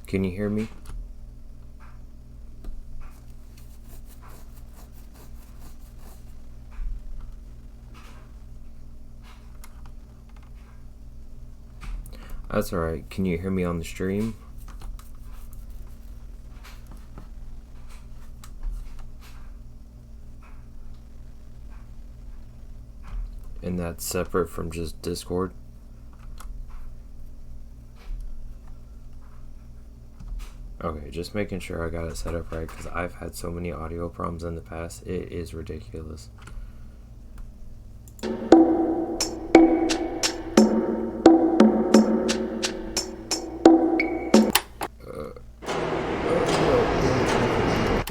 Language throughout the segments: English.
Can you hear me? That's alright. Can you hear me on the stream? And that's separate from just Discord? Okay, just making sure I got it set up right, because I've had so many audio problems in the past. It is ridiculous.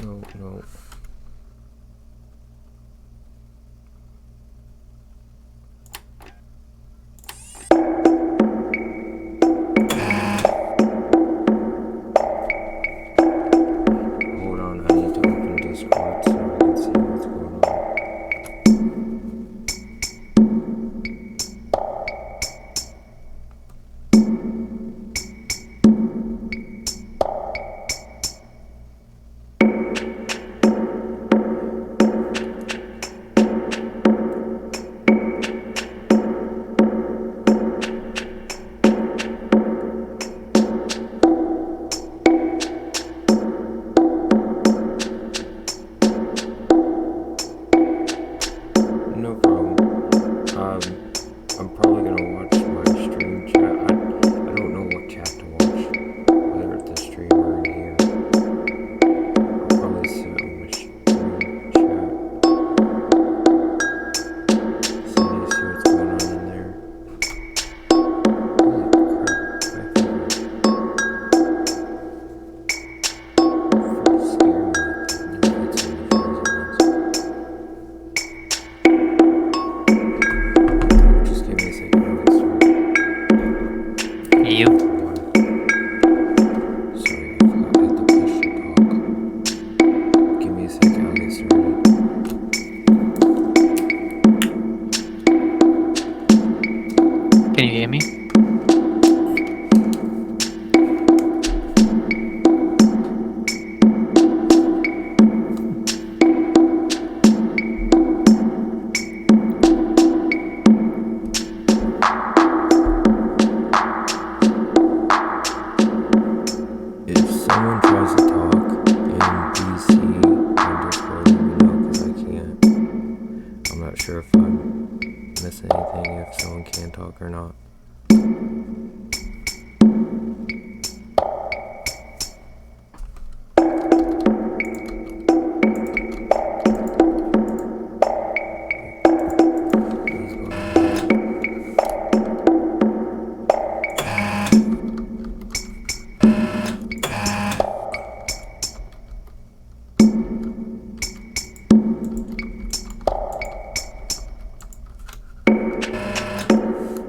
No. Hold on, I need to open Discord so I can see what's going on. No problem. I'm probably gonna watch my stream chat. I don't know what chat to watch, whether it's the stream or in here. I'll probably sit on my stream chat. So I need to see what's going on in there. Holy crap! Freaking scary like that. Let me get some of the phones at once. Just give me a second, I'll get started. You? Sorry, I forgot I had to push the talk. Give me a second, I'll get started. Can you hear me? If someone tries to talk in DC on Discord, let me know, because I can't. I'm not sure if I'm missing anything, if someone can talk or not. What's going on?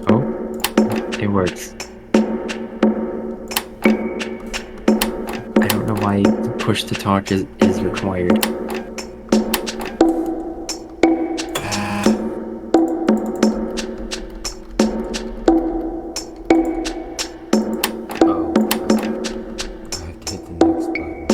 Oh, it works. I don't know why push to talk is required. Oh, I have to hit the next button.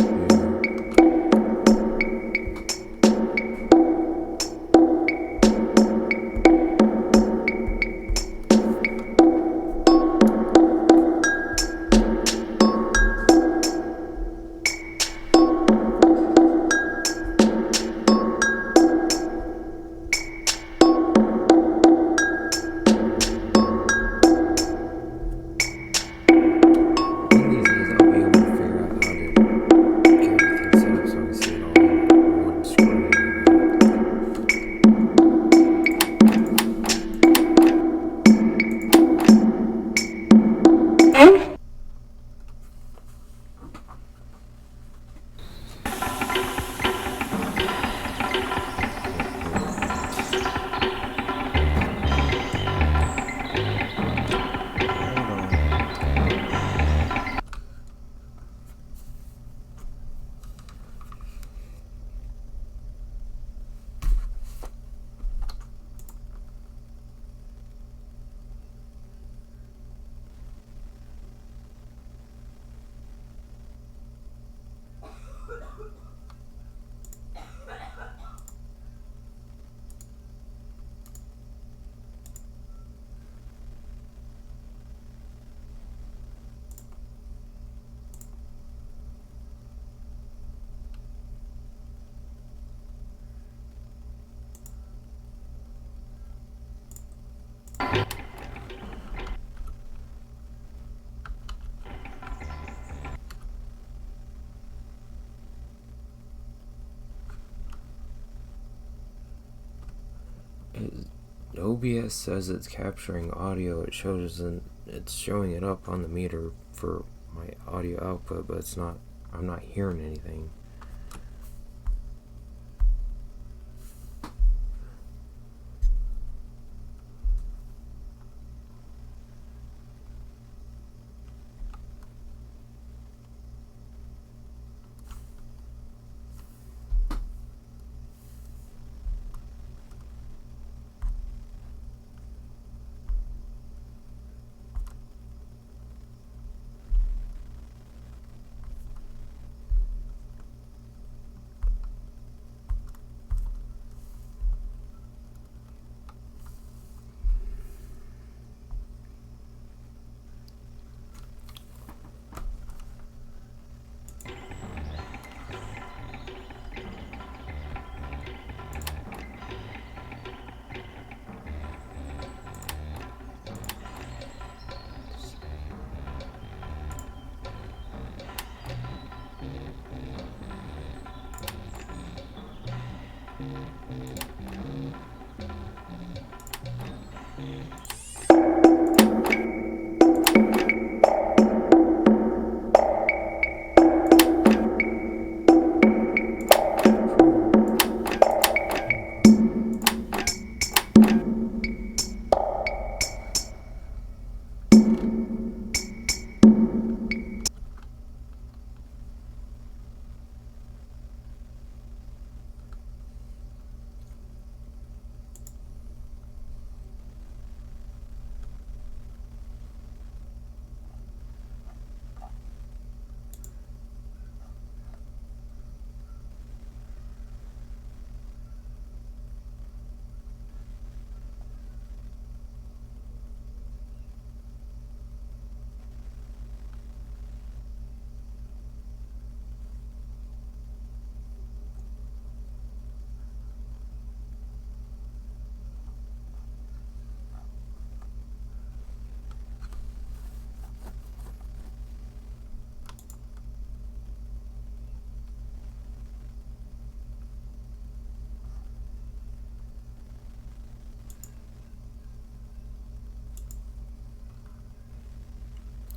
OBS says it's capturing audio. It's showing it up on the meter for my audio output, but it's not. I'm not hearing anything.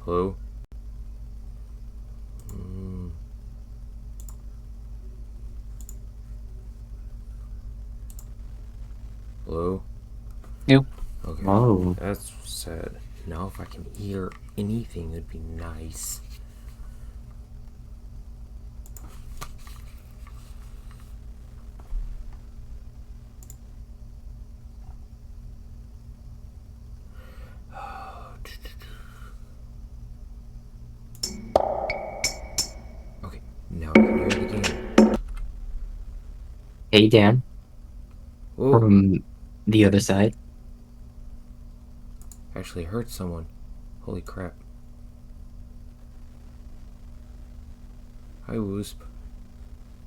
Hello? Hello? Nope. Okay. Oh. That's sad. Now if I can hear anything, it'd be nice. Okay, now I can hear it again. Hey, Dan. Whoa. From the other side. Actually hurt someone. Holy crap. Hi, Woosp.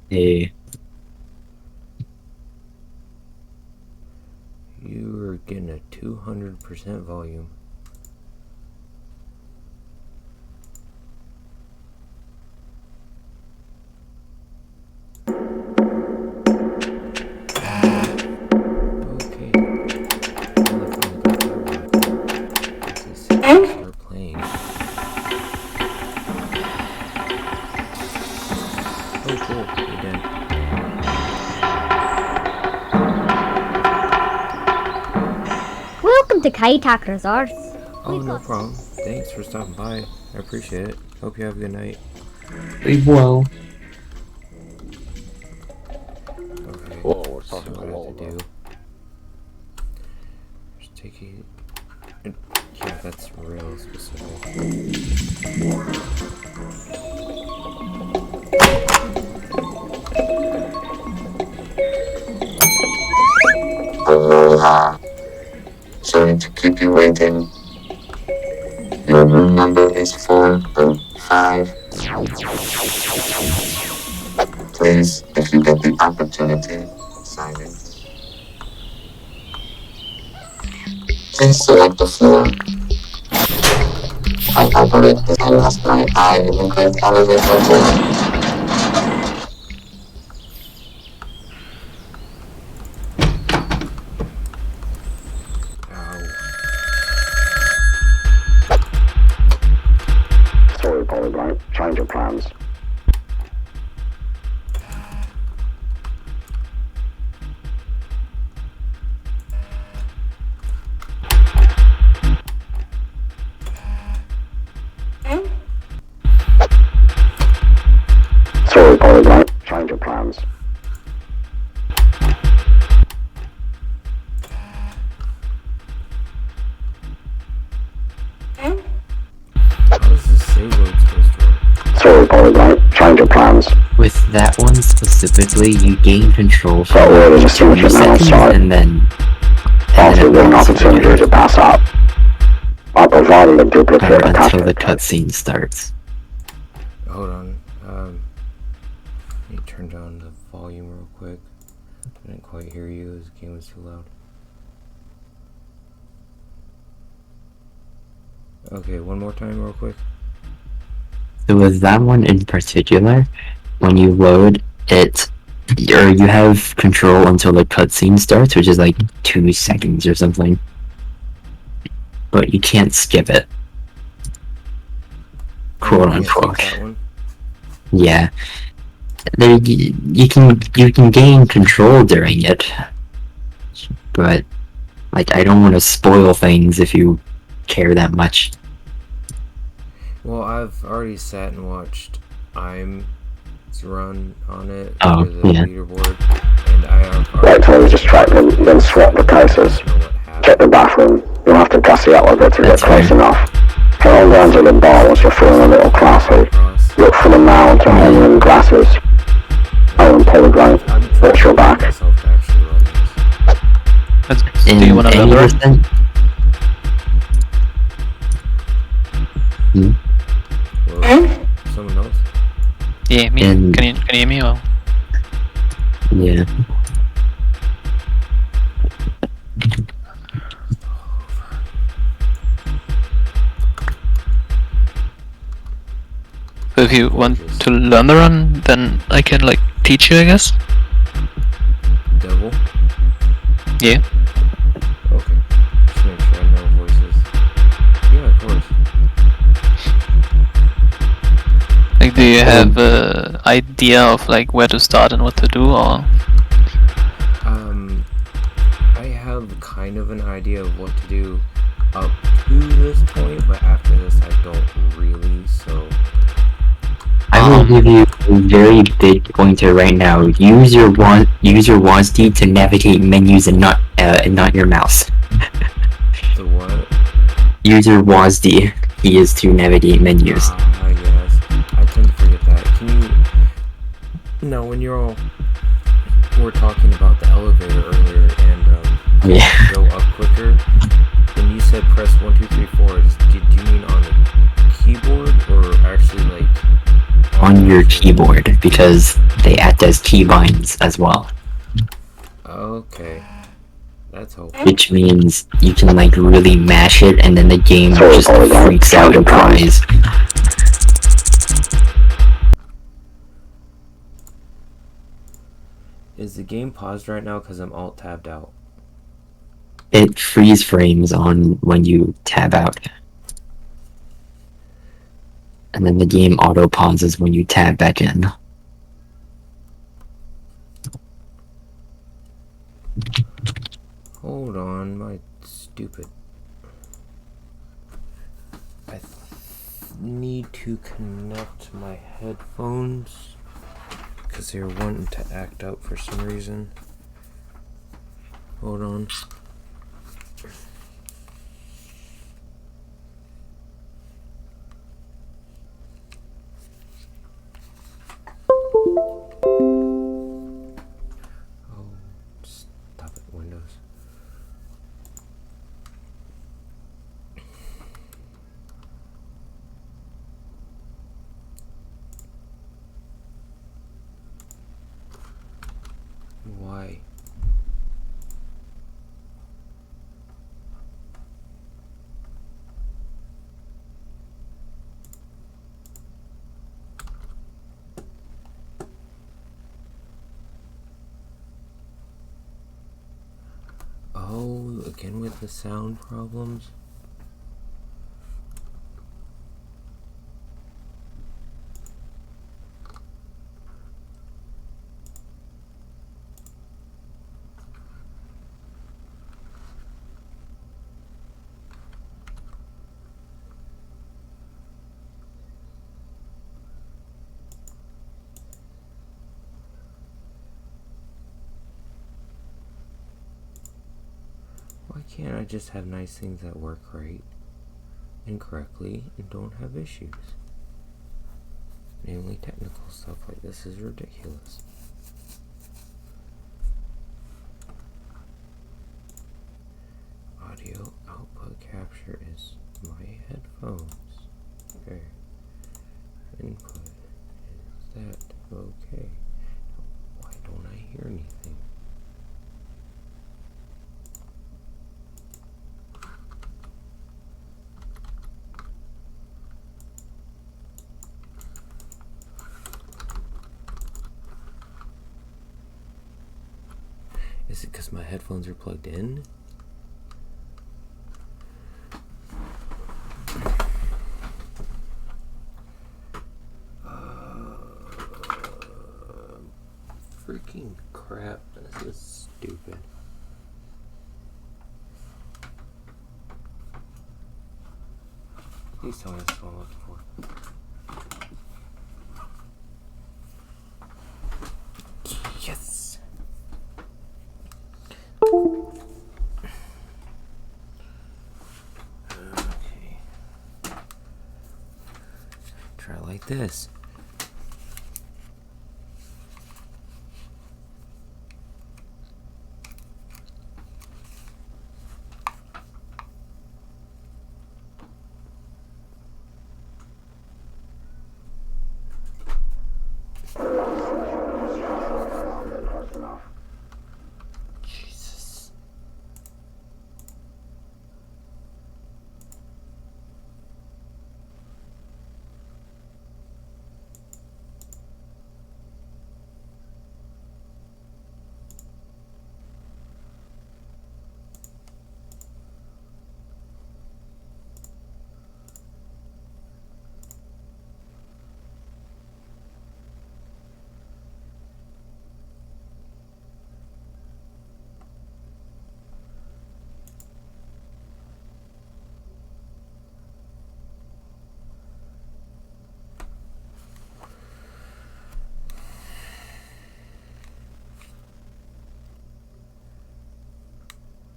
Hey. You are getting a 200% volume. Okay. Well, I finally got that working. Let's start playing. Oh, cool. You're dead. Welcome to Kaitak Resorts. Oh, no problem. Thanks for stopping by. I appreciate it. Hope you have a good night. Sleep well. Okay. Whoa, we're So talking what I hello, have to bro. do? Just take it. Yeah, that's real specific. Aloha. Sorry to keep you waiting. Your room number is 405. Please, if you get the opportunity, sign in. Please select the floor. I operate this and lost my eye in the great elevator journey. Polyglot, change your plans. Sorry, Polyglot, change your plans. How is this save load supposed to work? Sorry, Polyglot, change your plans. With that one specifically, you gain control for Got word of the 2 signature man on seconds, site. and then Also, it give an wants you to do opportunity it. to pass up. I'll provide a duplicate Until attachment. the cutscene starts. Hold on. Let me turn down the volume real quick. I didn't quite hear you. This game was too loud. Okay, one more time real quick. So with that one in particular, when you load it, or you have control until the cutscene starts, which is like 2 seconds or something. But you can't skip it. Quote You can't skip unquote. that one? Yeah. There, you can gain control during it. But like, I don't want to spoil things if you care that much. Well, I've already sat and watched Im's run on it Oh, for the yeah. leaderboard, and I have Wait till we distract them, then swap the cases. I don't know what happened. Check the bathroom. You'll have to gas the elevator to get That's close fair. enough. Head on down to the bar once you're feeling a little classy. Cross. Look for the mount and hanging glasses. Oh, and Polyglot, I'm trying watch to your get back. myself to actually run this. In Do you want to any run? percent- Well, someone else? Yeah, me. And- Can you hear me? Or? Yeah. So if you want to learn the run, then I can like teach you, I guess. Devil? Yeah. Okay. Just make sure I know voices. Yeah, of course. Like, do you have an idea of like where to start and what to do, or? I have kind of an idea of what to do up to this point, but after this I don't really, so... I will give you a very big pointer right now. Use your WASD to navigate menus and not your mouse. The what? Use your WASD keys to navigate menus. Ah, yes. I tend to forget that. Can you... No, when you're all... We're talking about the elevator earlier, and Yeah. go up quicker. When you said press 1, 2, 3, 4, did you mean on the keyboard or actually like On your actual- keyboard, because they act as keybinds as well. Okay, that's hopeful. Which means you can like really mash it and then the game Sorry, just Polyglot, freaks out and cries. Is the game paused right now because I'm alt tabbed out? It freeze frames on when you tab out. And then the game auto pauses when you tab back in. Hold on, my stupid... I need to connect my headphones because they're wanting to act out for some reason. Hold on. Oh, stop it, Windows. Why? Oh, again with the sound problems? can't I just have nice things that work right and correctly and don't have issues? Namely, technical stuff like this is ridiculous. Audio output capture is my headphones. Okay. Input. Is that okay? Why don't I hear anything? Is it because my headphones are plugged in? Freaking crap, this is stupid. Please tell me that's what I'm looking for. Yes! Okay. Try it like this. Jesus.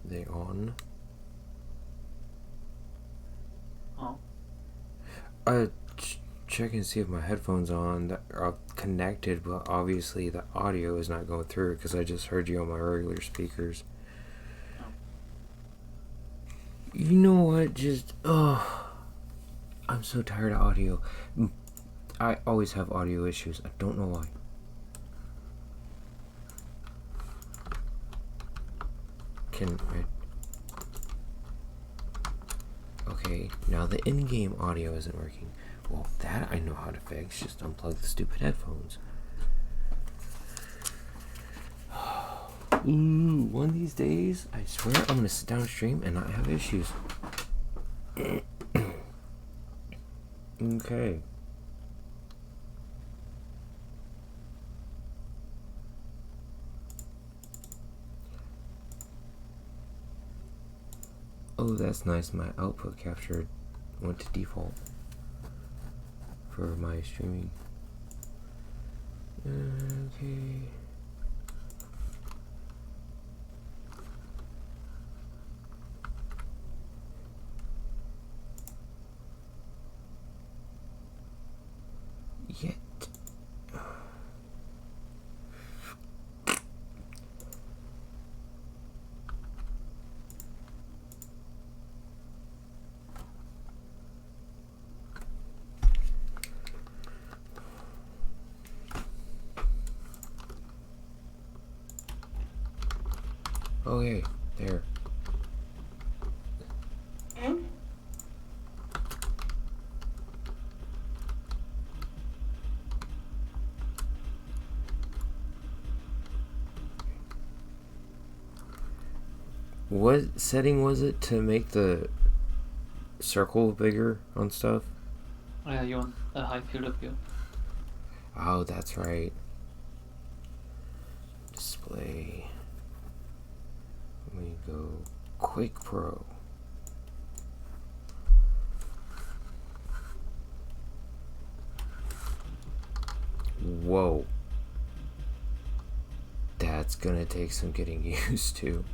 They on? Oh. Check and see if my headphones on that are connected, but obviously the audio is not going through because I just heard you on my regular speakers. Oh. You know what? Just I'm so tired of audio. I always have audio issues. I don't know why. Okay, now the in-game audio isn't working. Well, that I know how to fix. Just unplug the stupid headphones. Ooh, one of these days, I swear I'm gonna sit down and stream and not have issues. Okay. Oh, that's nice. My output capture went to default for my streaming. Okay. Yet. Okay, there. What setting was it to make the circle bigger on stuff? Oh, yeah, you want a high field of view. Oh, that's right. Display. We go Quick Pro. Whoa. That's gonna take some getting used to.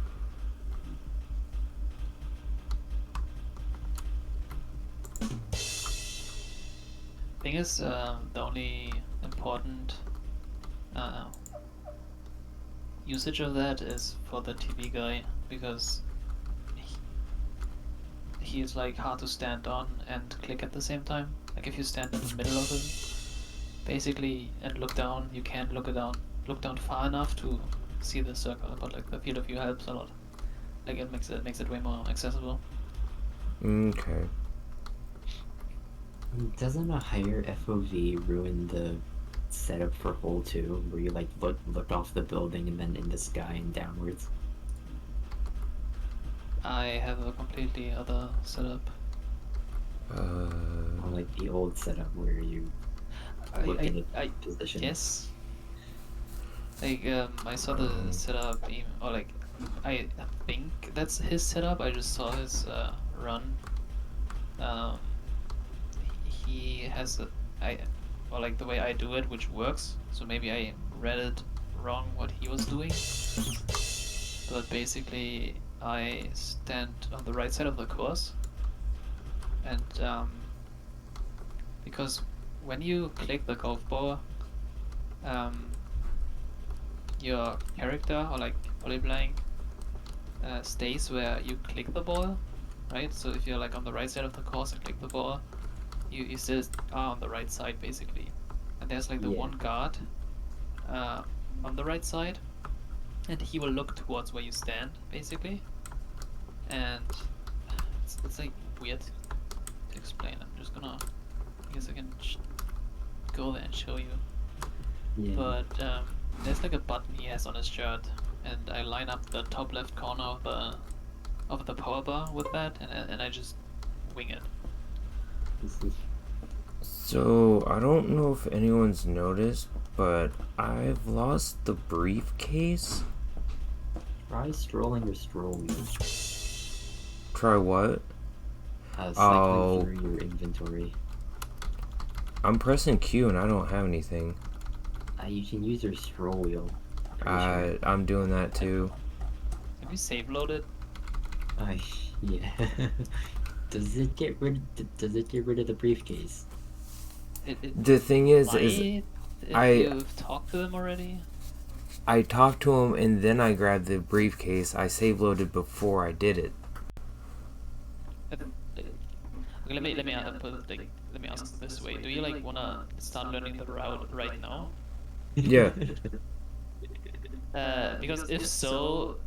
thing is, the only important usage of that is for the TV guy, because he is like hard to stand on and click at the same time. Like if you stand in the middle of him, basically, and look down, you can't look down far enough to see the circle, but like the field of view helps a lot. Like it makes it way more accessible. Okay. Doesn't a higher FOV ruin the setup for Hole 2, where you like look off the building and then in the sky and downwards? I have a completely other setup. Or like the old setup where you look in a position. Yes. Like I saw the setup, or like I think that's his setup. I just saw his run. He has or like the way I do it, which works. So maybe I read it wrong what he was doing. But basically, I stand on the right side of the course, and because when you click the golf ball, your character, or like volleyblank, stays where you click the ball, right? So if you're like on the right side of the course and click the ball, you still are on the right side basically. And there's like the one guard on the right side, and he will look towards where you stand basically. And it's like weird to explain. I'm just gonna, I guess I can go there and show you. Yeah. But there's like a button he has on his shirt, and I line up the top left corner of the power bar with that, and I just wing it. So, I don't know if anyone's noticed, but I've lost the briefcase. Try strolling your stroll wheel. Try what? Cycling through your inventory. I'm pressing Q and I don't have anything. You can use your stroll wheel. I'm doing that too. Have you save loaded? Yeah. Does it get rid of the briefcase? The thing is you've talked to them already? I talked to him and then I grabbed the briefcase. I save loaded before I did it. Okay, let me ask this way. Do you like wanna start learning the route right now? Yeah. Because if so,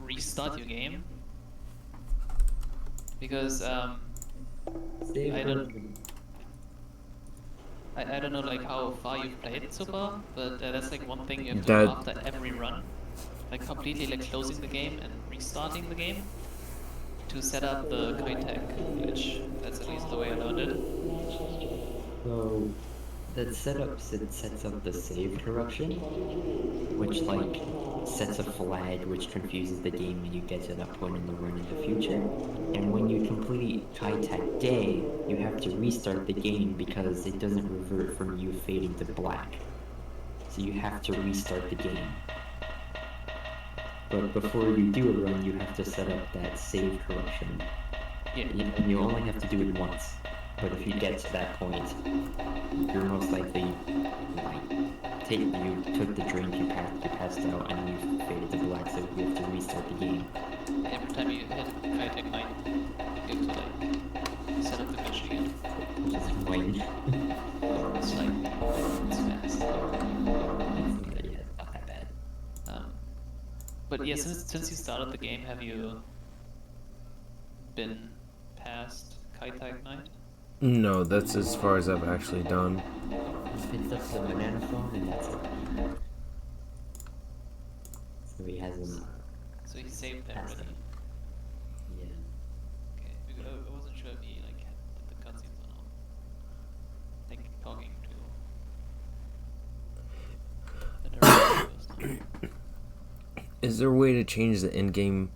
restart your game. Because I don't know like how far you've played so far, but that's like one thing you have to do after every run, like completely like closing the game and restarting the game to set up the Kitech glitch. That's at least the way I learned it. So that setup sets up the save corruption, which like sets a flag which confuses the game when you get to that point in the run in the future. And when you complete Kitech Day, you have to restart the game because it doesn't revert from you fading to black. So you have to restart the game. But before you do a run, you have to set up that save corruption. Yeah. And you only have to do it once. But if you get to that point, you're most likely you took the drink, you passed out, and you faded to black, so you have to restart the game. Every time you hit Kitech 9, you have to like set up the glitch again. Which is annoying. It's like it's fast. Yeah, it's not that bad. But yeah, since you started the game, have you been past Kitech 9? No, that's as far as I've actually done. He picked up the banana phone and that's it. So he hasn't... So he saved that already? Yeah. Okay, because I wasn't sure if he like did the cutscenes or not. Like talking to the director. Is there a way to change the in-game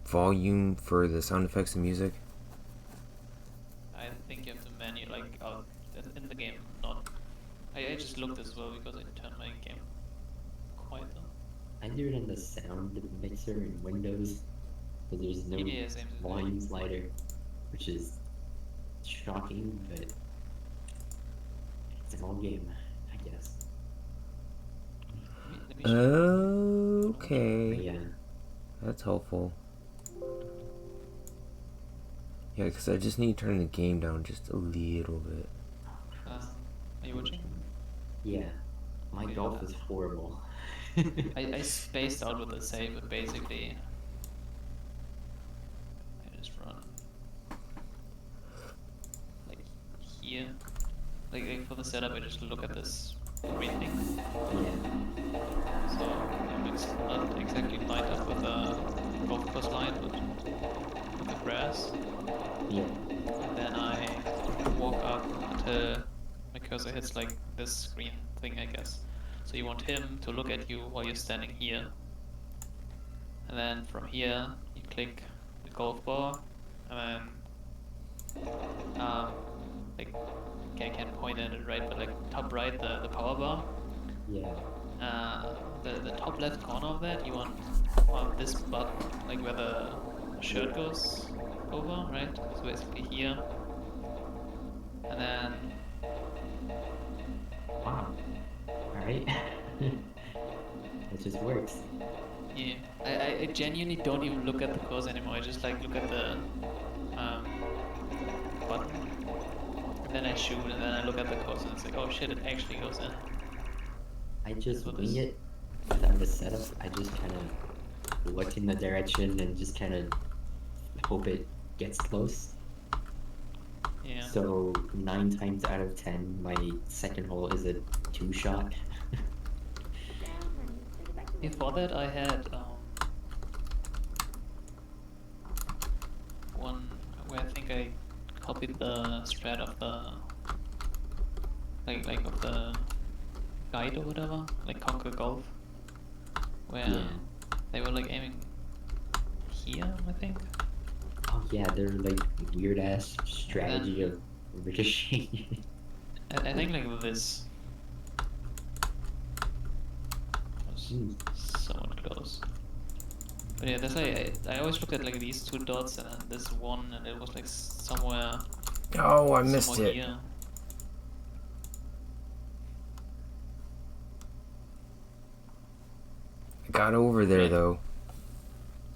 volume for the sound effects and music? I think you have to manually, like, out in the game, not... I just looked as well because I turned my game quieter. I do it in the sound mixer in Windows, but there's no volume slider, which is shocking, but Small game, I guess. Let me show you. But Okay. yeah. That's helpful. Yeah, because I just need to turn the game down just a little bit. Are you watching? Yeah. My Okay, golf is horrible. I spaced out with the save, but basically I just run like here. Like for the setup, I just look at this green thing. Yeah. So it's not exactly lined up with the golf course line, but with the grass. Yeah. And then I walk up until my cursor hits like this green thing, I guess. So you want him to look at you while you're standing here. And then from here, you click the golf ball, and then, like, okay, I can't point at it right, but like top right, the power bar. Yeah. The top left corner of that, you want this button, like where the shirt goes over, right? So basically here. And then, Wow. Alright. It just works. yeah, I genuinely don't even look at the course anymore. I just like look at the button, and then I shoot, and then I look at the course, and it's like, oh shit, it actually goes in. I just What wing is- it without the setup. I just kind of look in the direction and just kind of hope it gets close. Yeah. So 9 times out of 10, my second hole is a 2-shot. Before that, I had one where I think I copied the strat of the like of the guide or whatever, like Conquer Golf, where Yeah. they were like aiming here, I think. Oh yeah, they're like weird ass strategy of ricocheting. I think like this was somewhat close. But yeah, that's why I always look at like these two dots and then this one, and it was like somewhere Oh, I missed somewhere it. here. I got over there Right. though.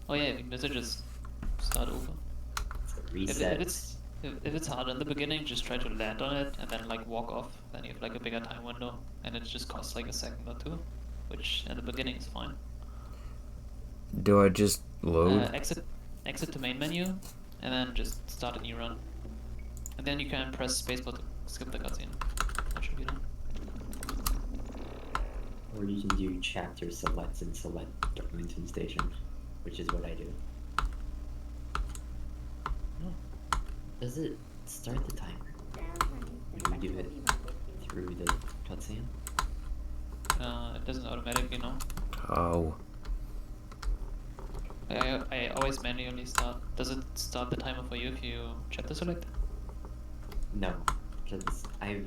Oh yeah, does it just start over? Reset. If it's hard in the beginning, just try to land on it and then like walk off. Then you have like a bigger time window, and it just costs like a second or two, which in the beginning is fine. Do I just load? Exit to main menu, and then just start a new run. And then you can press spacebar to skip the cutscene. That should be done. Or you can do chapter selects and select Darlington Station, which is what I do. Does it start the timer when you do it through the cutscene? It doesn't automatically know. Oh. I always manually start. Does it start the timer for you if you chapter select? No, because I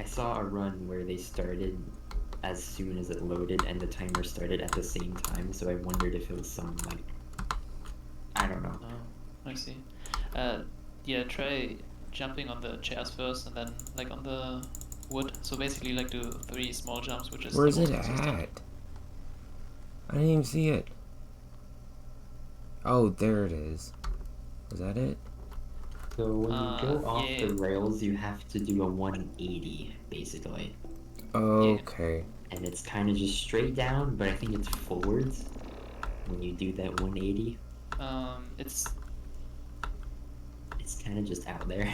saw a run where they started as soon as it loaded and the timer started at the same time, so I wondered if it was some like, I don't know. Oh, I see. Yeah, try jumping on the chairs first and then like on the wood. So basically like do 3 small jumps, which is Where's the it most consistent. at? I didn't even see it. Oh, there it is. Was that it? So when you go off yeah. the rails, you have to do a 180, basically. Okay. And it's kind of just straight down, but I think it's forwards when you do that 180. It's kind of just out there.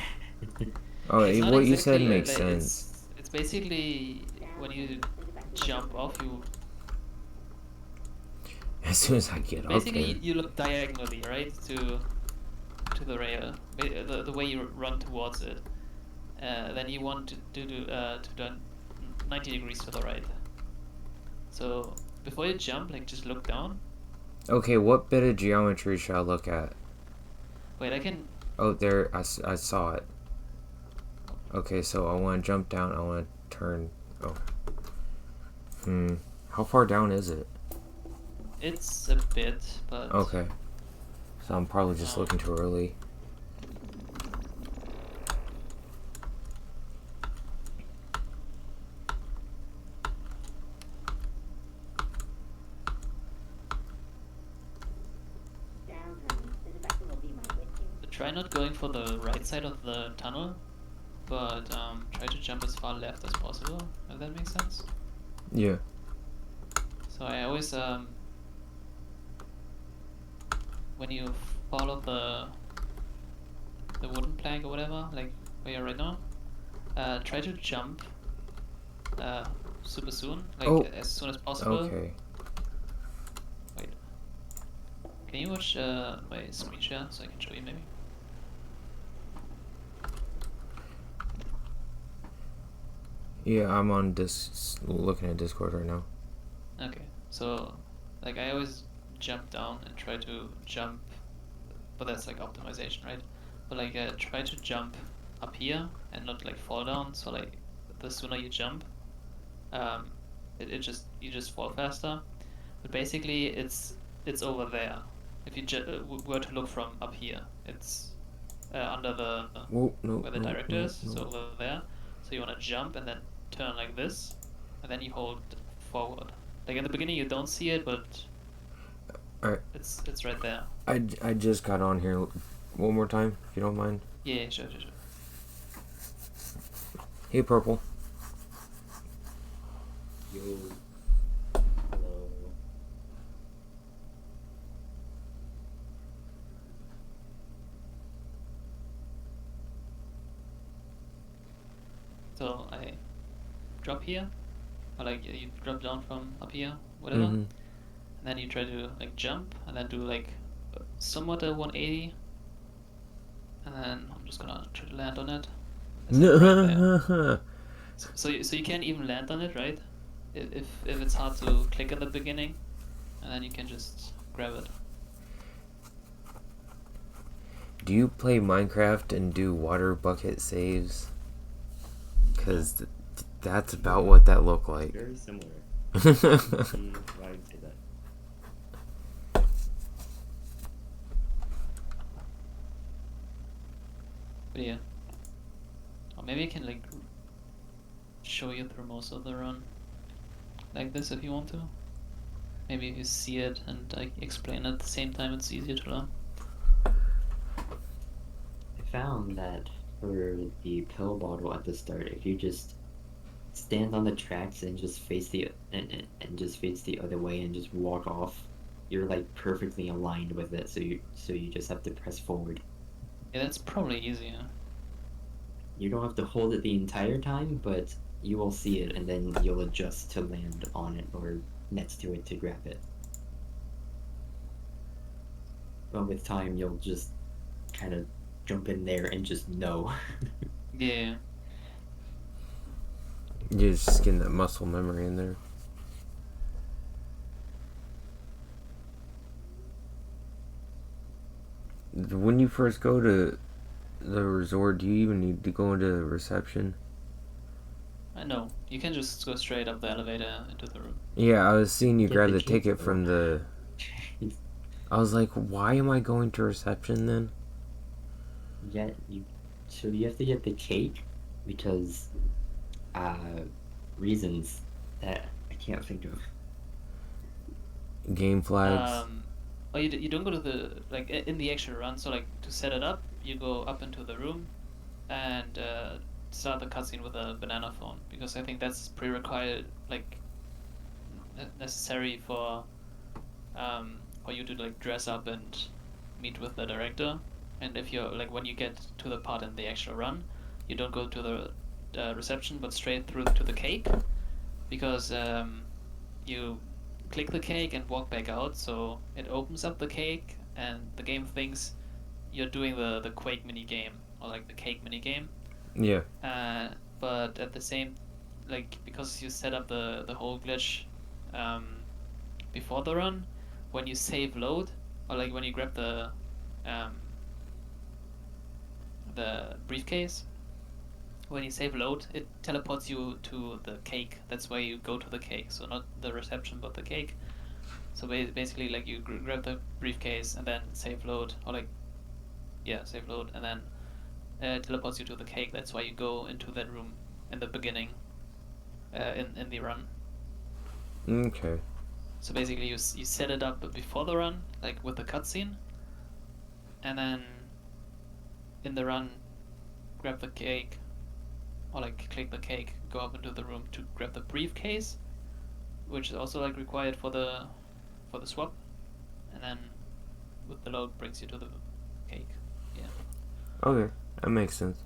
Oh, It's not what you said exactly makes like- sense. It's basically when you jump off, you As soon as I get up basically there. you look diagonally, right, to the rail, the way you run towards it. Then you want to do 90 degrees to the right. So before you jump, like just look down. Okay, what bit of geometry should I look at? Wait, I can. Oh, there, I saw it. Okay, so I want to jump down, I want to turn. Oh. How far down is it? It's a bit, but. Okay. So I'm probably just looking too early. try not going for the right side of the tunnel, but try to jump as far left as possible, if that makes sense. Yeah. So I always, when you follow the wooden plank or whatever, like where you're right now, try to jump super soon, like as soon as possible. Okay. Wait. Can you watch my screen share so I can show you maybe? Yeah, I'm on looking at Discord right now. Okay, so like I always jump down and try to jump, but that's like optimization, right? But like try to jump up here and not like fall down. So like the sooner you jump, you just fall faster. But basically it's over there. If you were to look from up here, it's under the Whoa, no, where the no, director no, is. no. So over there. So you want to jump and then turn like this, and then you hold forward. Like in the beginning you don't see it, but Alright. it's right there. I just got on here one more time, if you don't mind. Yeah, sure. Hey, Purple. Yo. Hello. So I drop here, or like you drop down from up here, whatever, Mm-hmm. and then you try to like jump and then do like somewhat a 180, and then I'm just gonna try to land on it. It's like right there. So you can't even land on it, right? If it's hard to click at the beginning, and then you can just grab it. Do you play Minecraft and do water bucket saves? Because that's about what that looked like. Very similar. Why would you say that? But yeah. Or maybe I can like show you through most of the run like this if you want to. Maybe if you see it and I explain at the same time, it's easier to learn. I found that for the pill bottle at the start, if you just stand on the tracks and just face the and just face the other way and just walk off, you're like perfectly aligned with it. So you just have to press forward. Yeah, that's probably easier. You don't have to hold it the entire time, but you will see it and then you'll adjust to land on it or next to it to grab it. But with time, you'll just kind of jump in there and just know. Yeah. You're just getting that muscle memory in there. When you first go to the resort, do you even need to go into the reception? I know. You can just go straight up the elevator into the room. Yeah, I was seeing you Get grab the the cake, ticket though. from the... I was like, why am I going to reception then? Yeah, so you have to get the cake because reasons that I can't think of. Game flags. Oh, you don't go to the like in the actual run. So like to set it up, you go up into the room, and start the cutscene with a banana phone because I think that's pre-required, like necessary for you to like dress up and meet with the director. And if you're like when you get to the part in the actual run, you don't go to the reception but straight through to the cake because you click the cake and walk back out, so it opens up the cake and the game thinks you're doing the Quake mini game or like the cake mini game. Yeah. But at the same, like because you set up the whole glitch before the run, when you save load or like when you grab the briefcase, when you save load, it teleports you to the cake. That's why you go to the cake. So not the reception, but the cake. So basically, like you grab the briefcase and then save load, or like, yeah, save load, and then it teleports you to the cake. That's why you go into that room in the beginning, in the run. Okay. So basically, you set it up before the run, like with the cutscene, and then in the run, grab the cake, or like click the cake, go up into the room to grab the briefcase, which is also like required for the swap, and then with the load brings you to the cake. Yeah. Okay, that makes sense.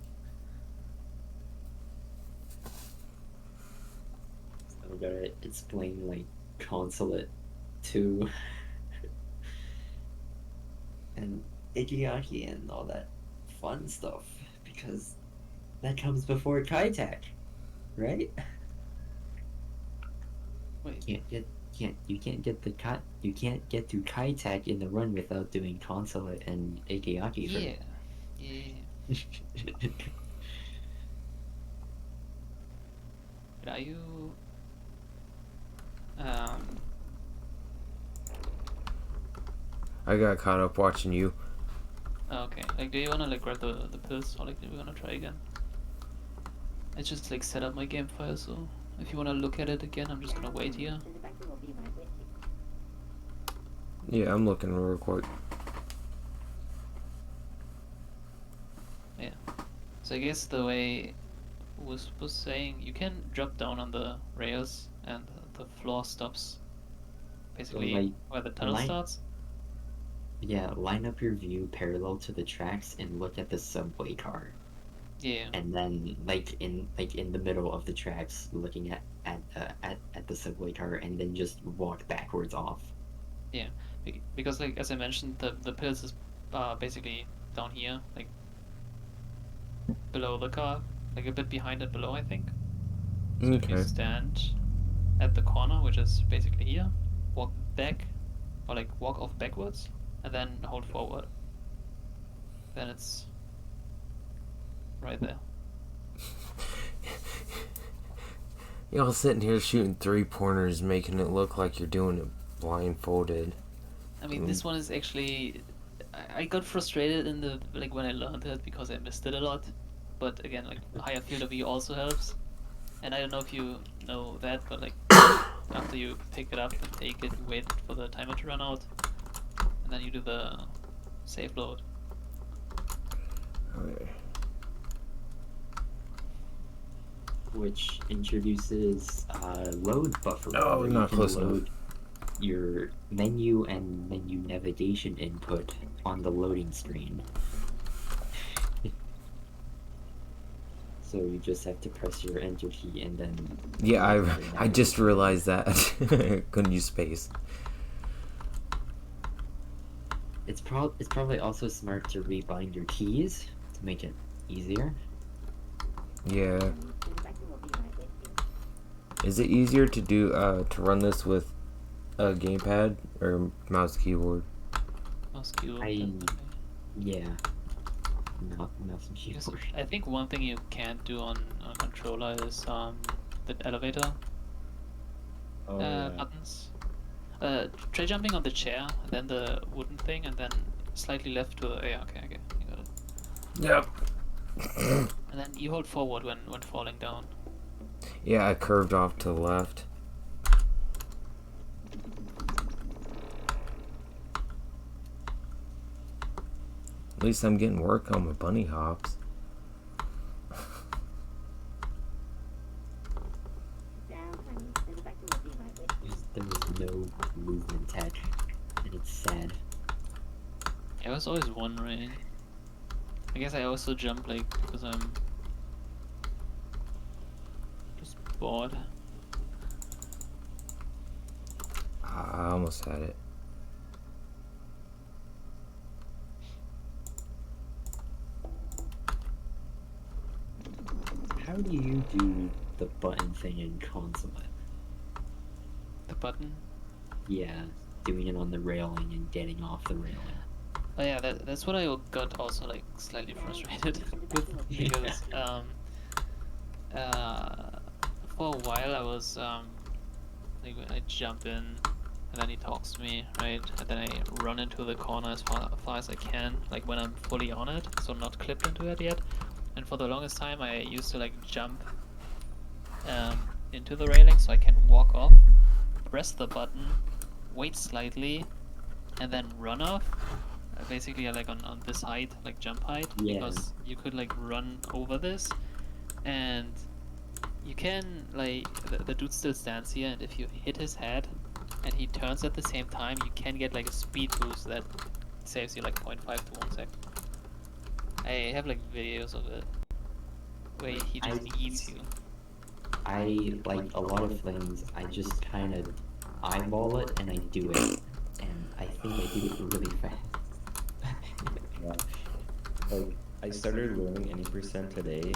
So I gotta explain like consulate to and Ikiaki and all that fun stuff because that comes before Kaitak, right? Wait. You can't get to Kaitak in the run without doing consulate and Ikiaki Yeah. first. Yeah. But are you? I got caught up watching you. Okay. Like, do you wanna like grab the pills, or like do we wanna try again? I just like set up my game file, so if you wanna look at it again, I'm just gonna wait here. Yeah, I'm looking real quick. Yeah. So I guess the way was saying, you can drop down on the rails and the floor stops basically like, where the tunnel line- starts. Yeah, line up your view parallel to the tracks and look at the subway car. Yeah. And then like in the middle of the tracks looking at the subway car and then just walk backwards off. Yeah. Because like as I mentioned, the pills is basically down here, like below the car, like a bit behind it below, I think. So if you Okay. stand at the corner, which is basically here, walk back, or like walk off backwards, and then hold forward. Then it's right there. Y'all sitting here shooting 3-pointers, making it look like you're doing it blindfolded. I mean, this one is actually. I got frustrated in the like when I learned it because I missed it a lot. But again, like higher field of view also helps. And I don't know if you know that, but like after you pick it up and take it, you wait for the timer to run out, and then you do the save load. Okay. Which introduces load buffer. Oh, where you not can close load enough. your menu and menu navigation input on the loading screen. So you just have to press your enter key and then. Yeah, I just realized that. Couldn't use space. It's probably also smart to rebind your keys to make it easier. Yeah. Is it easier to do to run this with a gamepad or mouse keyboard? Mouse keyboard. Yeah. Mouse and Because keyboard. I think one thing you can't do on a controller is the elevator buttons. Try jumping on the chair, then the wooden thing, and then slightly left to the. Yeah, okay, you got it. Yep. And then you hold forward when falling down. Yeah, I curved off to the left. At least I'm getting work on my bunny hops. There's no movement tech, and it's sad. I was always wondering. I guess I also jump like because I'm just bored. I almost had it. How do you do the button thing in console? The button. Yeah, doing it on the railing and getting off the railing. Oh yeah, that's what I got also like slightly frustrated with because for a while I was like I jump in and then he talks to me, right? And then I run into the corner as far as I can, like when I'm fully on it, so not clipped into it yet. And for the longest time I used to like jump into the railing so I can walk off, press the button, wait slightly, and then run off. basically like on this height, like jump height, Yeah. because you could like run over this, and you can like the dude still stands here, and if you hit his head and he turns at the same time, you can get like a speed boost that saves you like 0.5 to 1 sec. I have like videos of it where he just eats you. I like a lot of things. I just kind of eyeball it and I do it, and I think I do it really fast. Yeah. Like I started learning any percent today,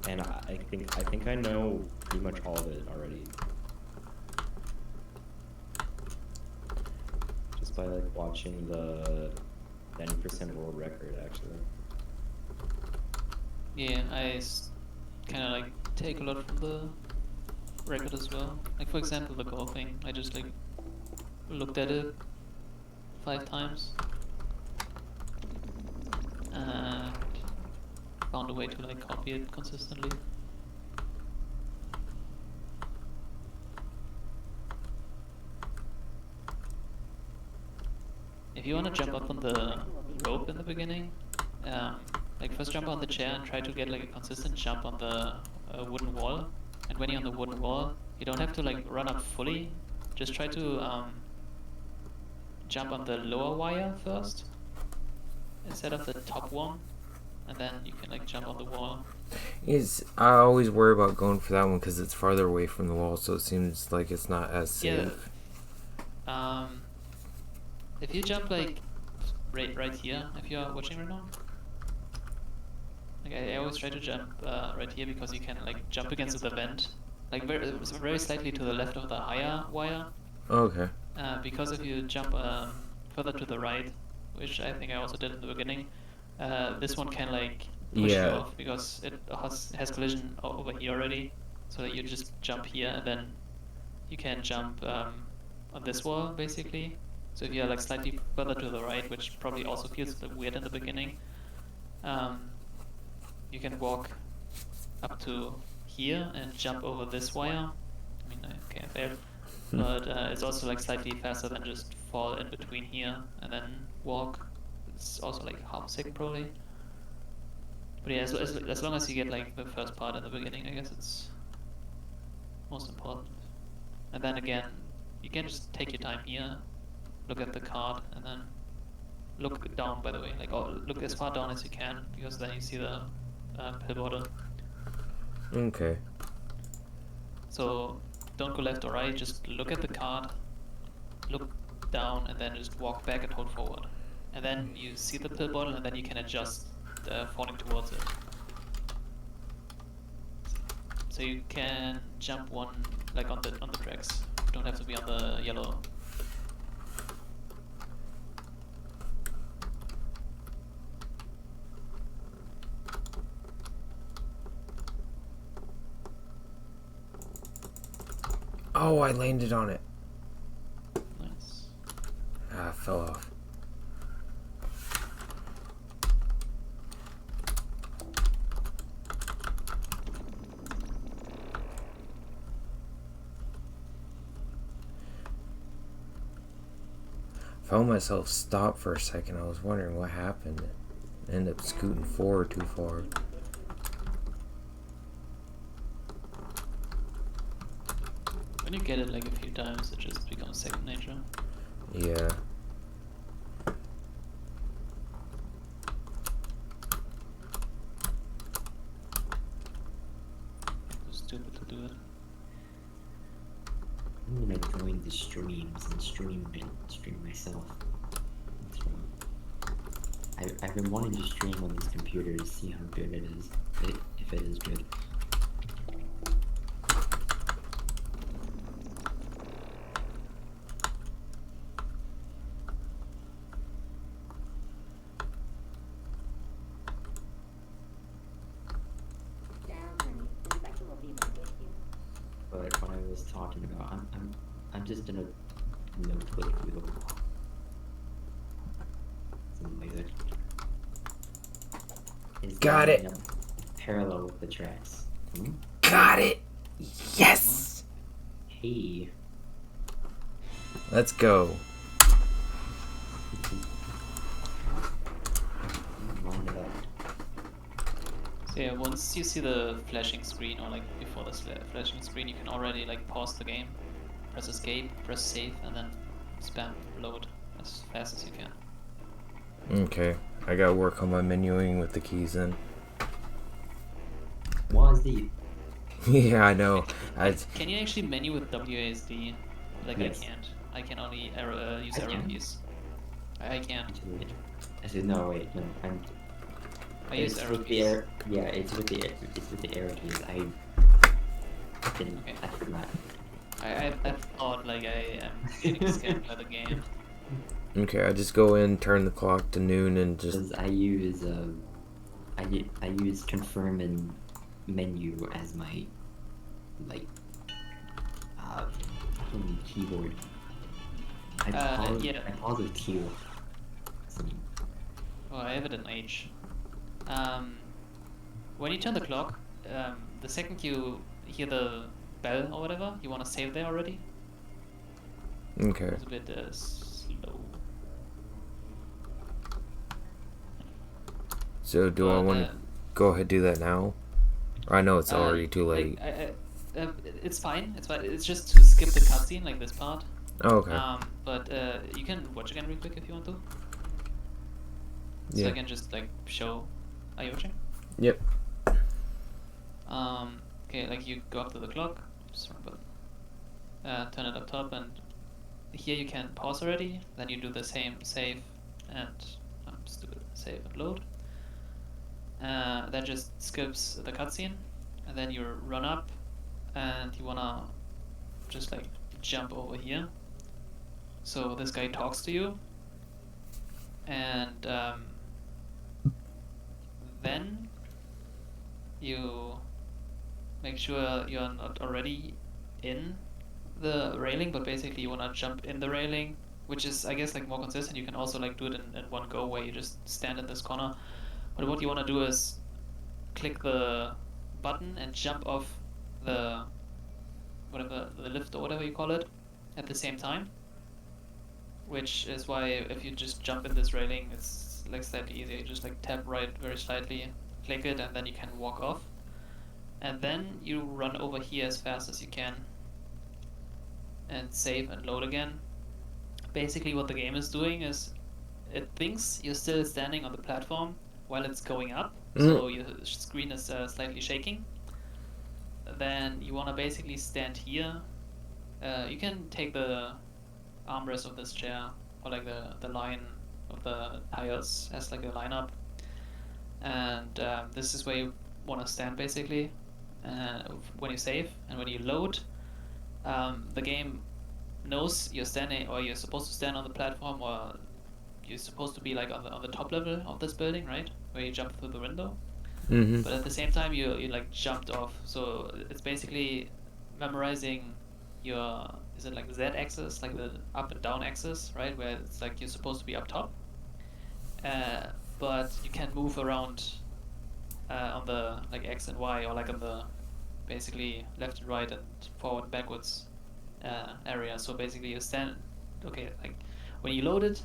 and I think I know pretty much all of it already. Just by like watching the 90% world record actually. Yeah, I kind of like take a lot from the record as well. Like for example, the goal thing. I just like looked at it 5 times and found a way to like copy it consistently. If you want to jump up on the rope in the beginning, like first jump on the chair and try to get like a consistent jump on the wooden wall. And when you're on the wooden wall, you don't have to like run up fully. Just try to jump on the lower wire first instead of the top one, and then you can like jump on the wall. I always worry about going for that one because it's farther away from the wall, so it seems like it's not as safe. Yeah. If you jump like right here, if you are watching right now, like I always try to jump right here because you can like jump against the vent, like very slightly to the left of the higher wire. Okay. Because if you jump further to the right, which I think I also did in the beginning, this one can like push you off because it has collision over here already, so that you just jump here and then you can jump on this wall basically. So if you're like slightly further to the right, which probably also feels a bit weird in the beginning, you can walk up to here and jump over this wire. I mean, okay, I failed. But it's also like slightly faster than just fall in between here and then walk. It's also like half sick probably. But yeah, as long as you get like the first part in the beginning, I guess it's most important. And then again, you can just take your time here, look at the card, and then look down, by the way, like look as far down as you can, because then you see the pill bottle. Okay. So don't go left or right, just look at the card, look down, and then just walk back and hold forward. And then you see the pill bottle, and then you can adjust falling towards it. So you can jump one like on the tracks. You don't have to be on the yellow. Oh, I landed on it. Nice. Ah, fell off. Found myself stopped for a second. I was wondering what happened. Ended up scooting forward too far. When you get it like a few times, it just becomes second nature. Yeah. It's stupid to do it. I'm gonna join the streams and stream myself. That's wrong. I've been wanting to stream on this computer to see how good it is, if it is good. But what I was talking about, I'm just gonna click through the wall. Something like that. Is Got that it. Parallel with the tracks. Hmm? Got it. Yes. Hey. Let's go. Yeah, once you see the flashing screen, or like before the flashing screen, you can already like pause the game, press escape, press save, and then spam load as fast as you can. Okay, I gotta work on my menuing with the keys then. WASD. Yeah, I know. Can you actually menu with WASD? Like Yes. I can't. I can only use I arrow can. keys. I can't. Actually, I said no. Wait, no. I use It's arrow with keys. the air. Yeah, it's with the arrow keys. I didn't. Okay. I forgot. I thought like I am getting scammed by the game. Okay, I just go in, turn the clock to noon, and just. Because I use confirm and menu as my like fucking keyboard. Yeah. I pause with Q. So, Oh, I have it in H. When you turn the clock, the second you hear the bell or whatever, you want to save there already. Okay. It's a bit slow. So do I want to go ahead and do that now? Or I know it's already too late. It's fine. It's fine. It's just to skip the cutscene, like this part. Oh, okay. But you can watch again real quick if you want to. So Yeah. I can just like show. Are you watching? Yep. Okay, like you go up to the clock, just wrong button. Turn it up top, and here you can pause already. Then you do the same save and stupid save and load. That just skips the cutscene, and then you run up, and you wanna just like jump over here. So this guy talks to you, and then you make sure you're not already in the railing, but basically you wanna jump in the railing, which is I guess like more consistent. You can also like do it in one go where you just stand in this corner. But what you wanna do is click the button and jump off the whatever, the lift or whatever you call it, at the same time. Which is why if you just jump in this railing, it's like slightly easier. You just like tap right very slightly, click it, and then you can walk off. And then you run over here as fast as you can and save and load again. Basically what the game is doing is it thinks you're still standing on the platform while it's going up, so your screen is slightly shaking. Then you want to basically stand here. You can take the armrest of this chair, or like the line of the tires as like a lineup, and this is where you want to stand basically when you save. And when you load, the game knows you're standing, or you're supposed to stand on the platform, or you're supposed to be like on the top level of this building, right, where you jump through the window. Mm-hmm. But at the same time you like jumped off, so it's basically memorizing your, is it like Z axis, like the up and down axis, right, where it's like you're supposed to be up top, but you can move around on the like X and Y, or like on the basically left and right and forward and backwards area. So basically you stand, okay, like when you load it,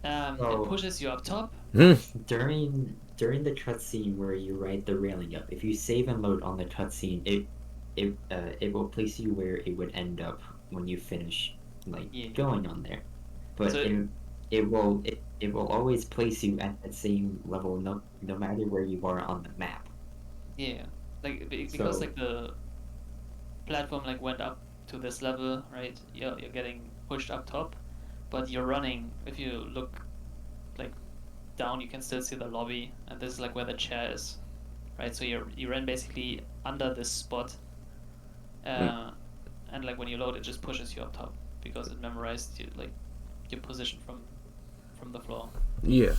it pushes you up top. during the cutscene where you ride the railing up, if you save and load on the cutscene, it will place you where it would end up when you finish going on there. But So it will always place you at that same level, no matter where you are on the map. yeah, like because So- like the platform like went up to this level, right? You're getting pushed up top, but you're running. If you look like down, you can still see the lobby, and this is like where the chair is, right? So you ran basically under this spot, and like when you load, it just pushes you up top because it memorized your position from the floor. Yeah.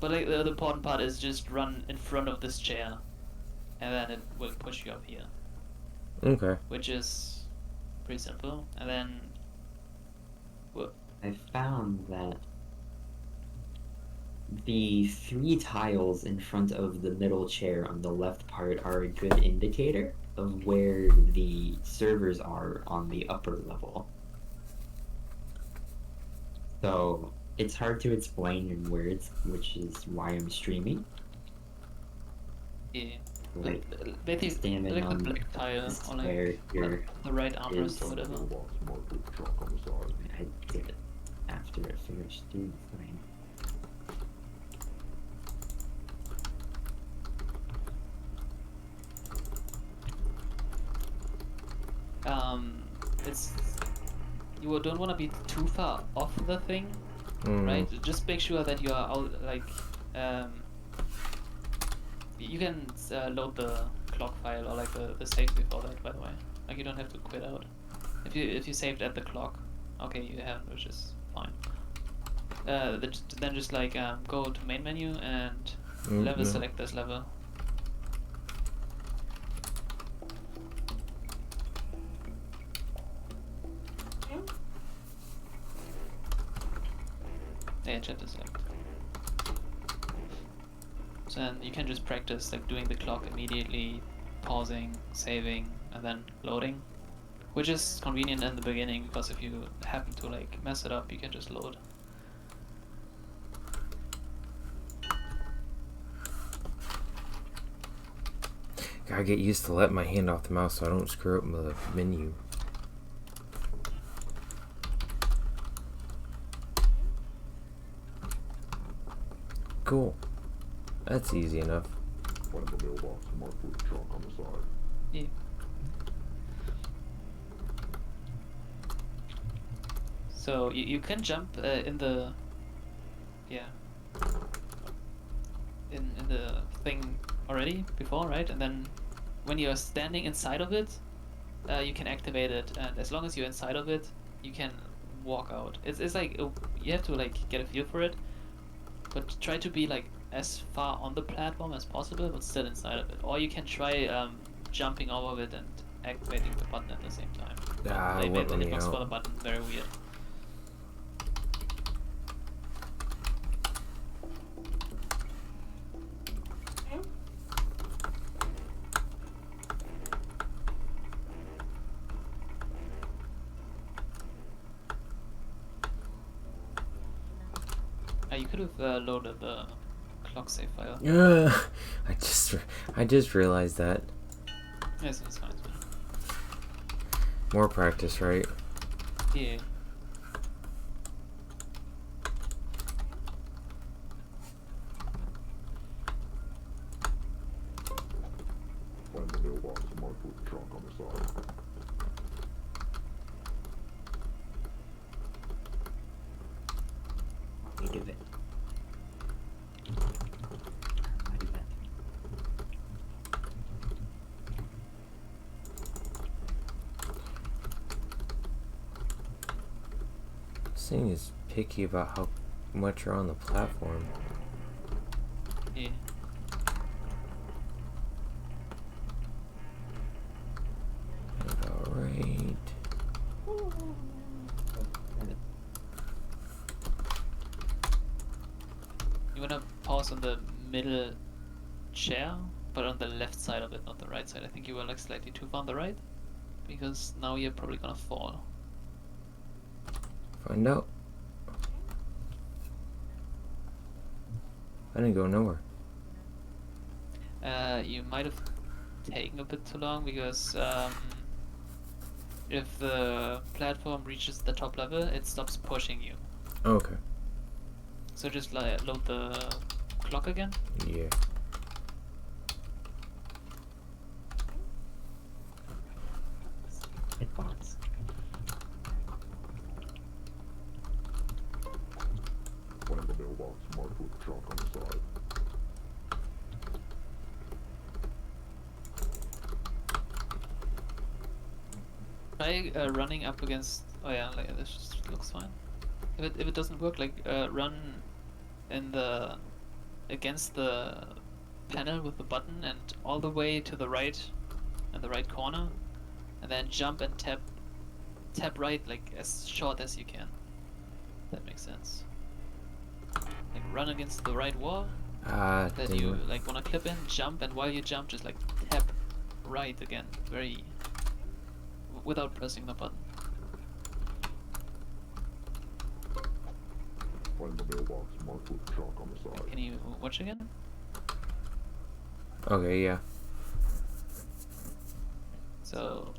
But like the important part is just run in front of this chair, and then it will push you up here. Okay. Which is pretty simple. And then I found that the 3 tiles in front of the middle chair on the left part are a good indicator of where the servers are on the upper level. So it's hard to explain in words, which is why I'm streaming. Yeah. Like, Basically, standing like the on black tile the or square like here the right armrest or is. whatever. I did it after it finished doing fine. It's you don't want to be too far off the thing, right? Just make sure that you are out, like, you can load the clock file or like the save before that, by the way. Like, you don't have to quit out. If you saved at the clock, okay, you haven't, which is fine. Then just like go to main menu and level select this level. Yeah, chapter select. So then you can just practice like doing the clock immediately, pausing, saving, and then loading, which is convenient in the beginning because if you happen to like mess it up, you can just load. Gotta get used to letting my hand off the mouse so I don't screw up the menu. Cool. That's easy enough. Yeah. So you can jump in the in the thing already before, right? And then when you're standing inside of it, you can activate it, and as long as you're inside of it, you can walk out. It's like you have to like get a feel for it, but try to be like as far on the platform as possible, but still inside of it. Or you can try jumping over it and activating the button at the same time. Ah, But what the let me hitbox for out. the button very weird. You could have loaded the clock save file. I just realized that. Yes, it's fine. More practice, right? Yeah. Think of it. I do that. This thing is picky about how much you're on the platform. Yeah. Alright. You wanna pause on the middle chair, but on the left side of it, not the right side. I think you were like slightly too far on the right, because now you're probably gonna fall. Find out. I didn't go nowhere. You might have taken a bit too long because if the platform reaches the top level, it stops pushing you. Okay. So just like load the clock again. Yeah. Hitbox. Try running up against. Oh yeah, like this just looks fine. If it doesn't work, like run in the against the panel with the button and all the way to the right, in the right corner, and then jump and tap right like as short as you can. That makes sense. Like run against the right wall. Then you like wanna clip in, jump, and while you jump, just like tap right again, very without pressing the button. Find the mailbox marked with chalk on the side. Can you watch again? Okay, yeah. So,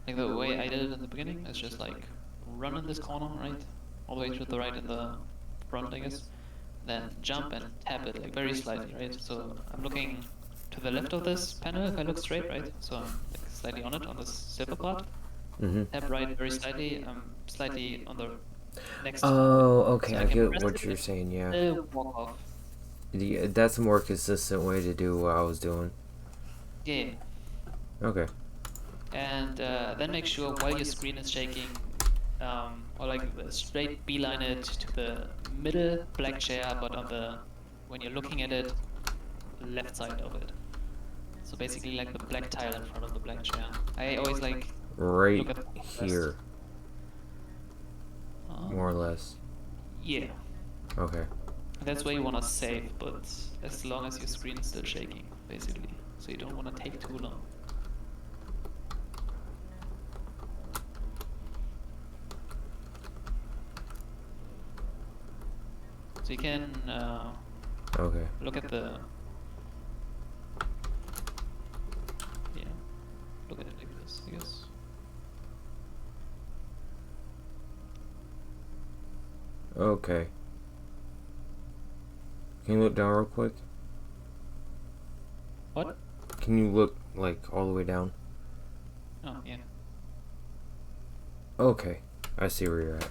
like the way I did it in the beginning is just like run in this corner, right? All the way to the right in the front, I guess. Then jump and tap it like very slightly, right? So I'm looking to the left of this panel if I look straight, right? So I'm like slightly on it, on this silver part. Mm-hmm. Tap right very slightly, slightly on the next to Oh, it. okay, So I I can get press what it you're saying, yeah. and walk off. That's a more consistent way to do what I was doing. Yeah. Okay. And then make sure while your screen is shaking, or like straight beeline it to the middle black chair, but on the, when you're looking at it, left side of it. So basically like the black tile in front of the black chair. I always like Right look at the here, rest. more or less. Yeah. Okay. That's where you want to save, but as long as your screen is still shaking, basically. So you don't want to take too long. So you can Okay. look at the, yeah, look at it like this, I guess. Okay. Can you look down real quick? What? Can you look, like, all the way down? Oh, yeah. Okay. I see where you're at.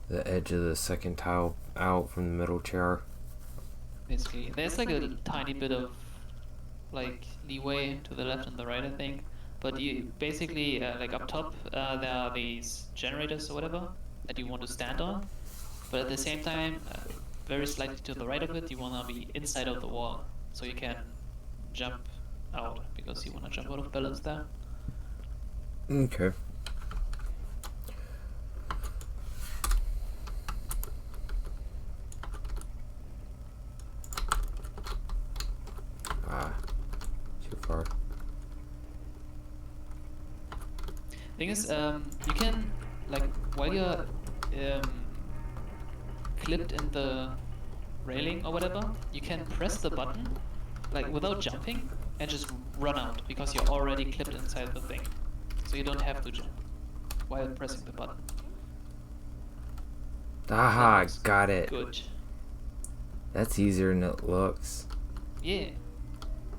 The edge of the second tile out from the middle chair. Basically, there's like a tiny bit of like leeway to the left and the right, I think. But you basically like up top, there are these generators or whatever that you want to stand on. But at the same time, very slightly to the right of it, you want to be inside of the wall, so you can jump out because you want to jump out of balance there. Okay. Ah, too far. Thing is, you can like while you're clipped in the railing or whatever, you can press the button like without jumping and just run out because you're already clipped inside the thing. So you don't have to jump while pressing the button. Aha, looks got it. Good. That's easier than it looks. Yeah.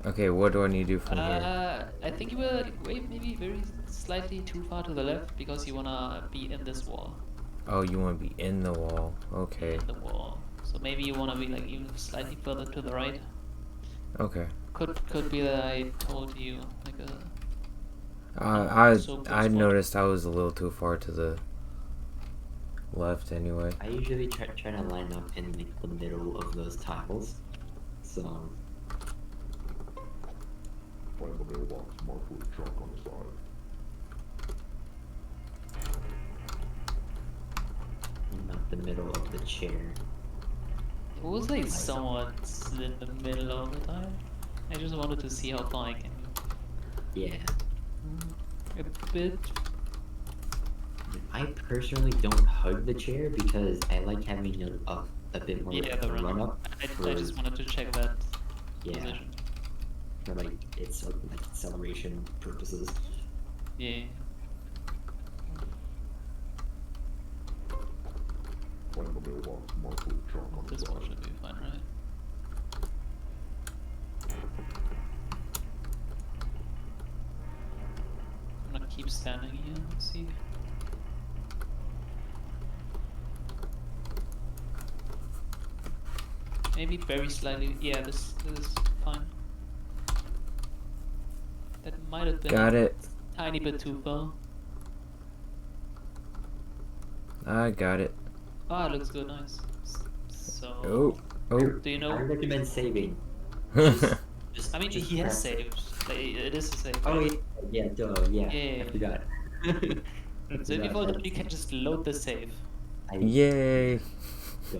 Okay, what do I need to do from here? I think you were maybe very slightly too far to the left because you wanna be in this wall. Oh, you want to be in the wall. Okay. In the wall. So maybe you wanna be like even slightly further to the right. Okay. Could be that I told you like a. I noticed I was a little too far to the left anyway. I usually try to line up in like the middle of those tiles. So Find the mailbox marked with a truck on the side. not the middle of the chair. It was like somewhat in the middle of the time. I just wanted to see how far I can go. Yeah. A bit. I personally don't hug the chair because I like having a bit more Yeah, the run up. I just wanted to check that Yeah, position. for like it's like acceleration purposes. Yeah. Find the mailbox marked with a truck on the This one side. should be fine, right? I'm gonna keep standing here and see. Maybe very slightly. Yeah, this is fine. That might have been Got it. a tiny bit too far. I got it. Ah, it looks good, nice. So, Oh. Oh. do you I know? recommend saving. I mean, just he has press- saved. Like, it is a save. Oh right? yeah, duh, yeah. Yeah. I forgot. So if you fall down, you can just load the save. Yay. Duh.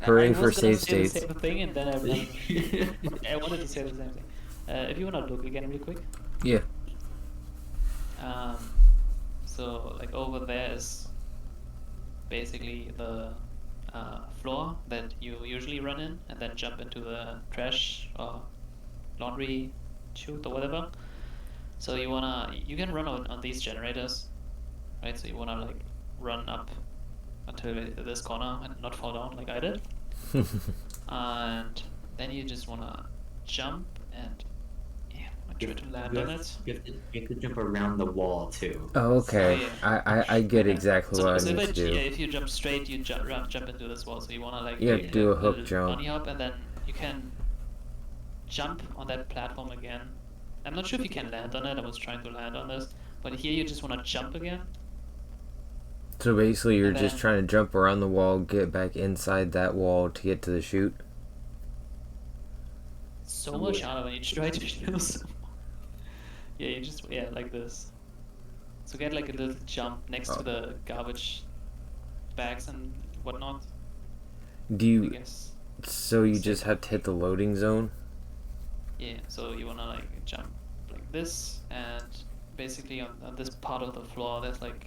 Hooray I for was gonna save say the states. same thing, and then I wanted to say the same thing. If you wanna look again real quick. Yeah. So like over there is basically the floor that you usually run in, and then jump into the trash or laundry chute or whatever. So you can run on these generators, right? So you wanna like run up until this corner and not fall down like I did. And then you just wanna jump and try to land on it. You have to jump around the wall too. Oh, okay. yeah. I get exactly what I need to do. If you jump straight, you jump into this wall. So you wanna like Yeah, do a hook little jump. bunny hop, and then you can jump on that platform again. I'm not sure if you can land on it. I was trying to land on this, but here you just wanna jump again. So basically, you're And just then- trying to jump around the wall, get back inside that wall to get to the chute. So much harder when you try to do so. Yeah, you just like this. So get like a little jump next to the garbage bags and whatnot. Do I you? guess. So you just have to hit the loading zone. Yeah. So you wanna like jump like this, and basically on this part of the floor, there's like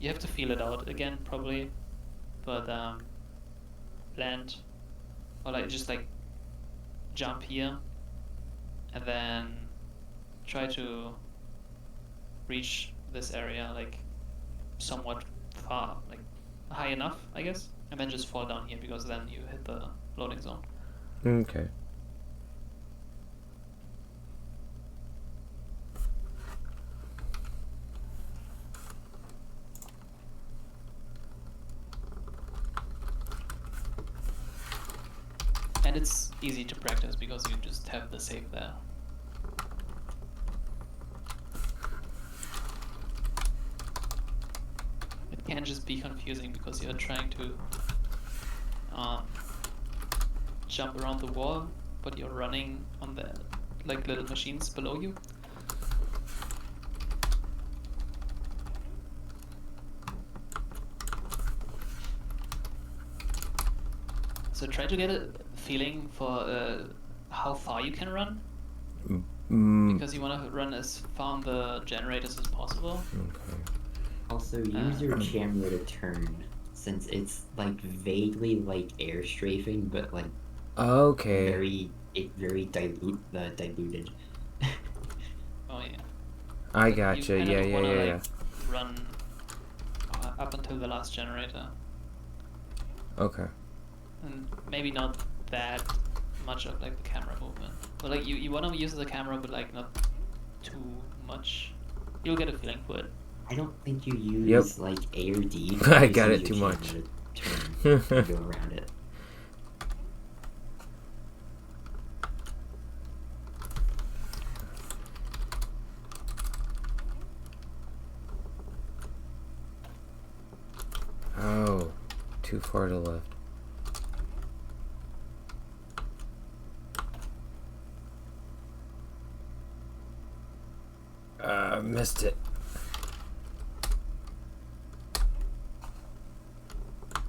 you have to feel it out again probably, but land or like just like jump here, and then try to reach this area like somewhat far, like high enough, I guess, and then just fall down here because then you hit the loading zone. Okay. And it's easy to practice because you just have the save there. It can just be confusing because you're trying to jump around the wall, but you're running on the like little machines below you. So try to get a feeling for how far you can run, because you want to run as far on the generators as possible. Okay. Also, use your camera to turn, since it's like vaguely like air strafing, but like Okay. very diluted. Oh yeah. I You gotcha. kind Yeah, of yeah, wanna, yeah, like, run up until the last generator, yeah. Okay. and maybe not that much of like the camera movement, but like you want to use the camera, but like not too much. You'll get a feeling for it. I don't think you use like A or D. I You got use it your too much. camera to turn and go around it. Oh, too far to the left. Missed it.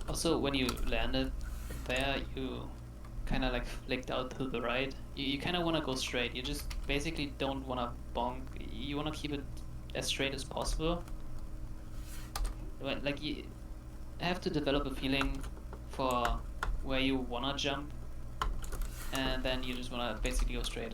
Also, when you landed there, you kind of like flicked out to the right. You kind of want to go straight. You just basically don't want to bonk. You want to keep it as straight as possible. Like you have to develop a feeling for where you want to jump, and then you just want to basically go straight.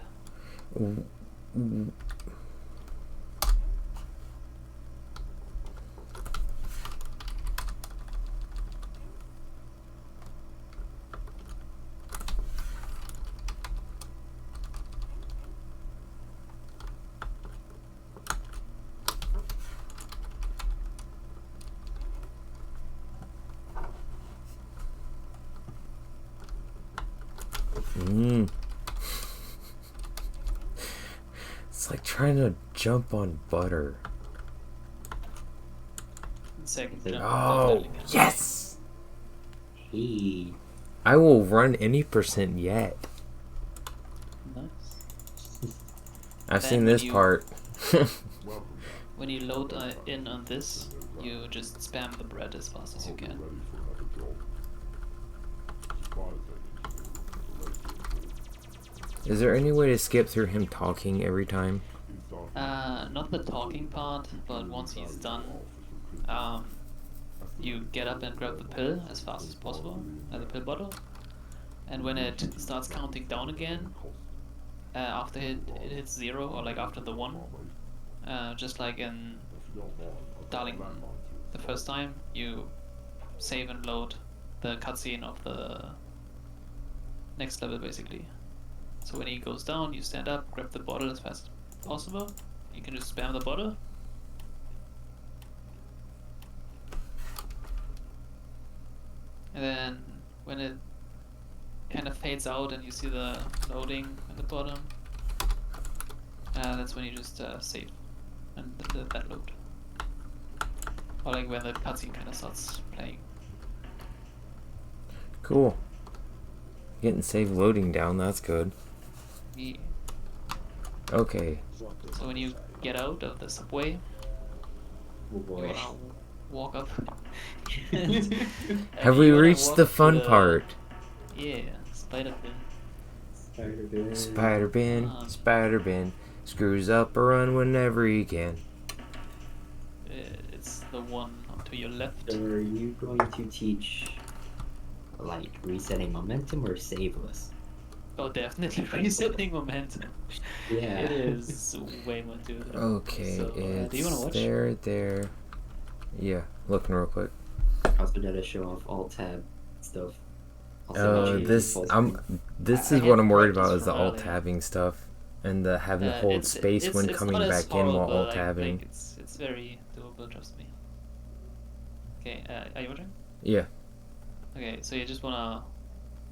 It's like trying to jump on butter. Second Oh, jump. Oh, definitely can. yes! Hey, I will run any percent yet. Nice. I've Then seen when this you- part. When you load in on this, you just spam the bread as fast as you can. Ready for another job. Supply seconds. Is there any way to skip through him talking every time? Not the talking part, but once he's done, you get up and grab the pill as fast as possible, the pill bottle, and when it starts counting down again, after it hits 0, or like after the 1, just like in Darling the first time, you save and load the cutscene of the next level basically. So when he goes down, you stand up, grab the bottle as fast as possible. You can just spam the bottle. And then when it kind of fades out and you see the loading at the bottom, that's when you just save and that load. Or like when the cutscene kind of starts playing. Cool. Getting save loading down, that's good. Yeah. Okay. So when you get out of the subway, Oh you boy. wanna walk up. Have we You wanna reached walk the up to fun part? Yeah, Spider-Man. Spider-Man screws up a run whenever he can. It's the one to your left. So are you going to teach like resetting momentum or saveless? Oh, definitely resetting momentum. Yeah. It is way more to it. Okay, So, do you wanna it's watch? there. Yeah, looking real quick. I was gonna show off Alt-Tab stuff. This I is what I'm have worried about practiced is the from alt earlier. tabbing stuff and the having to hold space it's when not coming as back in while horrible, alt like tabbing. it's very doable, trust me. Okay, are you watching? Yeah. Okay, so you just wanna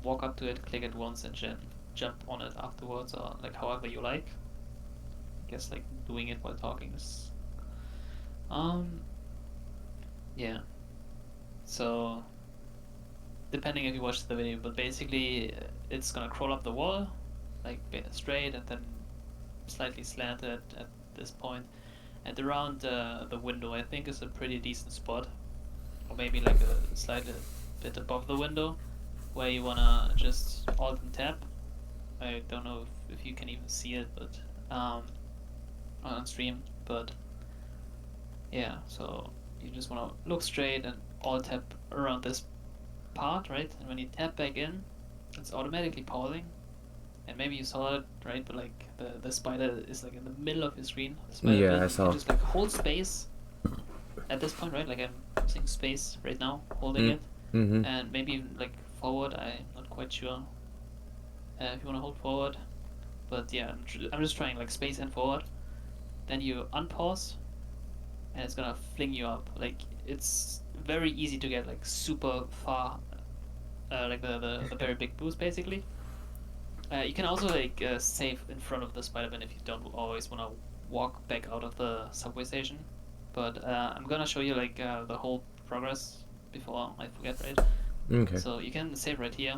walk up to it, click it once, and then jump on it afterwards, or like however you like. I guess like doing it while talking is yeah. So depending if you watch the video, but basically it's gonna crawl up the wall, like straight and then slightly slanted at this point, and around the window I think is a pretty decent spot, or maybe like a slightly bit above the window, where you wanna just alt and tab. I don't know if you can even see it, but on stream, but yeah, so you just wanna look straight and alt tab around this part, right? And when you tap back in, it's automatically pausing. And maybe you saw it, right? But like the spider is like in the middle of your screen. The spider Yeah, bit, I you saw. can just like hold space at this point, right? Like I'm using space right now, holding it, Mm-hmm. and maybe even like forward. I'm not quite sure if you want to hold forward, but yeah, I'm just trying like space and forward. Then you unpause, and it's gonna fling you up. Like it's very easy to get like super far, like the very big boost basically. You can also like save in front of the Spider-Man if you don't always want to walk back out of the subway station. But I'm gonna show you like the whole progress before I forget, right? Okay. So you can save right here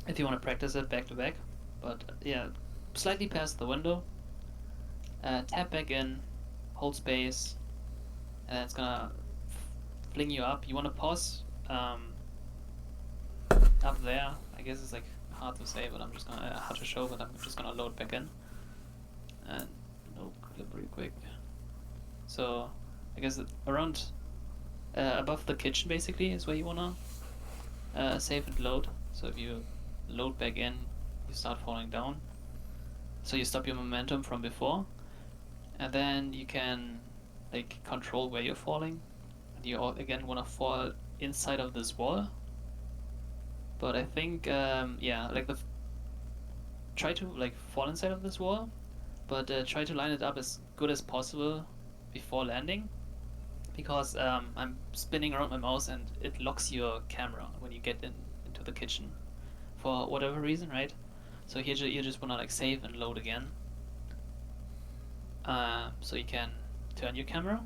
if you want to practice it back to back. But yeah, slightly past the window, tap back in, hold space, and then it's gonna fling you up. You want to pause up there. I guess it's like hard to say, but I'm just gonna hard to show, but I'm just gonna load back in and no clip real quick. So I guess around above the kitchen basically is where you wanna save and load. So if you load back in, you start falling down. So you stop your momentum from before, and then you can like control where you're falling. And you again wanna fall inside of this wall. But I think yeah, like try to like fall inside of this wall, but try to line it up as good as possible before landing, because I'm spinning around my mouse and it locks your camera when you get into the kitchen for whatever reason, right? So here you just wanna like save and load again, so you can turn your camera,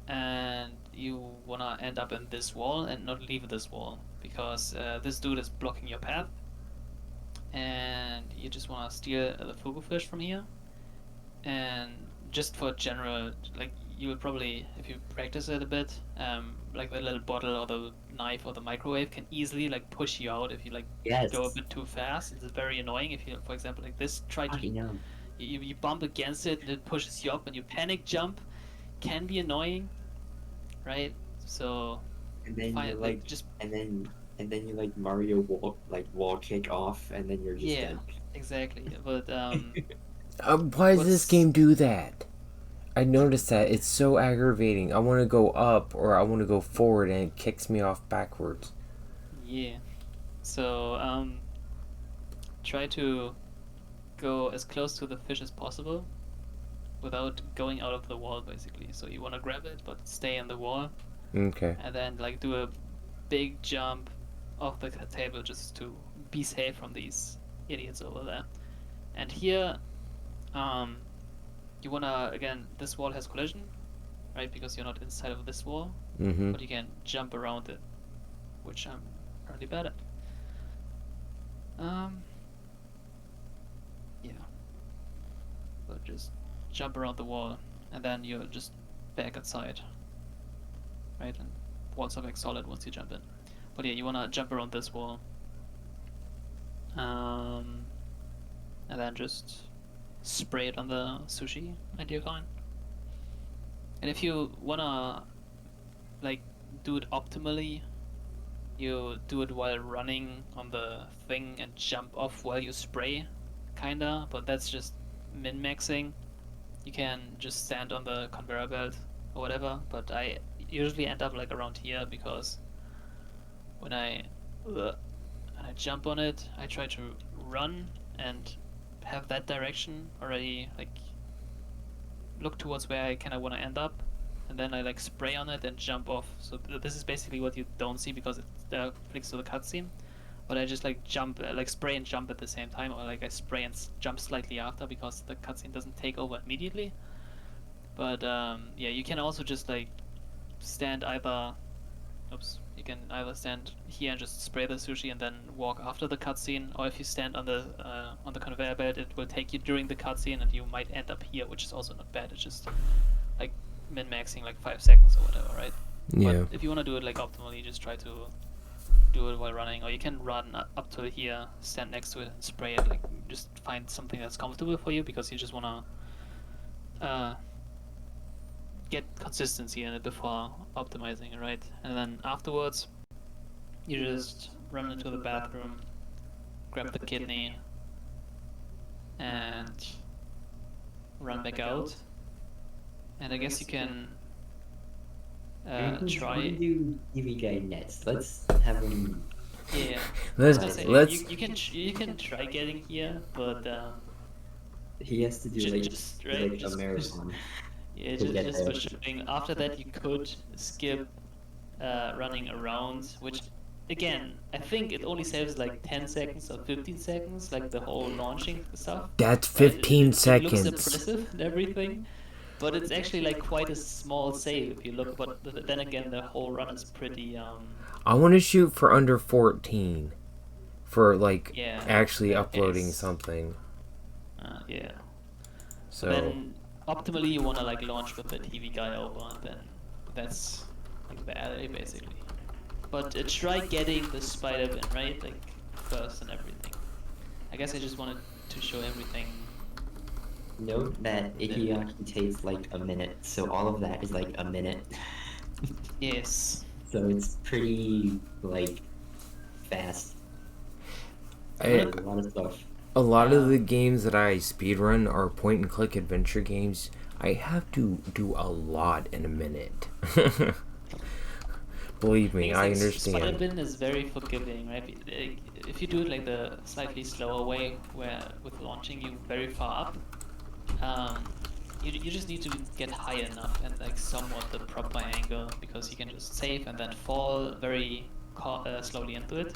and you wanna end up in this wall and not leave this wall, because this dude is blocking your path, and you just want to steal the fugu fish from here. And just for general, like you will probably, if you practice it a bit, like the little bottle or the knife or the microwave can easily like push you out if you like go a bit too fast. It's very annoying if you, for example, like this, try to you bump against it and it pushes you up and you panic jump, can be annoying, right? So And then fine, you like like, just and then you like Mario wall kick off, and then you're just yeah, dead. exactly. But Why does this what's game do that? I noticed that it's so aggravating. I want to go up or I want to go forward and it kicks me off backwards. yeah. So try to go as close to the fish as possible without going out of the wall, basically. So you want to grab it, but stay in the wall, Okay. and then like do a big jump off the table just to be safe from these idiots over there. And here, you wanna again, this wall has collision, right? Because you're not inside of this wall, Mm-hmm. but you can jump around it, which I'm really bad at. Yeah. But just jump around the wall, and then you're just back inside, right? And walls are like solid once you jump in. But yeah, you wanna jump around this wall, and then just spray it on the sushi ideal. And if you wanna like do it optimally, you do it while running on the thing and jump off while you spray, kinda, but that's just min-maxing. You can just stand on the conveyor belt or whatever, but I usually end up like around here because when I jump on it, I try to run and have that direction already, like look towards where I kind of want to end up, and then I like spray on it and jump off. So this is basically what you don't see because it clicks to the cutscene. But I just like jump, like spray and jump at the same time, or like I spray and jump slightly after because the cutscene doesn't take over immediately. But yeah, you can also just like stand either. Oops, you can either stand here and just spray the sushi and then walk after the cutscene, or if you stand on the conveyor belt, it will take you during the cutscene, and you might end up here, which is also not bad. It's just like min-maxing like 5 seconds or whatever, right? Yeah. But if you want to do it like optimally, just try to do it while running, or you can run up to here, stand next to it, and spray it. Like just find something that's comfortable for you because you just wanna get consistency in it before optimizing it, right? And then afterwards, you just run into the bathroom, grab the kidney, and run back out. And I guess you can We try. do TV guy next. Let's have him. Yeah, I Let's was gonna say let's you can try getting here, but He has to do like just like right, a just marathon. yeah, to get just for there. showing. After that, you could skip running around, which again, I think it only saves like 10 seconds or 15 seconds, like the whole launching stuff. That's Right? 15 It looks seconds. impressive and everything, but it's actually like quite a small save if you look. But then again, the whole run is pretty I want to shoot for under 14 for like yeah. actually uploading Yes. something. Yeah. So Then optimally you wanna like launch with the TV guy over, and then that's like the alley basically. But try getting the spider bin, right? Like first and everything. I guess I just wanted to show everything. Note that Ikiyaki takes like a minute, so all of that is like a minute. Yes. So it's pretty like fast. I, Like, a lot of stuff. a lot of the games that I speedrun are point and click adventure games. I have to do a lot in a minute. Believe me, I Spider understand. bin is very forgiving, right? If you do it like the slightly slower way, where with launching you very far up, you just need to get high enough and like somewhat the proper angle, because you can just save and then fall very slowly into it.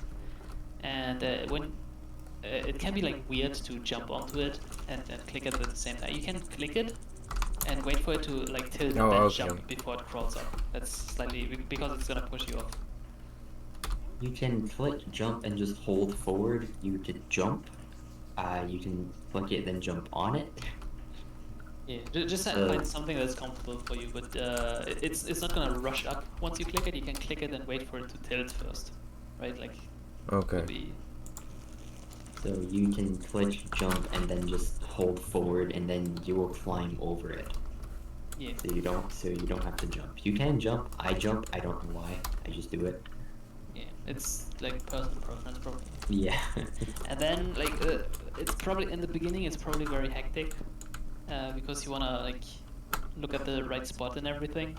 And when it can be like weird to jump onto it and click it at the same time. You can click it and wait for it to like tilt and Oh, then okay. jump before it crawls up. That's slightly because it's gonna push you off. You can click jump and just hold forward. You can jump. You can click it then jump on it. Yeah, just find something that's comfortable for you, but it's not gonna rush up once you click it. You can click it and wait for it to tilt first, right? Like Okay. would be So you can click jump and then just hold forward and then you will climb over it. Yeah. So you don't have to jump. You can jump. I jump. I don't know why. I just do it. Yeah, it's like personal preference probably. Yeah. And then like it's probably in the beginning it's probably very hectic, because you wanna like look at the right spot and everything.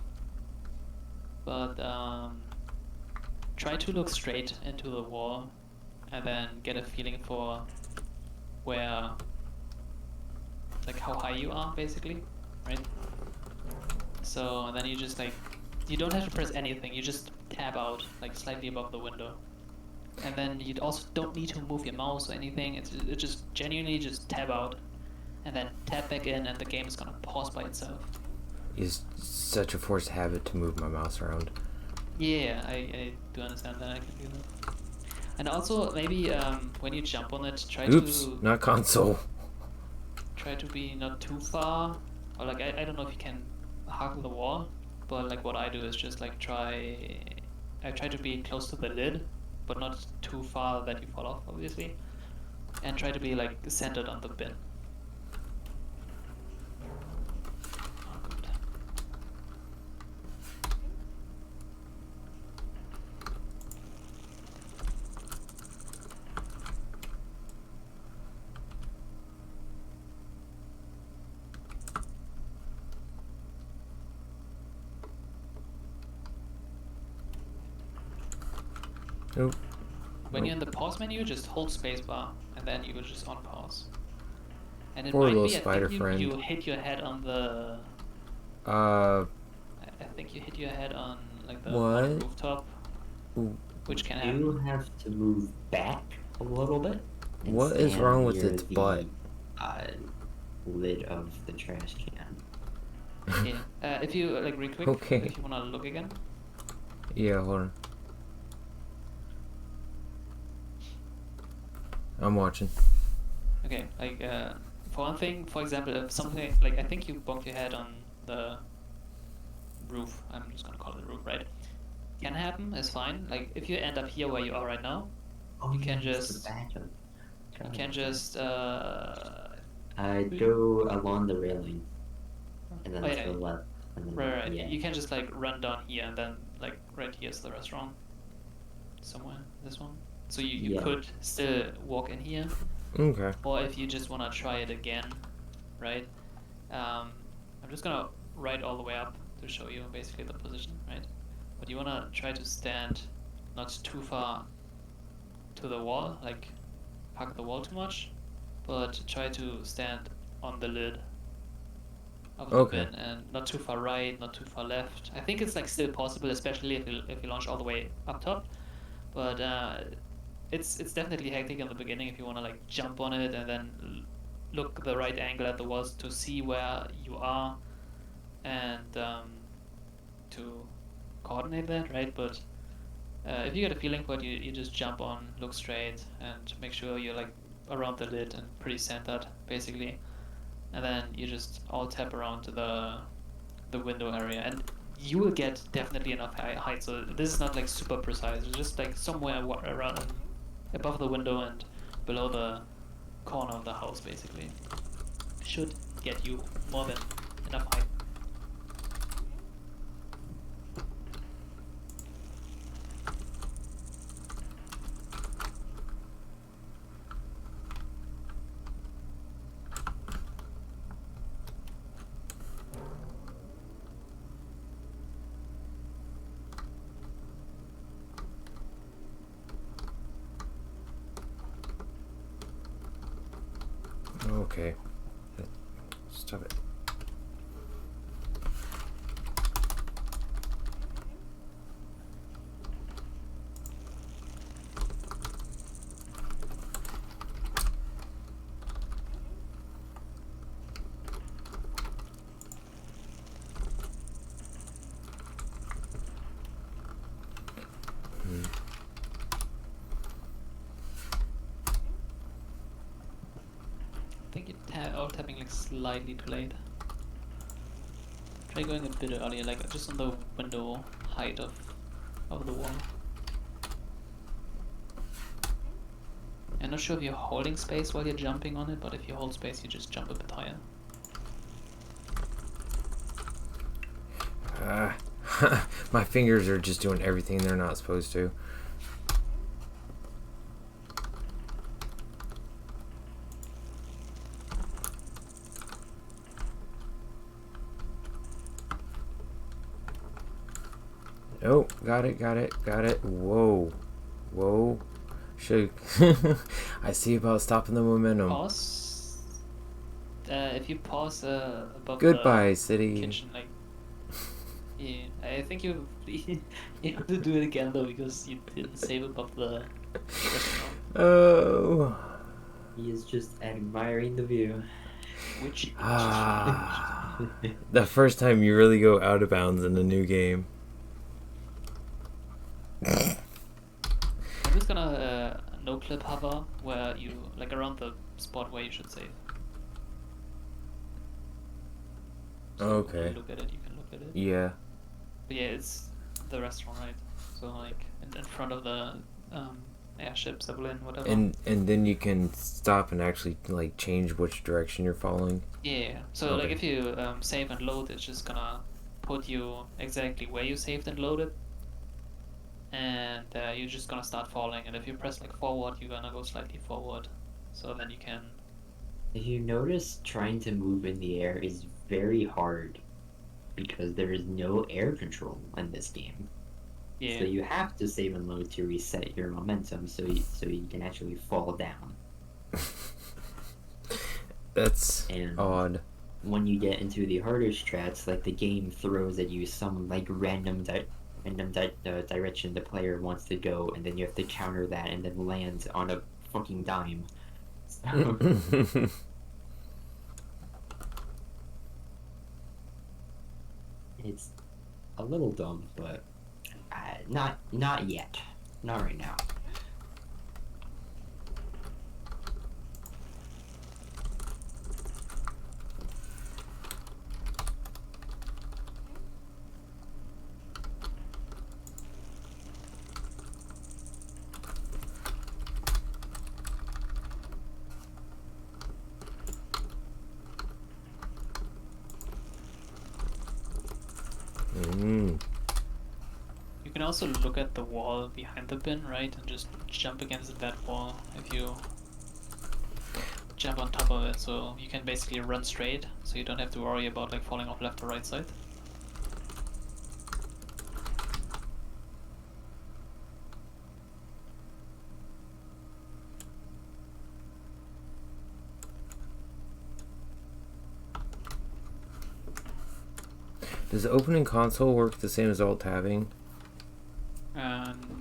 But try to look straight into the wall, and then get a feeling for where, like how high you are basically, right? So then you just like, you don't have to press anything. You just tab out like slightly above the window. And then you also don't need to move your mouse or anything. It just genuinely just tab out, and then tap back in, and the game is gonna pause by itself. It's such a forced habit to move my mouse around. Yeah, I do understand that. I can do that. And also maybe when you jump on it, Oops, not console. try to be not too far, or like I don't know if you can hug the wall, but like what I do is just like I try to be close to the lid, but not too far that you fall off, obviously, and try to be like centered on the bin. Oh, good. Nope. When you're in the pause menu, just hold spacebar, and then you will just on pause. And it Poor might little be, I spider think friend. you hit your head on the. Uh, I think you hit your head on like the What? rooftop, Ooh. which can You happen. have to move back a little bit. and What is stand wrong with near its the, butt? Lid of the trash can. Yeah. If you like real quick, Okay. if you wanna look again. Yeah, hold on. I'm watching. Okay, like for one thing, for example, if something like I think you bonk your head on the roof. I'm just gonna call it the roof, right? Can happen, is fine. Like if you end up here where you are right now, Oh, you can yeah, it's the just bathroom. you can just Go along the railing and then oh, to yeah, the left. And then right. Yeah. You can just like run down here, and then like right here's the restaurant. Somewhere, this one. So you Yeah. could still walk in here, Okay. or if you just wanna try it again, right? I'm just gonna write all the way up to show you basically the position, right? But you wanna try to stand not too far to the wall, like hug the wall too much, but try to stand on the lid of the Okay. bin, and not too far right, not too far left. I think it's like still possible, especially if you launch all the way up top. But it's definitely hectic in the beginning if you wanna like jump on it and then look the right angle at the walls to see where you are, and to coordinate that, right? But if you get a feeling for it, you just jump on, look straight, and make sure you're like around the lid and pretty centered, basically. And then you just all tap around to the window area, and you will get definitely enough height. So this is not like super precise. It's just like somewhere around above the window and below the corner of the house, basically. Should get you more than enough height. Okay. Stop it. I think you're tapping like slightly too late. Try going a bit earlier, like just on the window height of the wall. I'm not sure if you're holding space while you're jumping on it, but if you hold space, you just jump a bit higher. My fingers are just doing everything they're not supposed to. Oh, got it. Whoa. Should I see about stopping the momentum. Pause. If you pause above Goodbye, the city. kitchen, like, yeah, I think you you have to do it again though because you didn't save above the restaurant, Oh. He is just admiring the view. which The first time you really go out of bounds in a new game. I'm just gonna no clip hover where you like around the spot where you should save. So when Okay. you look at it, you can look at it. Yeah. But yeah, it's the restaurant, right? So like in front of the airship, zeppelin, whatever. And then you can stop and actually like change which direction you're following. Yeah. So Okay. like if you save and load, it's just gonna put you exactly where you saved and loaded, and you're just gonna start falling. And if you press like forward, you're gonna go slightly forward. So then you can. If you notice, trying to move in the air is very hard because there is no air control in this game. Yeah. So you have to save and load to reset your momentum so you can actually fall down. That's And odd. when you get into the harder strats, like the game throws at you some like random direction the player wants to go, and then you have to counter that and then land on a fucking dime. So, it's a little dumb, but not yet, not right now. Mm. You can also look at the wall behind the bin, right, and just jump against that wall if you jump on top of it. So you can basically run straight, so you don't have to worry about like falling off left or right side. Does opening console work the same as alt tabbing?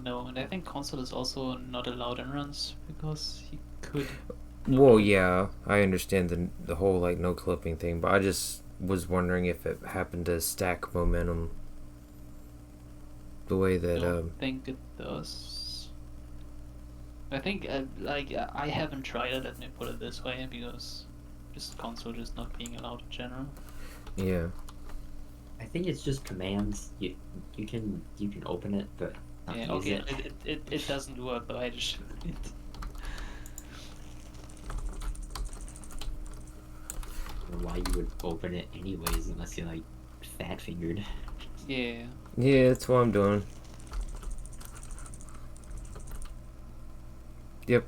No, and I think console is also not allowed in runs because you could. Well, yeah, I understand the whole like no clipping thing, but I just was wondering if it happened to stack momentum the way I that don't think it does. I think I haven't tried it. Let me put it this way, because just console just not being allowed in general. yeah. I think it's just commands. You can open it, but not Yeah, use okay, it. it doesn't work, but I just it. Why you would open it anyways unless you're like fat fingered. Yeah. Yeah, that's what I'm doing. Yep.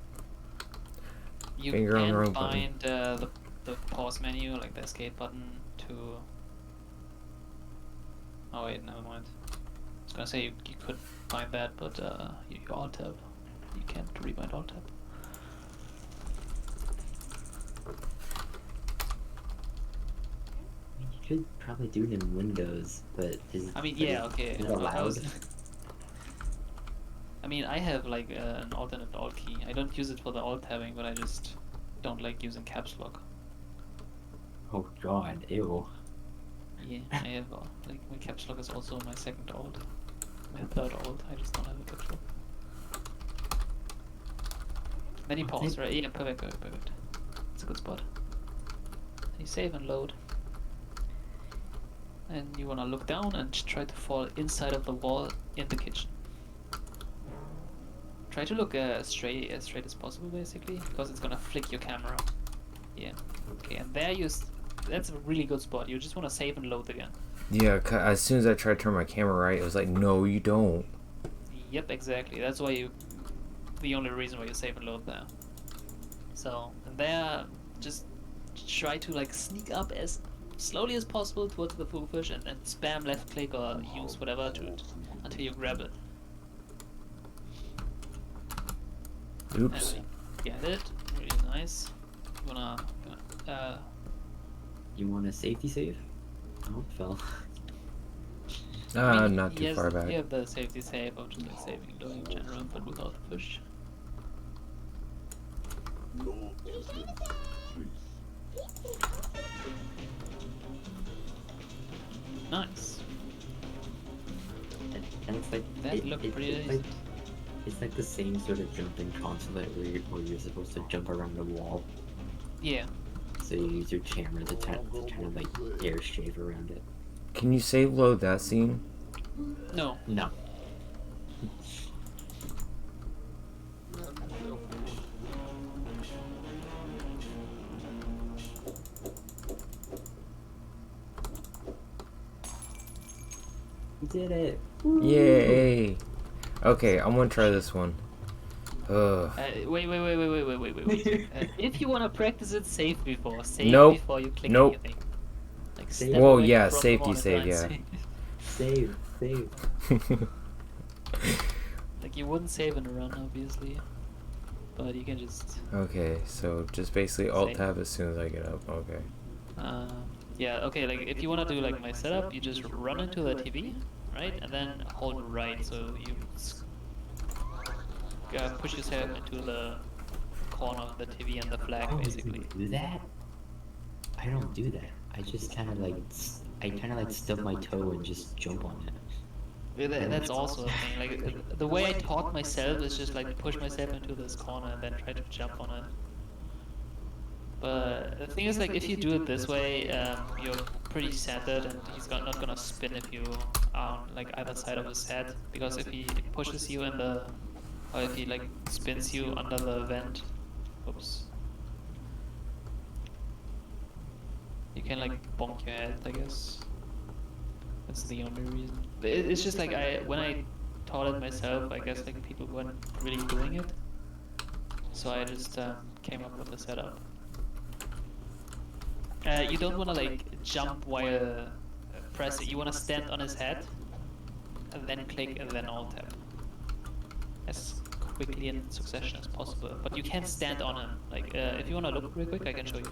You Finger on the can wrong button. find the pause menu, like the escape button, to. Oh wait, never mind. I was gonna say you could find that, but you alt tab. You can't rebind alt tab. You could probably do it in Windows, but is I mean, but yeah, okay. is it I allowed? was- I mean, I have like an alternate alt key. I don't use it for the alt tabbing, but I just don't like using caps lock. Oh god, ew. Yeah, I have like my caps lock is also my second alt, my third alt. I just don't have a caps lock. Then you I pause, think- right? Yeah, perfect. It's a good spot. You save and load. And you wanna look down and try to fall inside of the wall in the kitchen. Try to look straight as possible, basically, because it's gonna flick your camera. Yeah. Okay, and there that's a really good spot. You just wanna save and load again. Yeah, as soon as I tried to turn my camera right, it was like, no, you don't. Yep, exactly. That's why you. The only reason why you save and load there. So there, just try to like sneak up as slowly as possible towards the full fish and spam left click or use whatever to until you grab it. Oops. And we get it. Really nice. You want a safety save? Oh, it fell. Not too far back. You have the safety save of just like saving loading in general, but without the push. Nice. And it's like That looked pretty easy. It's like the same sort of jumping consulate where you're supposed to jump around the wall. Yeah. So you use your camera to kind of like air strafe around it. Can you save load that scene? No. No. You did it! Yay! Okay, I'm gonna try this one. Wait. If you wanna practice it, save before. Save Nope. before you click Nope. anything. Like Save. step Whoa, away yeah, from the safety monitor save, and yeah. Save. Like you wouldn't save in a run, obviously, but you can just. Okay, so just basically alt Save. tab as soon as I get up. Okay. Yeah. Okay. Like if you wanna do like my setup, you just run into the TV, right, and then hold right, so you push yourself into the corner of the TV and the flag, basically. Do that? I don't do that. I just kind of like stub my toe and just jump on it. Yeah, that's also a thing. Like the way I taught myself is just like push myself into this corner and then try to jump on it. But the thing is, like, if you do it this way, you're pretty centered, and he's not gonna spin if you are on like either side of his head. Because if he pushes you in the, or if he like spins you under the vent, oops, you can like bonk your head, I guess. That's the only reason. But it's just like when I taught it myself, I guess like people weren't really doing it, so I just came up with the setup. You don't want to like jump while pressing. You want to stand on his head, and then click, and then alt tab. As quickly in succession as possible. But you can't stand on him. Like if you want to look real quick, I can show you.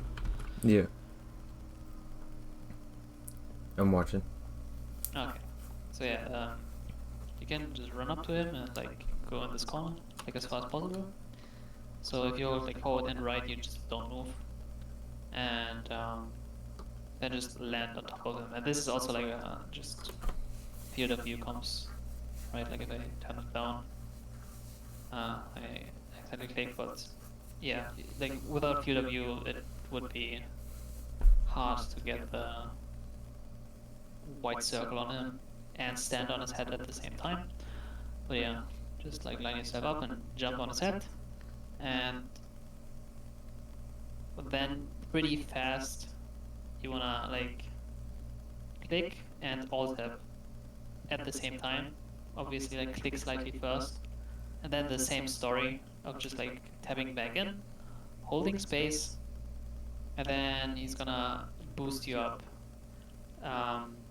Yeah. I'm watching. Okay. So yeah, you can just run up to him and like go in this corner, like as far as possible. So if you hold like forward and right, you just don't move. And then just land on top of him. And this is also like just field of view comps, right? Like if I turn it down, I accidentally click, but yeah, like without field of view, it would be hard to get the white circle on him and stand on his head at the same time. But yeah, just like line yourself up and jump on his head, and then pretty fast you wanna like click and alt tab at the same time. Obviously like click slightly first, and then the same story of just like tabbing back in, holding space, and then he's gonna boost you up.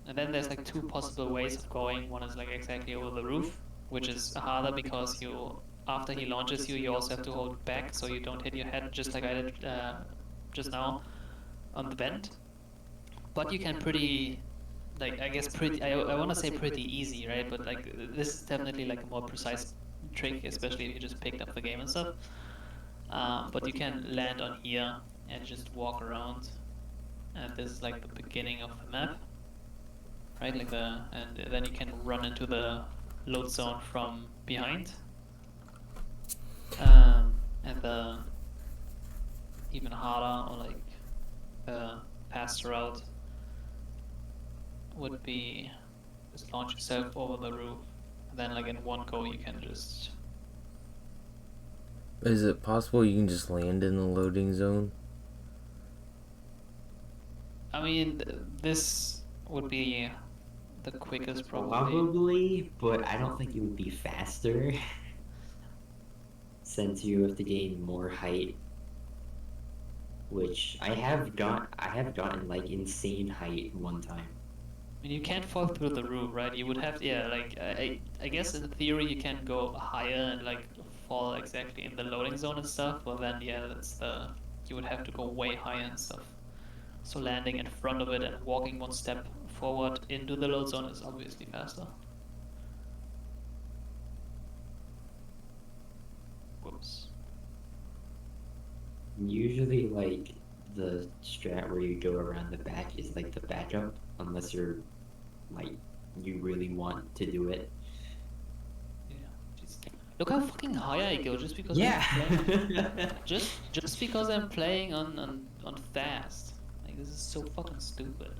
And then there's like two possible ways of going. One is like exactly over the roof, which is harder because you, after he launches you, you also have to hold back so you don't hit your head, just like I did just now on the vent. But you can pretty, like I guess pretty, I want to say pretty easy, right? But like this is definitely like a more precise trick, especially if you just picked up the game and stuff. But you can land on here and just walk around, and this is like the beginning of the map, right? Like and then you can run into the load zone from behind. And the even harder or like the faster route would be just launch yourself over the roof, and then like in one go you can just. Is it possible you can just land in the loading zone? I mean, this would be the quickest probably. Probably, but I don't think it would be faster. Since you have to gain more height. Which I have gotten like insane height one time. I mean, you can't fall through the roof, right? You would have, yeah, like I guess in theory you can go higher and like fall exactly in the loading zone and stuff. But then yeah, you would have to go way higher and stuff. So landing in front of it and walking one step forward into the load zone is obviously faster. Whoops. Usually, like, the strat where you go around the back is like the backup, unless you're, like, you really want to do it. Yeah. Look how fucking high I go just because Yeah! I'm playing. just because I'm playing on fast. Like, this is so fucking stupid.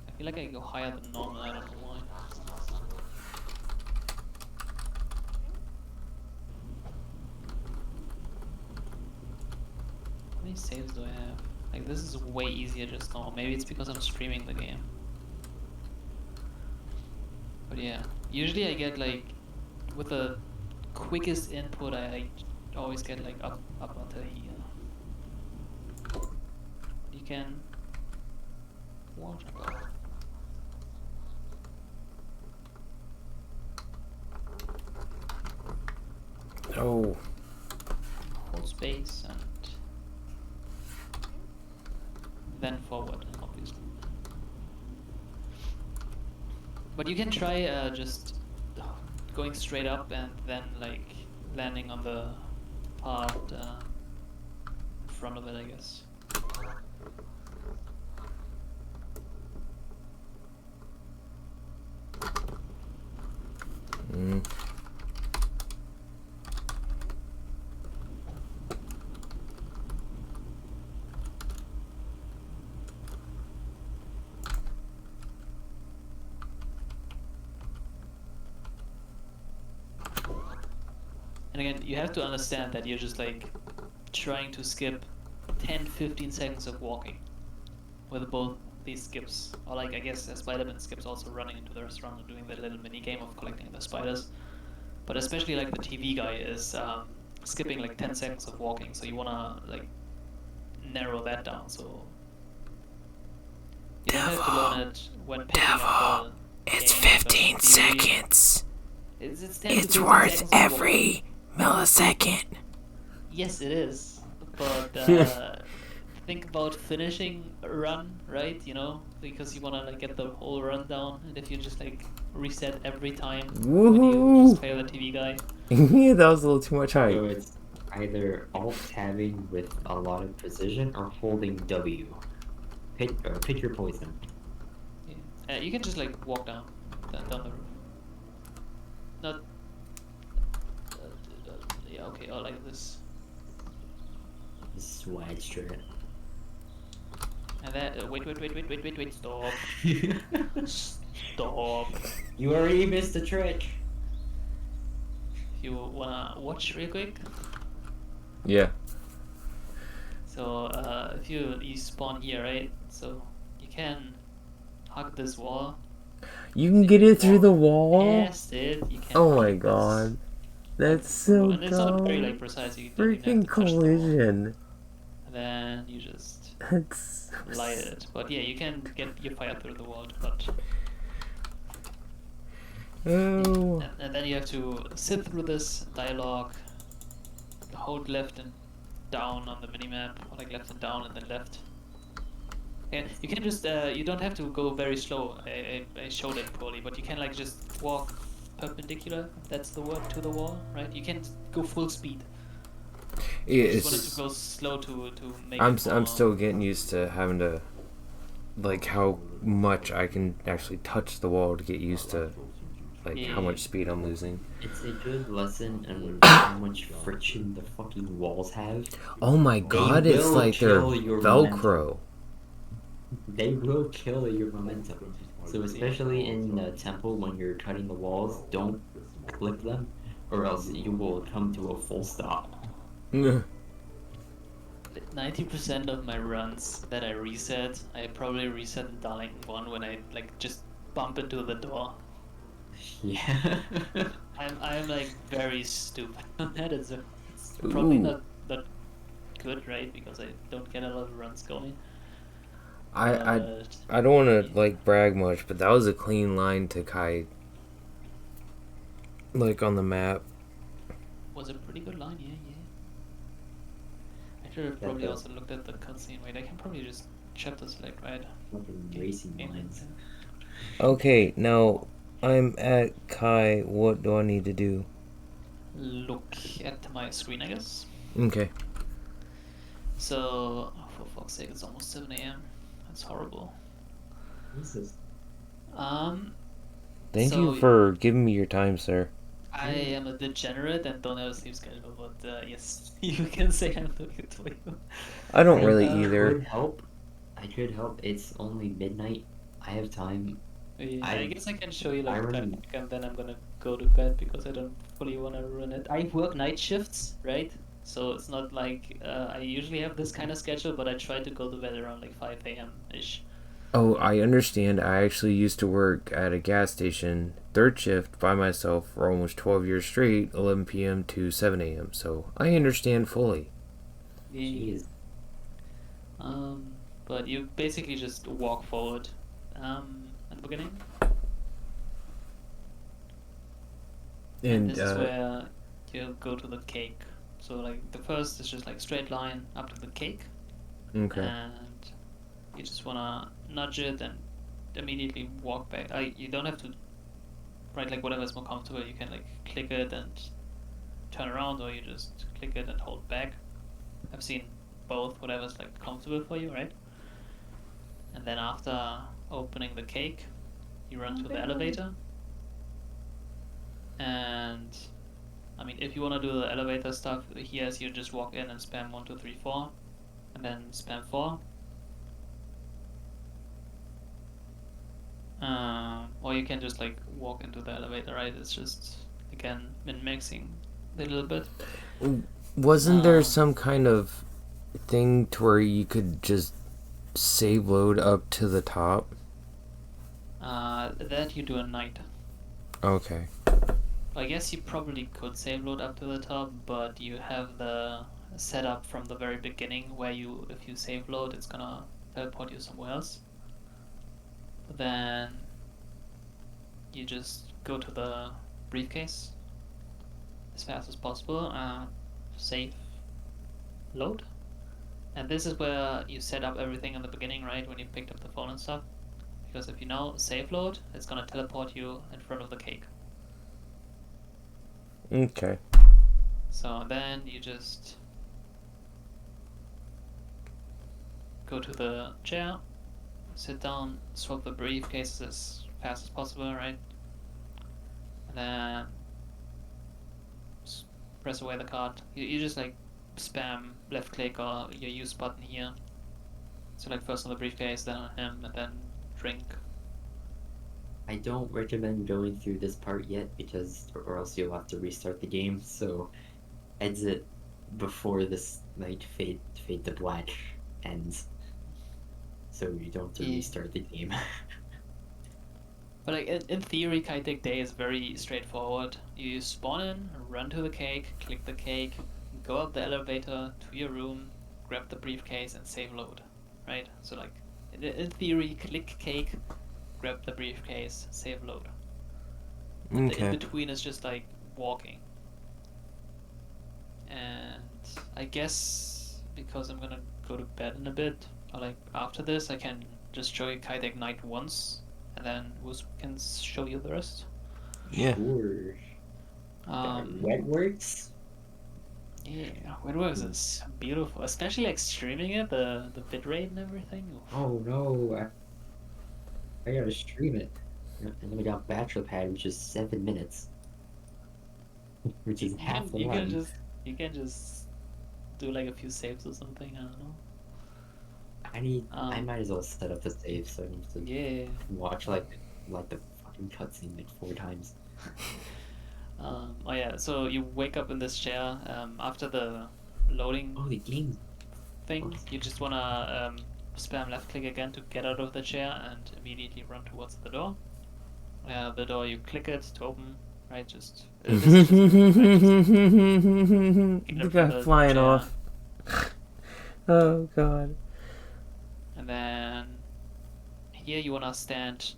I feel like I go higher than normal, I don't know why. How many saves do I have? Like, this is way easier just now. Maybe it's because I'm streaming the game. But yeah, usually I get like, with the quickest input, I always get like up until here. You can watch and go. Oh. Hold space and then forward, obviously. But you can try just going straight up and then like landing on the part in front of it, I guess. Mm. And again, you have to understand that you're just like trying to skip 10-15 seconds of walking with both these skips. Or like, I guess Spider-Man skips also running into the restaurant and doing the little mini game of collecting the spiders. But especially like the TV guy is skipping like 10 seconds of walking, so you wanna like narrow that down so you don't have to learn it when picking up the It's game, 15 because in theory, seconds. It's 10 to It's 15 worth seconds of walking. every millisecond. Yes, it is. But think about finishing a run, right? You know, because you wanna like get the whole run down, and if you just like reset every time when you Woohoo! just fail the TV guy. Yeah, that was a little too much So hype. it's either alt-tabbing with a lot of precision or holding W. Pick your poison. Yeah. You can just like walk down the roof. Not. Yeah. Okay. Oh, like this. Swag strat. And then wait. Stop. Stop. You already missed the trick. If you wanna watch real quick. Yeah. So if you spawn here, right? So you can hug this wall. You can get it through the wall? Past it, you can. Oh my hug god. That's this. so And it's not very like dumb. precise. You don't even Freaking have to touch the wall. collision. And then you just That's light it. But yeah, you can get your fire through the wall, but Oh. and then you have to sit through this dialogue, hold left and down on the minimap, or like left and down and then left. And you can just you don't have to go very slow. I showed it poorly, but you can like just walk perpendicular. That's the word, to the wall, right? You can't go full speed. Yeah, You it's just wanted to just, go slow to make. I'm it more... still getting used to having to, like, how much I can actually touch the wall to get used to, like, how much speed I'm losing. It's a good lesson on how much friction the fucking walls have. Oh my god, it's will like they're kill your Velcro. They will kill your momentum. So especially in the temple when you're cutting the walls, don't clip them, or else you will come to a full stop. Yeah. 90% of my runs that I reset, I probably reset in Darling 1 when I like just bump into the door. Yeah. I'm like very stupid on that. It's probably Ooh. not good, right? Because I don't get a lot of runs going. I But I don't want to like brag much, but that was a clean line to kite. Like on the map. was a pretty good line, yeah. I should have That probably the also looked at the cutscene. Wait, I can probably just chapter select, right? fucking Game- racing game lines. mode. Okay, now I'm at Kai. What do I need to do? Look at my screen, I guess. Okay. So, oh, for fuck's sake, it's almost 7 a.m. That's horrible. Jesus. Thank So you for giving me your time, sir. I am a degenerate and don't have a sleep schedule, but yes, you can say I'm doing it for you. I don't I really could either. help. I could help. It's only midnight. I have time. Yeah, I I guess I can show you I like the run- dynamic and then I'm gonna go to bed because I don't fully want to ruin it. I work night shifts, right? So it's not like I usually have this kind of schedule, but I try to go to bed around like 5 a.m. ish. Oh, I understand. I actually used to work at a gas station, third shift by myself for almost 12 years straight, 11 p.m. to 7 a.m. So I understand fully. Jeez. But you basically just walk forward at the beginning. And And this is where you go to the cake. So like the first is just like straight line up to the cake, okay. and you just wanna nudge it and immediately walk back. You don't have to write like whatever is more comfortable. You can like click it and turn around, or you just click it and hold back. I've seen both, whatever's like comfortable for you, right? And then after opening the cake, you run to the elevator. And I mean, if you want to do the elevator stuff, here's you just walk in and spam 1, 2, 3, 4, and then spam 4. Or you can just like walk into the elevator, right? It's just again min-maxing a little bit. Wasn't there some kind of thing to where you could just save load up to the top? That you do at night. Okay. I guess you probably could save load up to the top, but you have the setup from the very beginning where if you save load, it's gonna teleport you somewhere else. Then you just go to the briefcase as fast as possible, save load. And this is where you set up everything in the beginning, right, when you picked up the phone and stuff. Because if you now save load, it's gonna teleport you in front of the cake. Okay. So then you just go to the chair, sit down, swap the briefcase as fast as possible, right? And then press away the card. You just like spam left click or your use button here. So like first on the briefcase, then on him, and then drink. I don't recommend going through this part yet because, or else you'll have to restart the game. So, exit before this like fade to black ends, so you don't have to Yeah. restart the game. But like in theory, Kitek Day is very straightforward. You spawn in, run to the cake, click the cake, go up the elevator to your room, grab the briefcase, and save load, right? So like in theory, click cake, grab the briefcase, save load. And the in Okay. between is just like walking. And I guess because I'm gonna go to bed in a bit, or like after this, I can just show you Kitek Night once, and then Wus can show you the rest. Yeah. Sure. Wet works. Yeah, Windworks is beautiful, especially like streaming it, the bitrate and everything. Oof. Oh no, I gotta stream it. And then we got Bachelor Pad, which is 7 minutes, which is half the You can run. just do like a few saves or something. I don't know. I might as well set up the save so I don't have to Yeah. watch like the fucking cutscene like 4 times. Oh yeah. So you wake up in this chair after the loading Oh, the game's thing, you just wanna spam left click again to get out of the chair and immediately run towards the door. The door, you click it to open, right? Just this is just normal, right? Just The guy flying chair. off. Oh god. And then here you wanna stand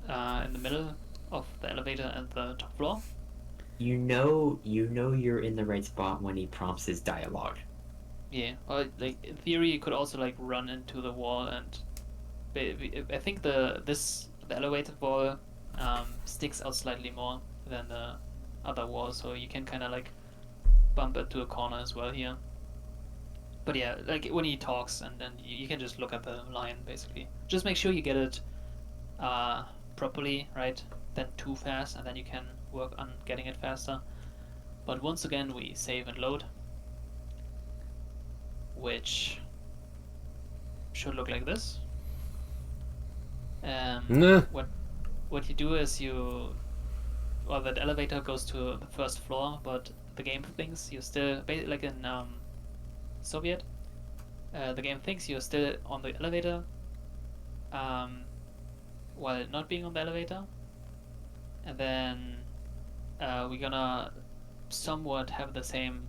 in the middle of the elevator and the top floor. You know you're in the right spot when he prompts his dialogue. Yeah, or like in theory you could also like run into the wall, and I think the elevator wall sticks out slightly more than the other wall, so you can kind of like bump into a corner as well here. But yeah, like when he talks, and then you can just look at the line basically. Just make sure you get it properly, right? Then too fast, and then you can work on getting it faster. But once again, we save and load, which should look like this. Nah. What you do is that elevator goes to the first floor, but the game thinks you're still like in Soviet. The game thinks you're still on the elevator, while not being on the elevator, and then we're gonna somewhat have the same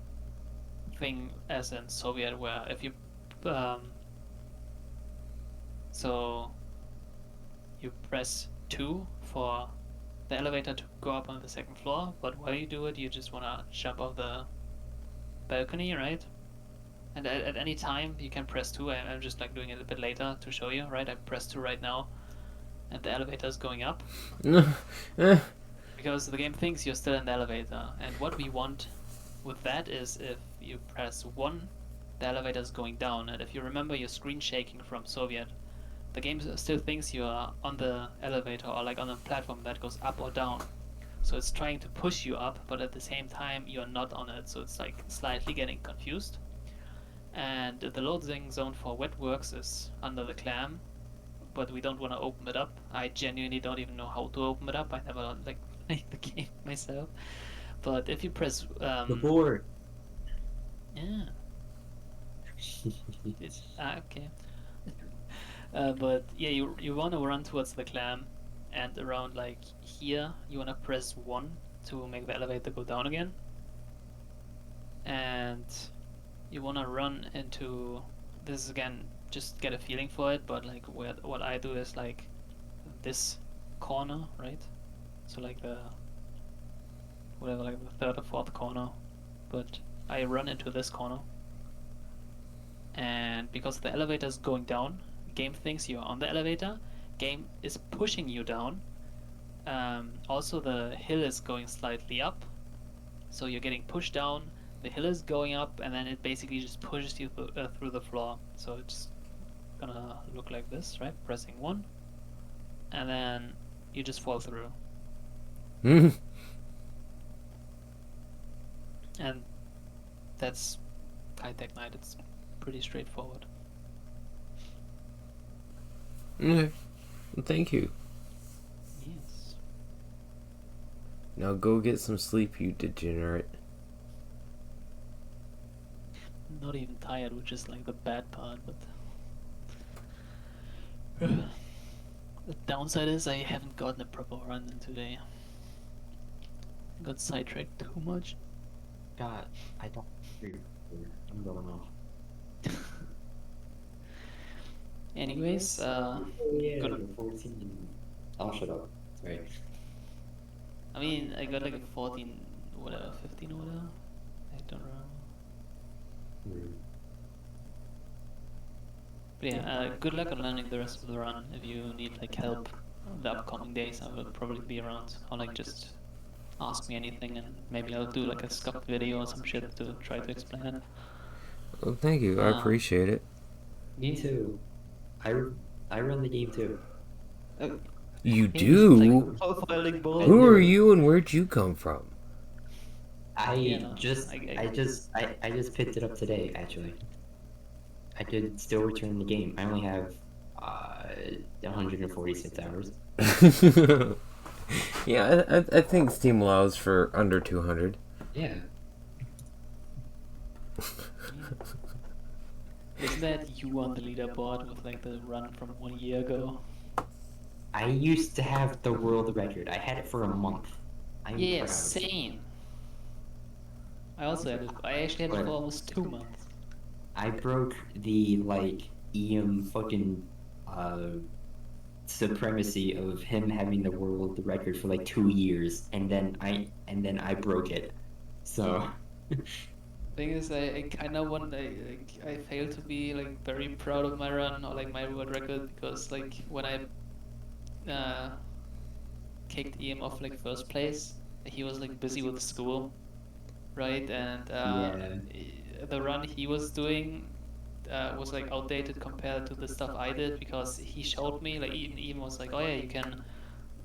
thing as in Soviet, where if you so you press 2 for the elevator to go up on the second floor, but while you do it, you just wanna jump off the balcony, right? And at any time you can press 2. I'm just like doing it a bit later to show you, right? I press 2 right now, and the elevator is going up. Because the game thinks you're still in the elevator, and what we want with that is if you press 1, the elevator is going down, and if you remember your screen shaking from Soviet, the game still thinks you are on the elevator or like on a platform that goes up or down. So it's trying to push you up, but at the same time you're not on it, so it's like slightly getting confused. And the loading zone for Wetworks is under the clam, but we don't want to open it up. I genuinely don't even know how to open it up. I never like played the game myself. But if you press The board. yeah. Okay. But yeah, you want to run towards the clam, and around like here you want to press 1 to make the elevator go down again, and you want to run into this is again, just get a feeling for it, but like what I do is like this corner, right? So like the whatever, like the third or fourth corner, but I run into this corner, and because the elevator is going down, game thinks you're on the elevator, game is pushing you down. Also the hill is going slightly up, so you're getting pushed down, the hill is going up, and then it basically just pushes you through the floor. So it's gonna look like this, right? Pressing 1, and then you just fall through. And that's high-tech night. It's pretty straightforward. Okay. Thank you. Yes. Now go get some sleep, you degenerate. Not even tired, which is like the bad part, but the downside is I haven't gotten a proper run in today. Got sidetracked too much. God, I don't. I'm going off. Anyways, good. 14. I'll shut up. Right. I mean, I got like a 14, whatever, 15 or whatever. I don't know. But yeah, good luck on learning the rest of the run. If you need like help the upcoming days, I will probably be around. Or like just ask me anything, and maybe I'll do like a scup video or some shit to try to explain it. Well, thank you. I appreciate it. Me too. I run the game too. You do? Who are you and where'd you come from? I just picked it up today, actually. I could still return the game. I only have 146 hours. Yeah, I think Steam allows for under 200. Yeah. Isn't that you on the leaderboard with like the run from 1 year ago? I used to have the world record. I had it for a month. I'm Yeah, proud. same. I also had it. I actually had it for almost 2 months. I broke the like fucking supremacy of him having the world record for like 2 years, and then I broke it. So Thing is, I kind of want I failed to be like very proud of my run or like my world record because like when I kicked EM off like first place, he was like busy with school, right? And yeah, the run he was doing was like outdated compared to the stuff I did because he showed me like EM was like, oh yeah, you can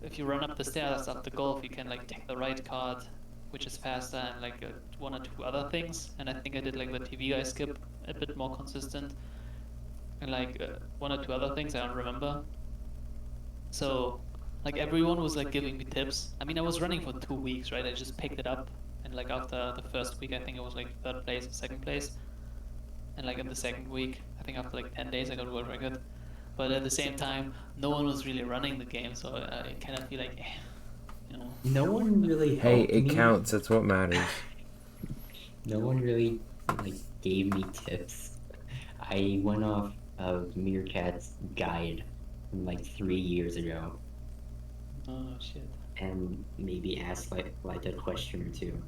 if you run up the stairs after golf, you can like take the right card, which is faster, and like one or two other things. And I think I did like the TV guy skip a bit more consistent, and like one or two other things I don't remember. So like everyone was like giving me tips. I mean, I was running for 2 weeks, right? I just picked it up, and like after the first week, I think I was like third place or second place, and like in the second week, I think after like 10 days, I got world record. But at the same time, no one was really running the game, so I kind of feel like, you know. no one really Hey, helped it me. counts. That's what matters. No one really like gave me tips. I went off of Meerkat's guide from like 3 years ago, Oh shit. and maybe asked like a question or two.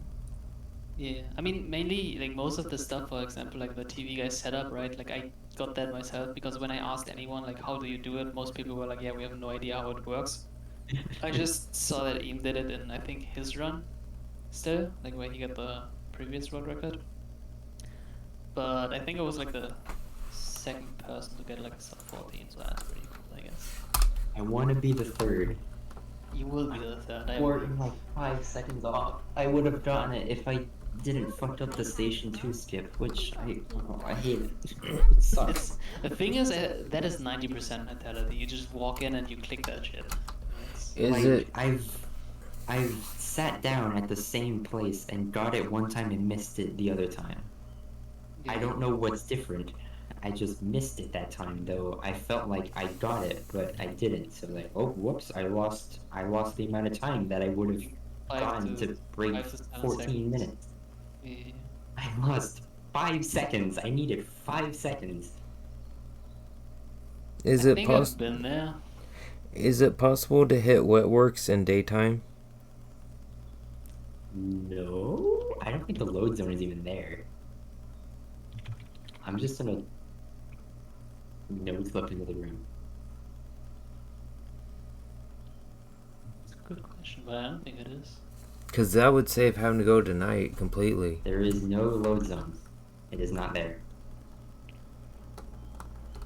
Yeah, I mean, mainly like most of the stuff, for example, like the TV guy setup, right? Like I got that myself because when I asked anyone like how do you do it, most people were like, yeah, we have no idea how it works. I just saw that Eam did it in I think his run still, like where he got the previous world record. But I think I was like the second person to get like a sub 14, so that's pretty cool, I guess. I want to be the third. You will be the third. Or like 5 seconds off. I would have gotten it if I didn't fucked up the station 2 skip, which I hate it. It sucks. The thing is, that is 90% mentality. You just walk in and you click that shit. Is Like, it? I've sat down at the same place and got it one time and missed it the other time. I don't know what's different. I just missed it that time though. I felt like I got it, but I didn't. So like, oh whoops, I lost the amount of time that I would have gotten to break 14 minutes. Yeah. I lost 5 seconds. I needed 5 seconds. Is I it think I've possible? been there. Is it possible to hit wetworks in daytime? No, I don't think the load zone is even there. I'm just gonna nose flip into the room. It's a good question, but I don't think it is. Because that would save having to go tonight completely. There is no load zone. It is not there.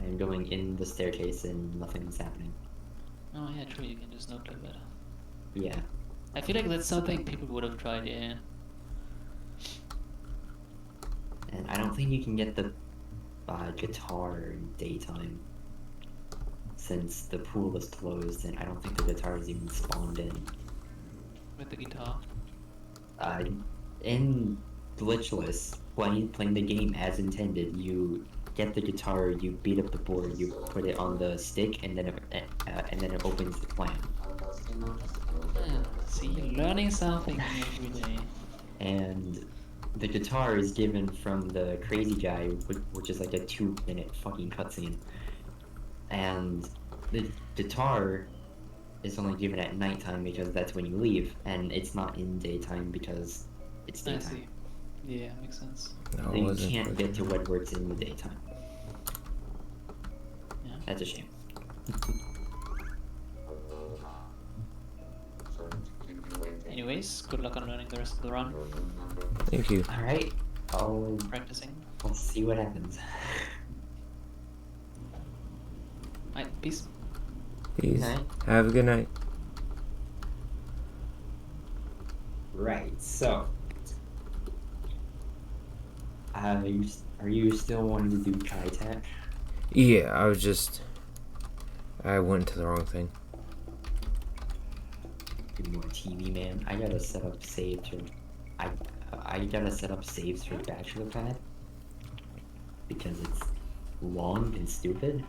I am going in the staircase and nothing is happening. Oh yeah, true. You can just no click better. Yeah. I feel like that's something people would have tried. Yeah. And I don't think you can get the guitar in daytime, since the pool is closed, and I don't think the guitar is even spawned in. With the guitar. In glitchless, playing the game as intended, you get the guitar, you beat up the board, you put it on the stick, and then it opens the plan. Yeah, see, learning something new every day. And the guitar is given from the crazy guy, which is like a 2-minute fucking cutscene. And the guitar is only given at nighttime because that's when you leave, and it's not in daytime because it's I daytime. see. Yeah, makes sense. No, So it you wasn't. can't get to Wetworks in the daytime. Yeah. That's a shame. Anyways, good luck on learning the rest of the run. Thank you. Alright, I'll Practicing. see what happens. Alright, peace. Peace. Night. Have a good night. Right, so are you still wanting to do Chi-Tech? Yeah, I went to the wrong thing. Do more TV, man. I gotta set up saves for I gotta set up saves for Bachelor Pad because long and stupid.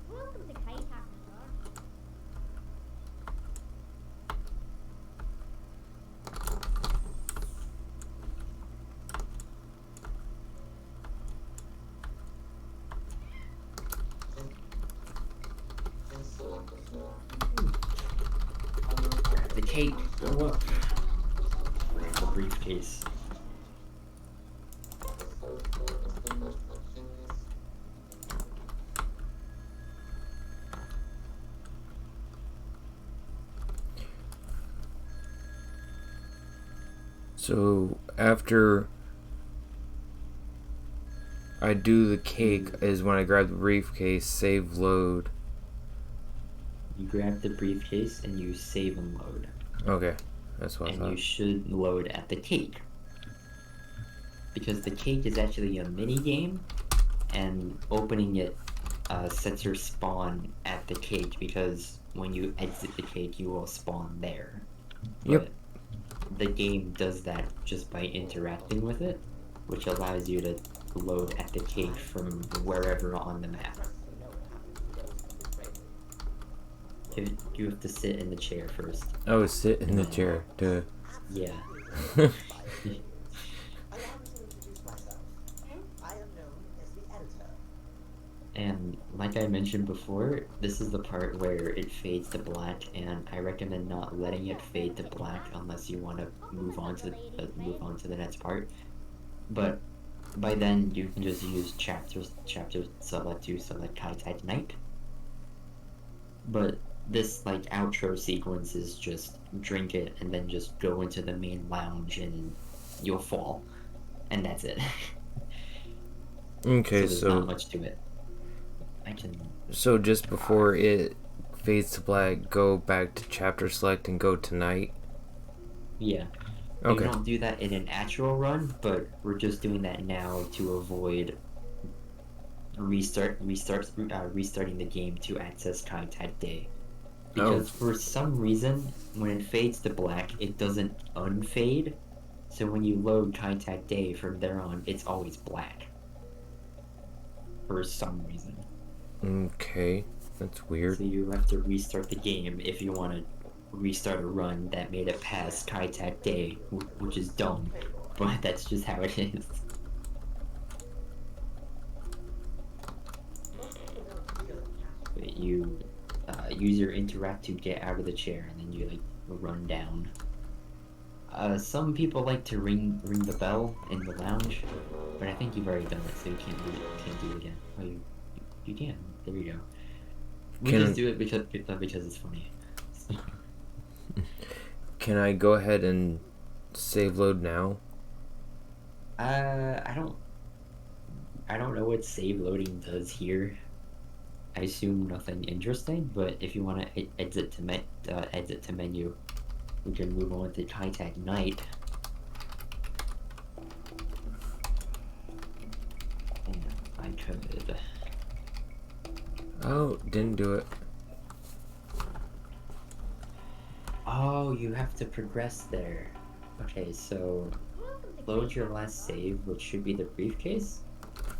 Welcome to Kite Hacker. The cake. Go up. The briefcase. So after I do the cake is when I grab the briefcase, save load. You grab the briefcase and you save and load. Okay, that's what I And thought. you should load at the cake. Because the cake is actually a mini game, and opening it sets your spawn at the cake, because when you exit the cake, you will spawn there. Yep. But the game does that just by interacting with it, which allows you to load at the cake from wherever on the map. You have to sit in the chair first. Oh, sit in the chair. Duh. Yeah. And like I mentioned before, this is the part where it fades to black, and I recommend not letting it fade to black unless you want to move on to the next part. But by then you can just use chapter select to select Kai Night. But this like outro sequence is just drink it and then just go into the main lounge and you'll fall, and that's it. Okay, so there's not much to it. So just before it fades to black, go back to chapter select and go to night. Yeah. Okay. You don't do that in an actual run, but we're just doing that now to avoid restarting the game to access Kai Day. Because for some reason, when it fades to black, it doesn't unfade. So when you load Kai Day from there on, it's always black. For some reason. Okay, that's weird. So you have to restart the game if you want to restart a run that made it past Kai Day, which is dumb, but that's just how it is. But you use your interact to get out of the chair, and then you like run down. Some people like to ring the bell in the lounge, but I think you've already done it, so you can't do it again. Oh, you can. There you go. We just do it because it's funny. Can I go ahead and save load now? I don't know what save loading does here. I assume nothing interesting, but if you want to exit to menu, we can move on to Kai Night. And I could. Oh, didn't do it. Oh, you have to progress there. Okay, so load your last save, which should be the briefcase,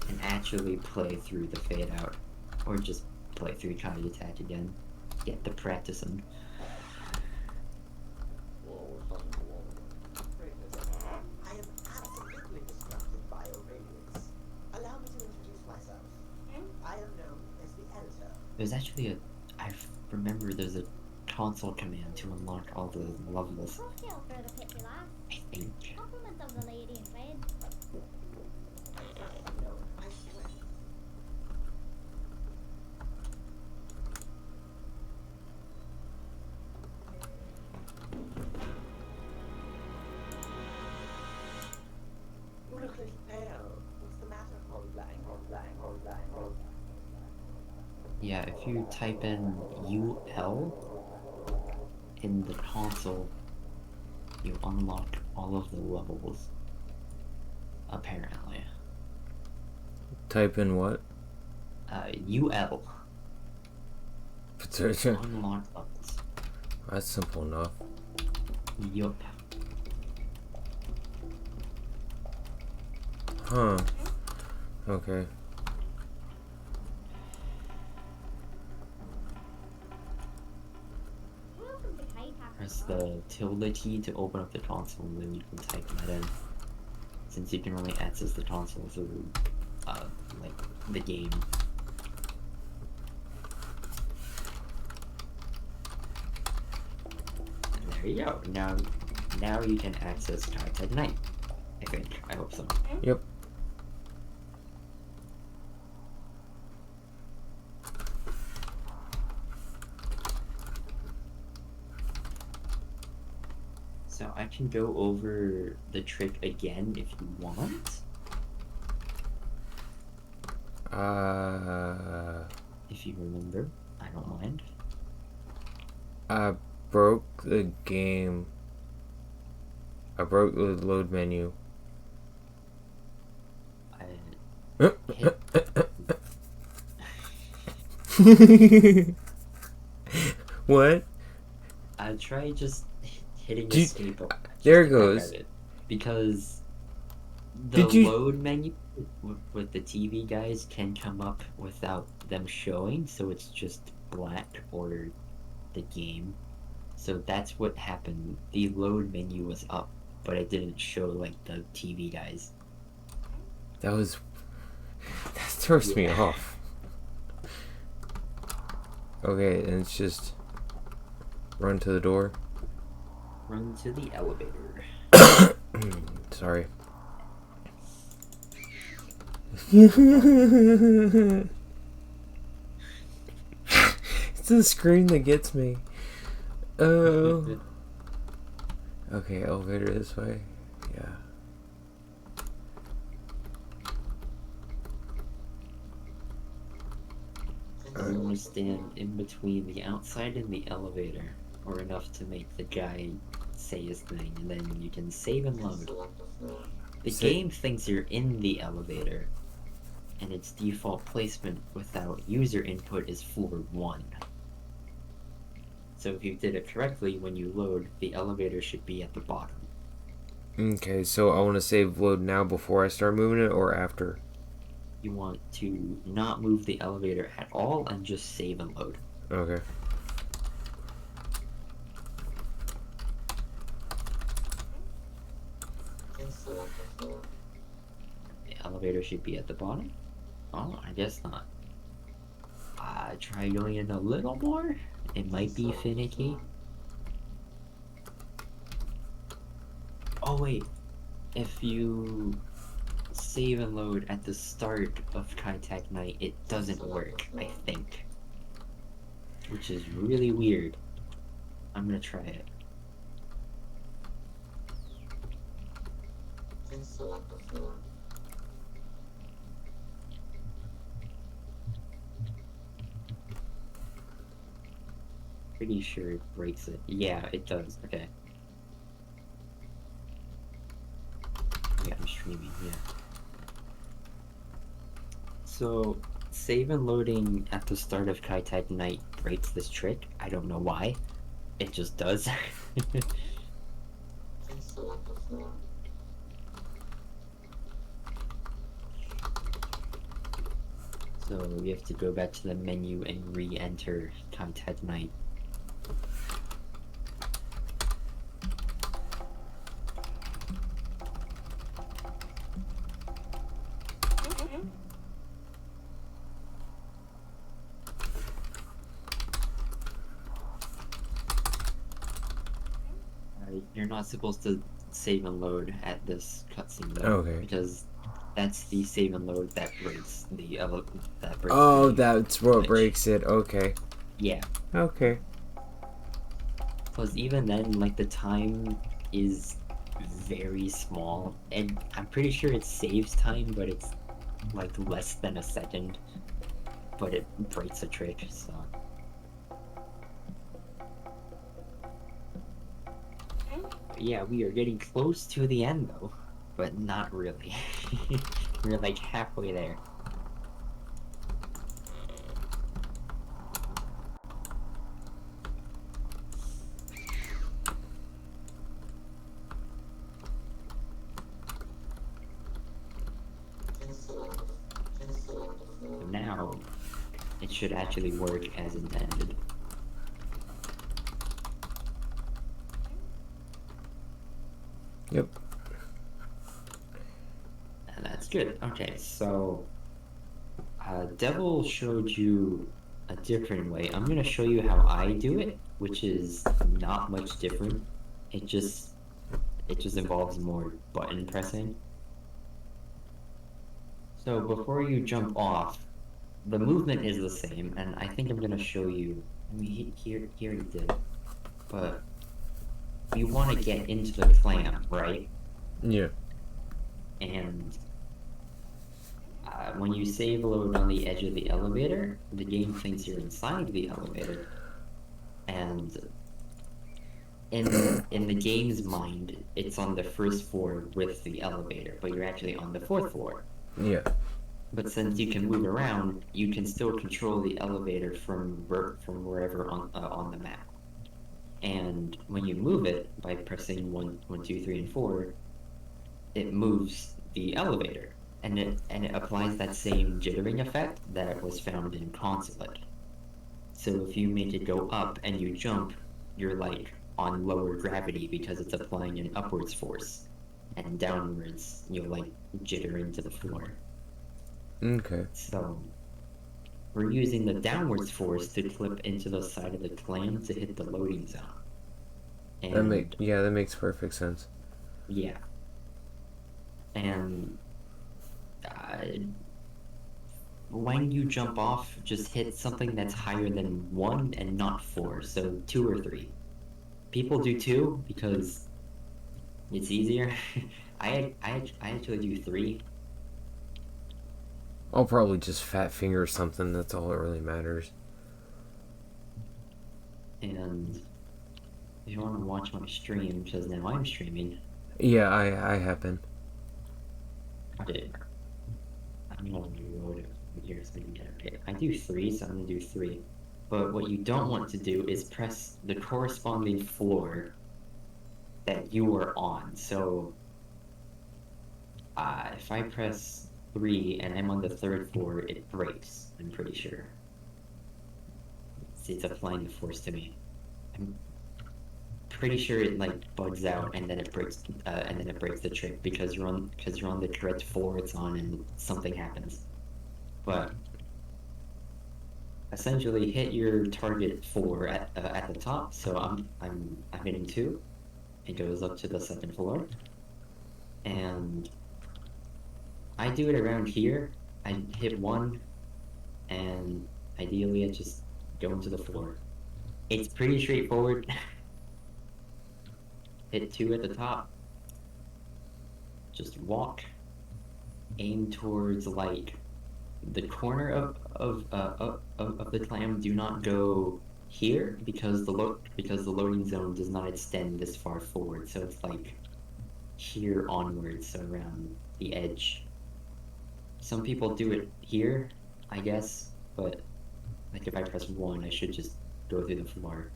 and actually play through the fade out. Or just play through Kai Attack again. Get the practicing. I am absolutely distracted by your radiance. Allow me to introduce myself. I am known as the editor. There's actually I remember there's a console command to unlock all the levels. Cocktail for the pitchy lass. I think. Compliment of the lady in red. No, I swear. You look a little pale. What's the matter? Hold line, hold line, hold line, hold line. Yeah, if you type in UL in the console, you unlock all of the levels. Apparently. Type in what? UL. That's Unlock levels. simple enough. Yup. Huh. Okay. Welcome to K-Talk. Press the tilde key to open up the console, and then you can type that in. Since you can only access the console through, like, the game. And there you go. Now you can access Cards at Night. I think. I hope so. Yep. So I can go over the trick again if you want. If you remember, I don't mind. I broke the game. I broke the load menu. I hit What? I tried just hitting Did- escape. there it to get rid goes. of it, because the Did you- load menu with the TV guys can come up without them showing, so it's just black or the game. So that's what happened. The load menu was up, but it didn't show like the TV guys. That throws me off. Okay, and it's just run to the door. Run to the elevator. Sorry. It's the screen that gets me. Oh. Okay, elevator this way. Yeah. You want to stand in between the outside and the elevator, or enough to make the guy say his thing, and then you can save and load. The game thinks you're in the elevator, and its default placement without user input is floor 1. So if you did it correctly, when you load, the elevator should be at the bottom. Okay, so I want to save load now before I start moving it, or after? You want to not move the elevator at all and just save and load. Okay. The elevator should be at the bottom? Oh, I guess not. Try going in a little more. It might be finicky. Oh wait, if you save and load at the start of Kai-Tak Night, it doesn't work, I think. Which is really weird. I'm gonna try it. Pretty sure it breaks it. Yeah, it does. Okay. Yeah, I'm streaming, yeah. So, save and loading at the start of Kai-Tak Night breaks this trick. I don't know why. It just does. So, we have to go back to the menu and re-enter Kai-Tak Night. You're not supposed to save and load at this cutscene though, Okay. because that's the save and load that breaks the Oh, the that's what glitch. breaks it. Okay. Yeah. Okay. Plus, even then, like the time is very small, and I'm pretty sure it saves time, but it's like less than a second. But it breaks a trick, so. Yeah, we are getting close to the end though, but not really. We're like halfway there. it should actually work as intended. Yep. And that's good. Okay, so Devil showed you a different way. I'm gonna show you how I do it, which is not much different. It just involves more button pressing. So before you jump off, the movement is the same, and I think I'm gonna show you. I mean, here you did, but you want to get into the clam, right? Yeah. And when you save load on the edge of the elevator, the game thinks you're inside the elevator, and in the game's mind, it's on the first floor with the elevator, but you're actually on the 4th floor. Yeah. But since you can move around, you can still control the elevator from wherever on the map. And when you move it by pressing 1, 2, 3, and 4, it moves the elevator, and it applies that same jittering effect that was found in Consulate. So if you make it go up and you jump, you're like on lower gravity because it's applying an upwards force, and downwards you'll like jitter into the floor. Okay. So we're using the downwards force to clip into the side of the clam to hit the loading zone. And that makes perfect sense. yeah. And when you jump off, just hit something that's higher than 1 and not 4, so 2 or 3. People do 2 because it's easier. I actually do 3. I'll probably just fat finger something, that's all that really matters. And if you want to watch my stream, because now I'm streaming. Yeah, I have been. Okay. I'm gonna reload it here so we can get it. I do 3, so I'm gonna do 3. But what you don't want to do is press the corresponding floor that you are on. So if I press 3 and I'm on the 3rd floor, it breaks, I'm pretty sure. It's applying the force to me. I'm pretty sure it like bugs out and then it breaks the trick because you're on the correct floor it's on and something happens. But essentially hit your target 4 at the top, so I'm hitting 2. It goes up to the 2nd floor. And I do it around here. I hit 1 and ideally I just go into the floor. It's pretty straightforward. Hit 2 at the top. Just walk. Aim towards like the corner of the clam. Do not go here because the loading zone does not extend this far forward. So it's like here onwards, so around the edge. Some people do it here, I guess, but like if I press 1, I should just go through the floor.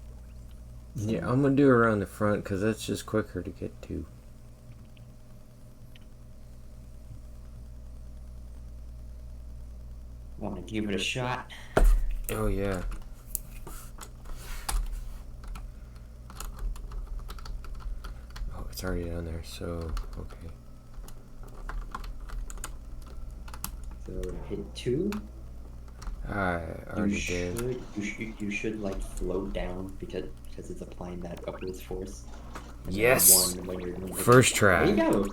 So, Yeah, I'm gonna do it around the front because that's just quicker to get to. Want to give it a shot? Oh yeah. Oh, it's already down there, so okay. So hit 2. I already did. You should like float down because it's applying that upwards force. And then Yes! 1 when you're First try. There you go.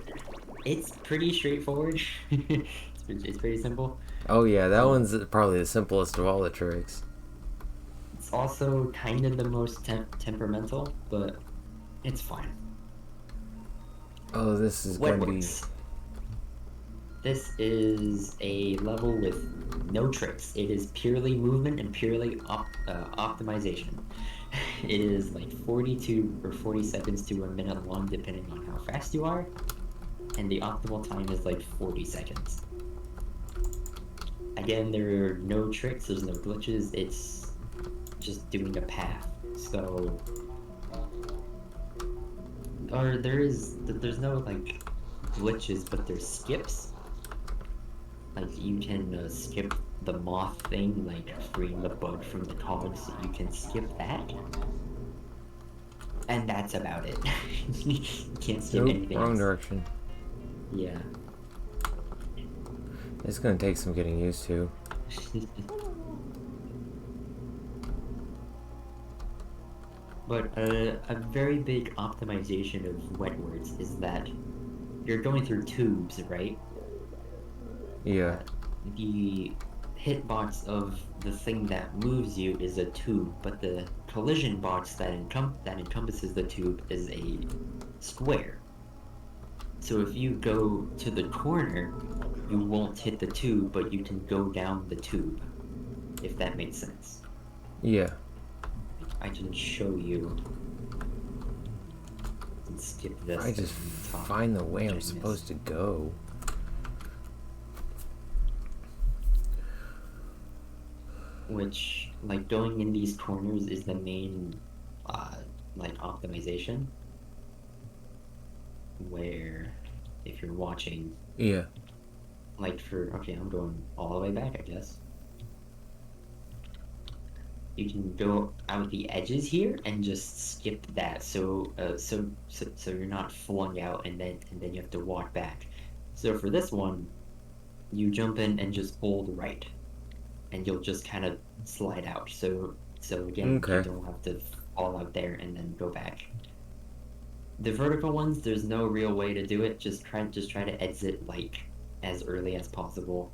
It's pretty straightforward. it's pretty simple. Oh yeah, that one's probably the simplest of all the tricks. It's also kind of the most temperamental, but it's fine. Oh, this is What gonna be. works? This is a level with no tricks. It is purely movement and purely optimization. It is like 42 or 40 seconds to a minute long depending on how fast you are, and the optimal time is like 40 seconds. Again, there are no tricks, there's no glitches, it's just doing a path. So, or there's no like glitches, but there's skips. Like you can skip the moth thing, like freeing the bug from the cogs, you can skip that. And that's about it. You can't skip Nope, anything wrong else. direction. Yeah. It's gonna take some getting used to. But a very big optimization of wetwords is that you're going through tubes, right? Yeah. The hitbox of the thing that moves you is a tube, but the collision box that encompasses the tube is a square. So if you go to the corner, you won't hit the tube, but you can go down the tube, if that makes sense. Yeah. I can show you. And skip this. I just and talk, find the way which I I'm missed. supposed to go. Which, like, going in these corners is the main, like, optimization. Where, if you're watching, Yeah. like, okay, I'm going all the way back, I guess. You can go out the edges here and just skip that, so you're not flung out and then you have to walk back. So for this one, you jump in and just hold right, and you'll just kind of slide out. So again, Okay. you don't have to fall out there and then go back. The vertical ones, there's no real way to do it. Just try to exit like as early as possible.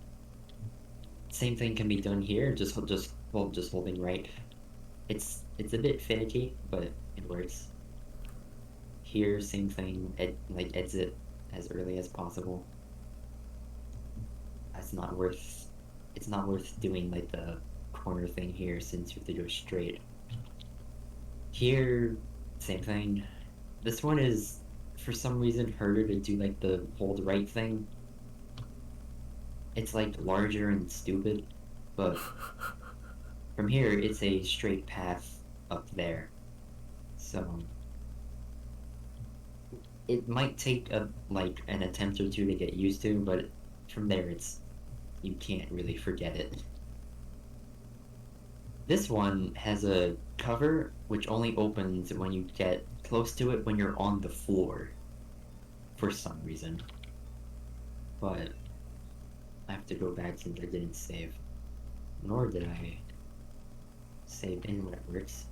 Same thing can be done here. Just holding right. It's a bit finicky, but it works. Here, same thing. Like exit as early as possible. It's not worth doing like the corner thing here since you have to go straight. Here, same thing. This one is, for some reason, harder to do like the hold right thing. It's like larger and stupid, but from here it's a straight path up there. So it might take like an attempt or two to get used to, but from there you can't really forget it. This one has a cover which only opens when you get close to it when you're on the floor, for some reason. But I have to go back since I didn't save. Nor did I save in wetwords.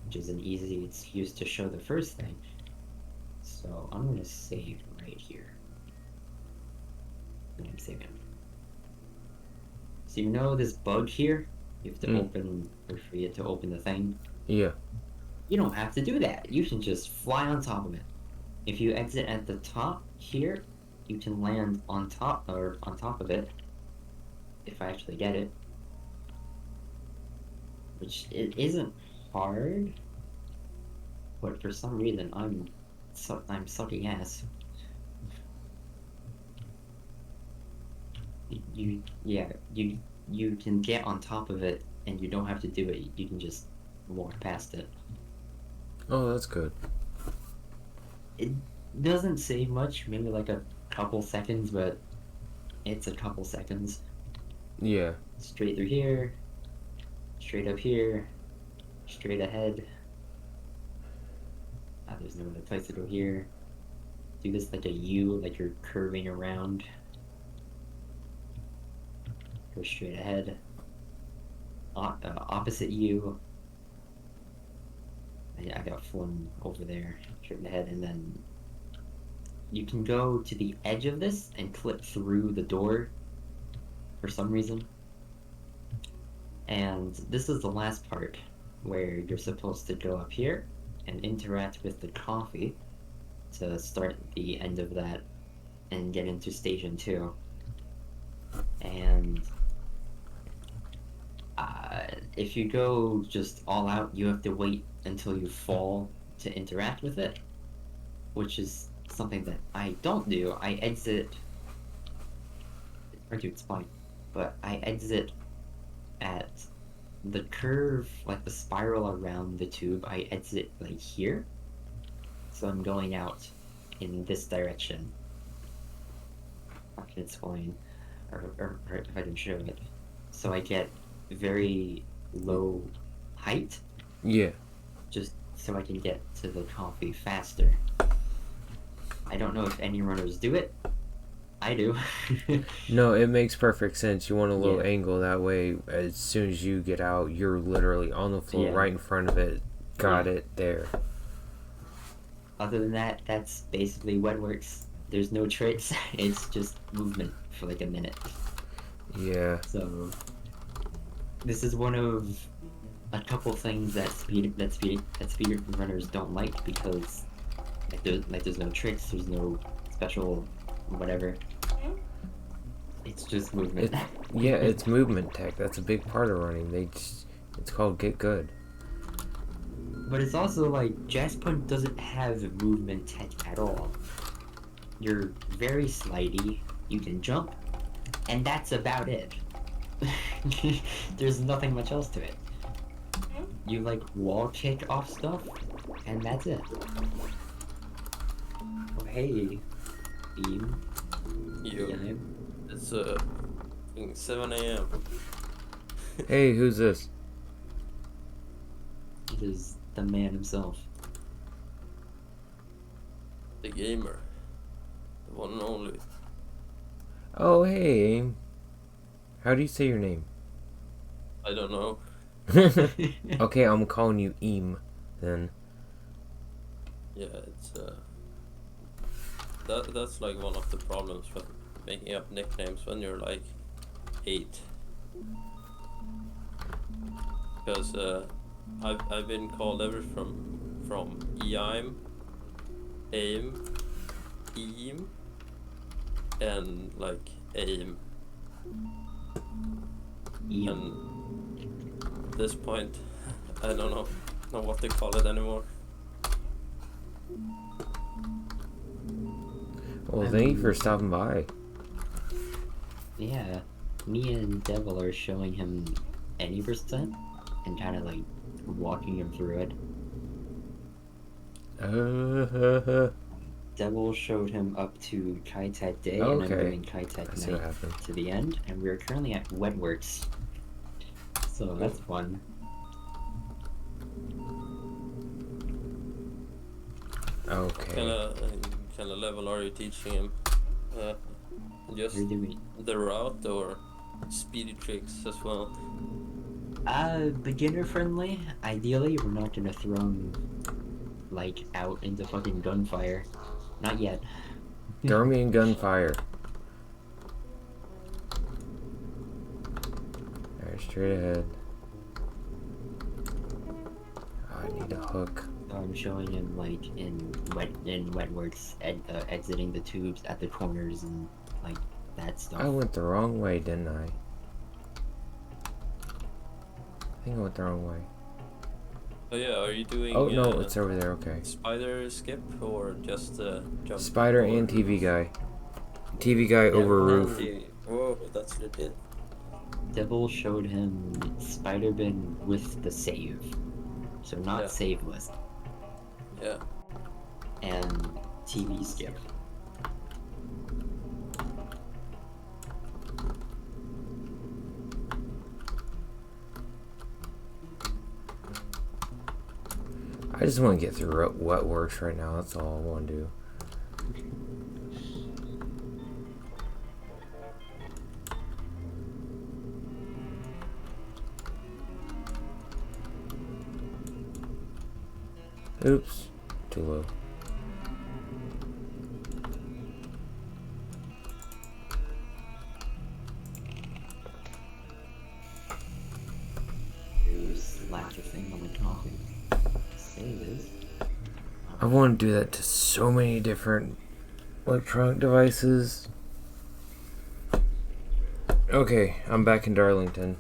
Which is an easy excuse to show the first thing. So I'm gonna save right here. And I'm saving. So you know this bug here? You have to open, or for it to open the thing? Yeah. You don't have to do that. You can just fly on top of it. If you exit at the top here, you can land on top of it. If I actually get it. Which it isn't hard. But for some reason I'm sucking ass. You can get on top of it and you don't have to do it. You can just walk past it. Oh, that's good. It doesn't save much, maybe like a couple seconds, but it's a couple seconds. Yeah. Straight through here, straight up here, straight ahead. There's no other place to go here. Do this like a U, like you're curving around. Go straight ahead. Opposite U. I got flung over there, straight ahead, and then you can go to the edge of this and clip through the door for some reason. And this is the last part where you're supposed to go up here and interact with the coffee to start the end of that and get into station 2. And if you go just all out, you have to wait until you fall to interact with it, which is something that I don't do. I exit. It's hard to explain, but I exit at the curve, like the spiral around the tube. I exit like here, so I'm going out in this direction. I can explain, or if I can show it. So I get very low height, Yeah. just so I can get to the coffee faster. I don't know if any runners do it. I do. No, it makes perfect sense. You want a low Yeah. angle, that way as soon as you get out, you're literally on the floor Yeah. right in front of it. Got Yeah. it there. Other than that, that's basically what works. There's no tricks. It's just movement for like a minute. Yeah. So this is one of a couple things that speed runners don't like, because there's no tricks, there's no special whatever. It's just movement. Yeah, it's movement tech. That's a big part of running. It's called get good. But it's also like Jazzpunk doesn't have movement tech at all. You're very slidey, you can jump, and that's about it. There's nothing much else to it. You like wall kick off stuff, and that's it. Oh, hey, Beam. Yo, it's 7 a.m. Hey, who's this? It is the man himself. The gamer, the one and only. Oh, hey, Aim. How do you say your name? I don't know. Okay, I'm calling you Eam, then. Yeah, it's that's like one of the problems with making up nicknames when you're like 8. Because I've been called from Eim, Aim, Eam, and like Aim. And at this point, I don't know what to call it anymore. Well, thank you for stopping by. Yeah, me and Devil are showing him any percent and kind of like walking him through it. Devil showed him up to Kai-Tak Day, and I'm Okay. doing Kai-Tak I see what Night happened. to the end, and we're currently at Wetworks. So that's fun. Okay. Kind of level are you teaching him? Just We're doing the route or speedy tricks as well? beginner friendly. Ideally, we're not gonna throw him like out into fucking gunfire. Not yet. Throw me in gunfire. Alright, straight ahead. Oh, I need a hook. I'm showing him like in Wetworks, exiting the tubes at the corners and like that stuff. I went the wrong way, didn't I? I think I went the wrong way. Oh yeah, are you doing? Oh no, it's over there. Okay. Spider skip or just jump? Spider over? and TV guy. TV guy over roof. Whoa, that's legit. Devil showed him Spider Bin with the save, so not Yeah. save list, Yeah. and TV skip. I just want to get through what works right now. That's all I want to do. Oops, too low. You slap your thing on the coffee. Save is. I want to do that to so many different electronic devices. Okay, I'm back in Darlington.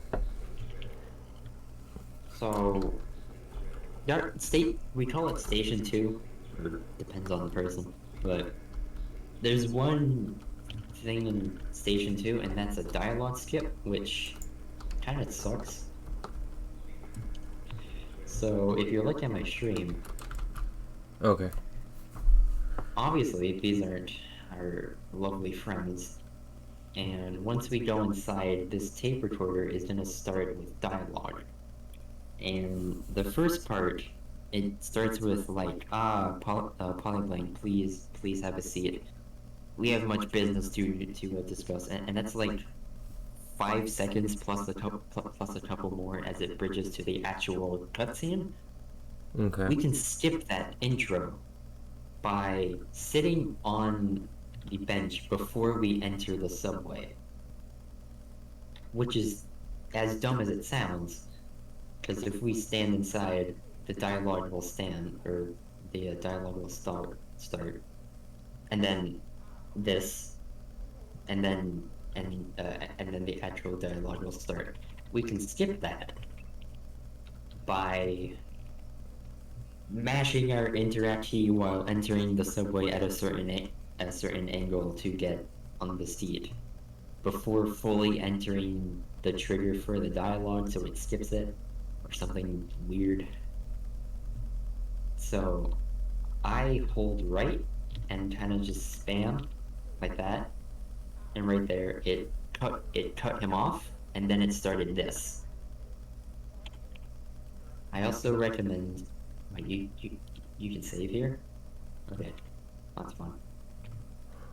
So, yeah, we call it Station 2. Depends on the person. But there's one thing in Station 2, and that's a dialogue skip, which kind of sucks. So, if you're looking at my stream, Okay. obviously these aren't our lovely friends, And once we go inside, this tape recorder is going to start with dialogue. And the first part, it starts with like, Polyblank, please have a seat. We have much business to discuss, and that's like 5 seconds plus a couple more as it bridges to the actual cutscene. Okay. We can skip that intro by sitting on the bench before we enter the subway, which is as dumb as it sounds, because if we stand inside, the dialogue will dialogue will start, and then this, and then the actual dialogue will start. We can skip that by mashing our interact key while entering the subway at a certain angle to get on the seat before fully entering the trigger for the dialogue, so it skips it or something weird. So I hold right and kind of just spam like that, and right there it cut him off, and then it started this. I also recommend, like, you can save here. Okay, that's fine.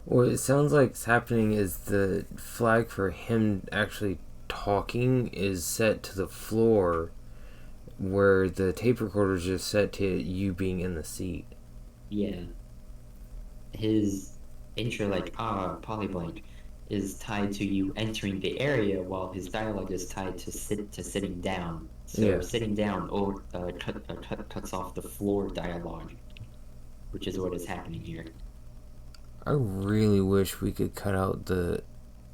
What it sounds like is happening is the flag for him actually talking is set to the floor, where the tape recorder is just set to you being in the seat. Yeah. His intro, like, Polyblank, is tied to you entering the area, while his dialogue is tied to sitting down. So Yeah. sitting down cuts off the floor dialogue, which is what is happening here. I really wish we could cut out the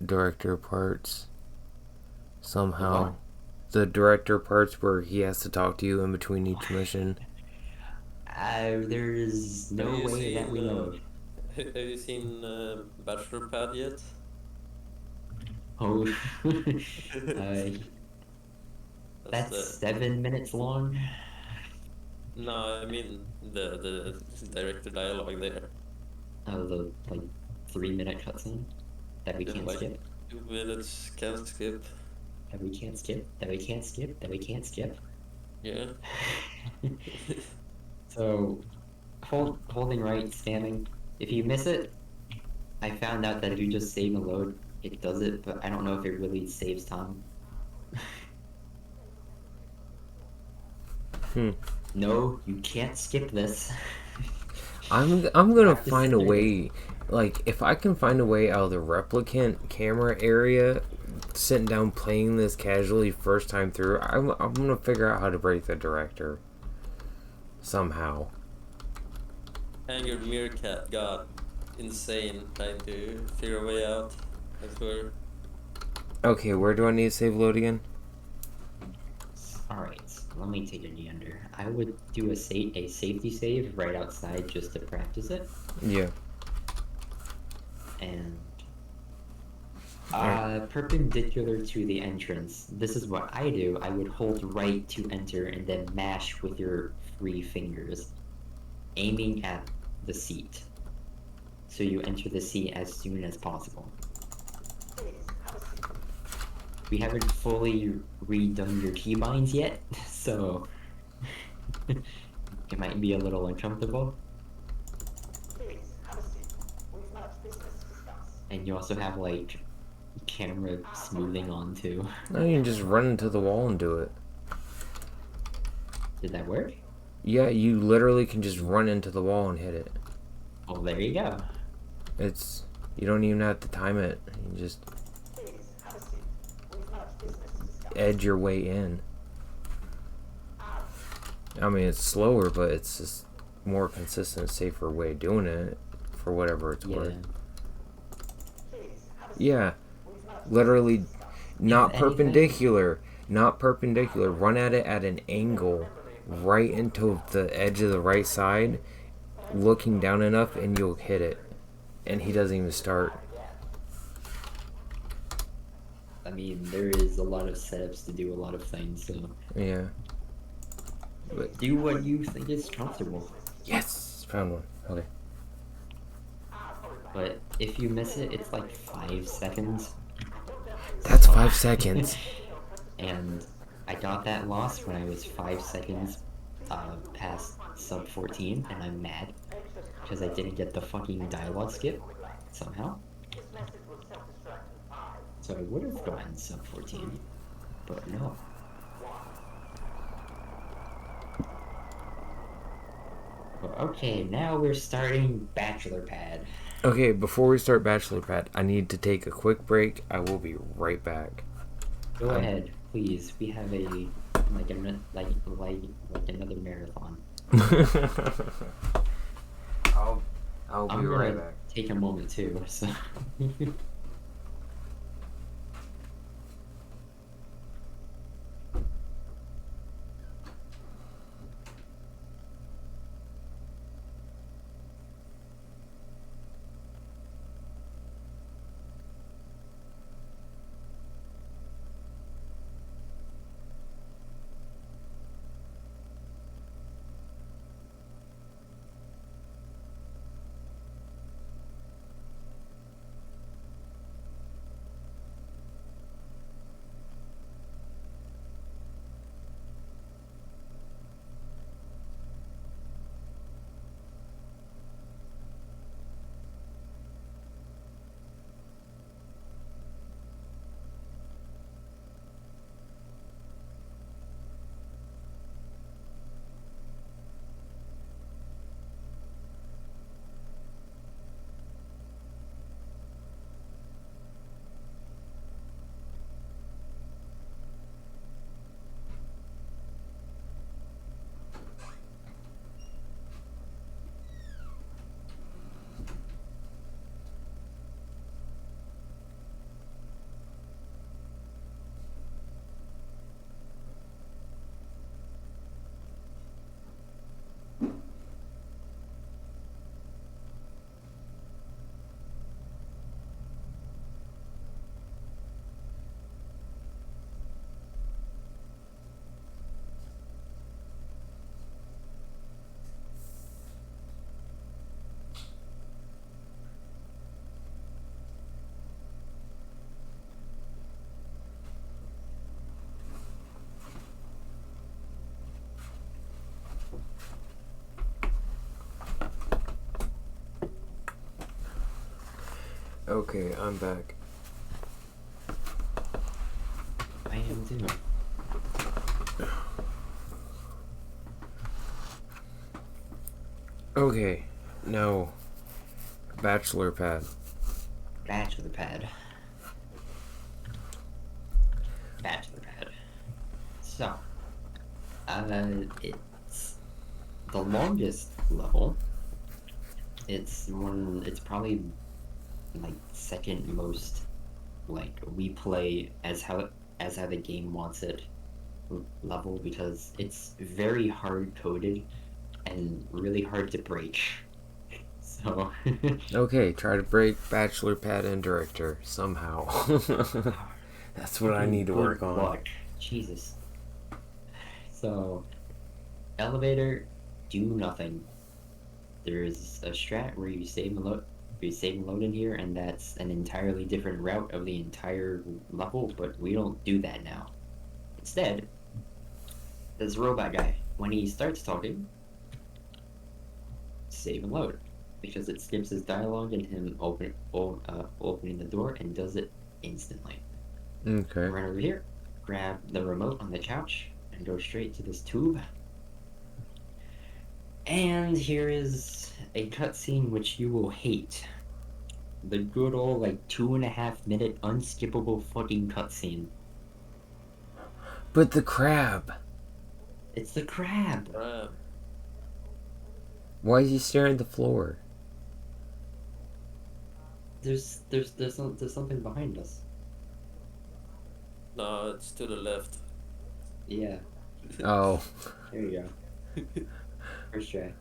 director parts somehow. What? The director parts where he has to talk to you in between each mission. There's no Have you way that we seen, know of. Have you seen Bachelor Pad yet? Oh, that's 7 minutes long. No, I mean the director dialogue there. Oh, the like 3 minute cutscene that we Yeah, can't like skip. 2 minutes can't skip. That we can't skip. That we can't skip. That we can't skip. Yeah. So, holding right, spamming. If you miss it, I found out that if you just save and load, it does it, but I don't know if it really saves time. No, you can't skip this. I'm gonna Have to find sit a there. way, like, if I can find a way out of the replicant camera area, sitting down playing this casually first time through, I'm gonna figure out how to break the director somehow. Angered Meerkat got insane trying to figure a way out, I swear. Okay, where do I need to save load again? Alright, let me take a gander. I would do a safety save right outside just to practice it. Yeah. And Alright. perpendicular to the entrance, this is what I do. I would hold right to enter and then mash with your free fingers, aiming at the seat. So you enter the seat as soon as possible. We haven't fully redone your keybinds yet, so it might be a little uncomfortable. And you also have, like, camera smoothing on too. Now you can just run into the wall and do it. Did that work? Yeah, you literally can just run into the wall and hit it. Oh, there you go. It's, you don't even have to time it. You just edge your way in. I mean, it's slower, but it's just more consistent, safer way of doing it for whatever it's worth. Yeah, literally not perpendicular. Not perpendicular. Run at it at an angle right into the edge of the right side, looking down enough, and you'll hit it. And he doesn't even start. I mean, there is a lot of setups to do a lot of things, so Yeah. But do what you think is comfortable. yes, found one. Okay. But if you miss it, it's like 5 seconds. That's So- 5 seconds. And I got that loss when I was 5 seconds past sub 14, and I'm mad because I didn't get the fucking dialogue skip somehow. So I would have gotten sub 14, but no. But okay, now we're starting Bachelor Pad. Okay, before we start Bachelor Pad, I need to take a quick break. I will be right back. Go ahead, please. We have a like another marathon. I'll be I'm right gonna back. take a moment too. So. Okay, I'm back. I am too. Okay, now Bachelor Pad. Bachelor Pad. Bachelor Pad. So, it's the longest level. It's probably like second most like replay as how the game wants it level, because it's very hard coded and really hard to break. So Okay, try to break Bachelor Pad and Director somehow. That's what I need to work good on. luck. Jesus. So, elevator, do nothing. There's a strat where you save and load. You save and load in here, and that's an entirely different route of the entire level. But we don't do that now. Instead, this robot guy, when he starts talking, save and load, because it skips his dialogue and him opening the door and does it instantly. Okay. Run over here, grab the remote on the couch, and go straight to this tube. And here is a cutscene which you will hate. The good old, like, 2.5 minute unskippable fucking cutscene. But the crab. It's the crab. Why is he staring at the floor? There's something behind us. No, it's to the left. Yeah, Oh. there you go. First try.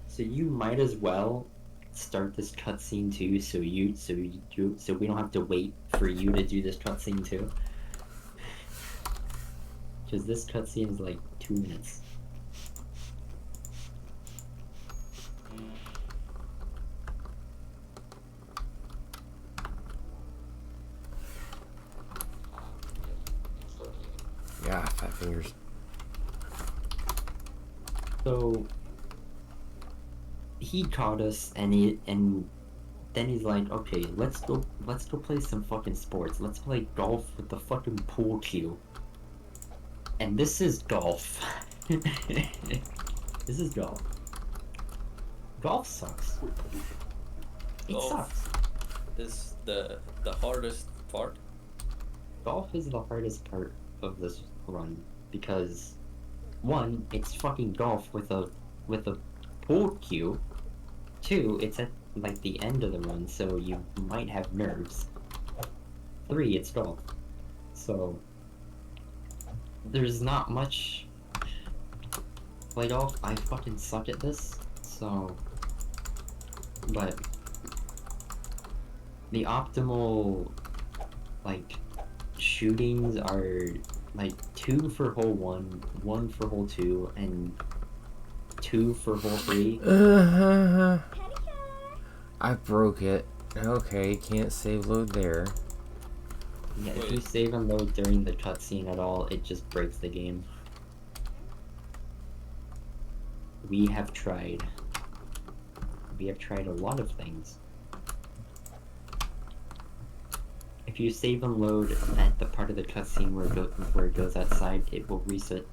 So you might as well start this cutscene too, so we don't have to wait for you to do this cutscene too. Because this cutscene is like 2 minutes. fingers. So he caught us, and then he's like, okay, let's go play some fucking sports. Let's play golf with the fucking pool cue. And this is golf. This is golf. Golf sucks. It Golf. sucks. Is the hardest part. Golf is the hardest part of this run because one, it's fucking golf with a pool cue. Two, it's at like the end of the run, so you might have nerves. Three, it's golf. So there's not much play golf. I fucking suck at this, so but the optimal like shootings are like 2 for hole 1, 1 for hole 2, and 2 for hole 3. I broke it. Okay, can't save load there. Yeah, if you save and load during the cutscene at all, it just breaks the game. We have tried. We have tried a lot of things. If you save and load at the part of the cutscene where it goes outside, it will reset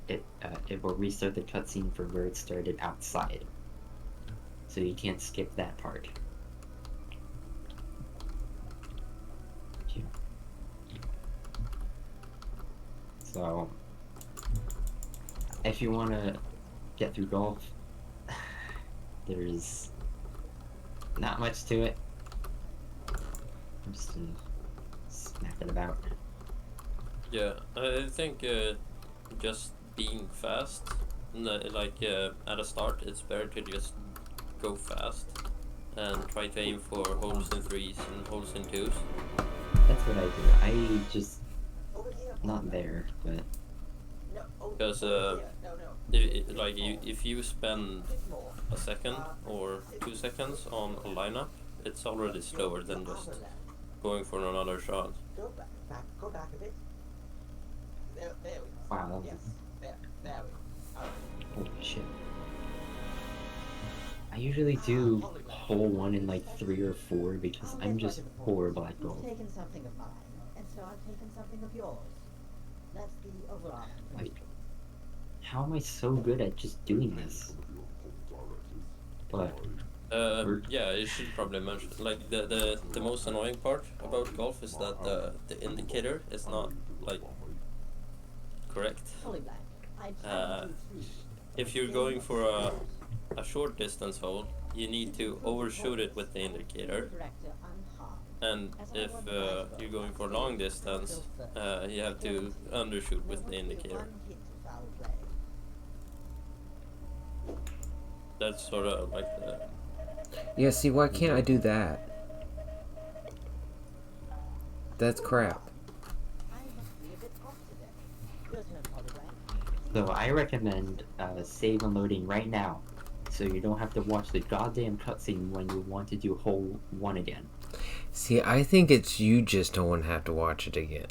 it will restart the cutscene for where it started outside. So you can't skip that part. So if you want to get through golf, there's not much to it. I'm just gonna snap it about. Yeah, I think just being fast, like at a start, it's better to just go fast and try to aim for holes in 3s and holes in 2s. That's what I do. I just not there, but Because if you spend a second or 2 seconds on a lineup, it's already slower than just going for another shot. Go back a bit. There we go. wow, that was Yes, there we go. holy shit. I usually do hole 1 in like 3 or 4 because I'm just horrible at golf. You've taken something of mine, and so I've taken something of yours. That's the overall. Like, how am I so good at just doing this? But Yeah, you should probably mention, like, the most annoying part about golf is that the indicator is not, like, correct. Fully black. If you're going for a short distance hole, you need to overshoot it with the indicator. And if you're going for long distance, you have to undershoot with the indicator. That's sort of like the... Yeah, see, why can't I do that? That's crap. so I recommend save and loading right now, so you don't have to watch the goddamn cutscene when you want to do hole 1 again. See, I think it's you just don't have to watch it again.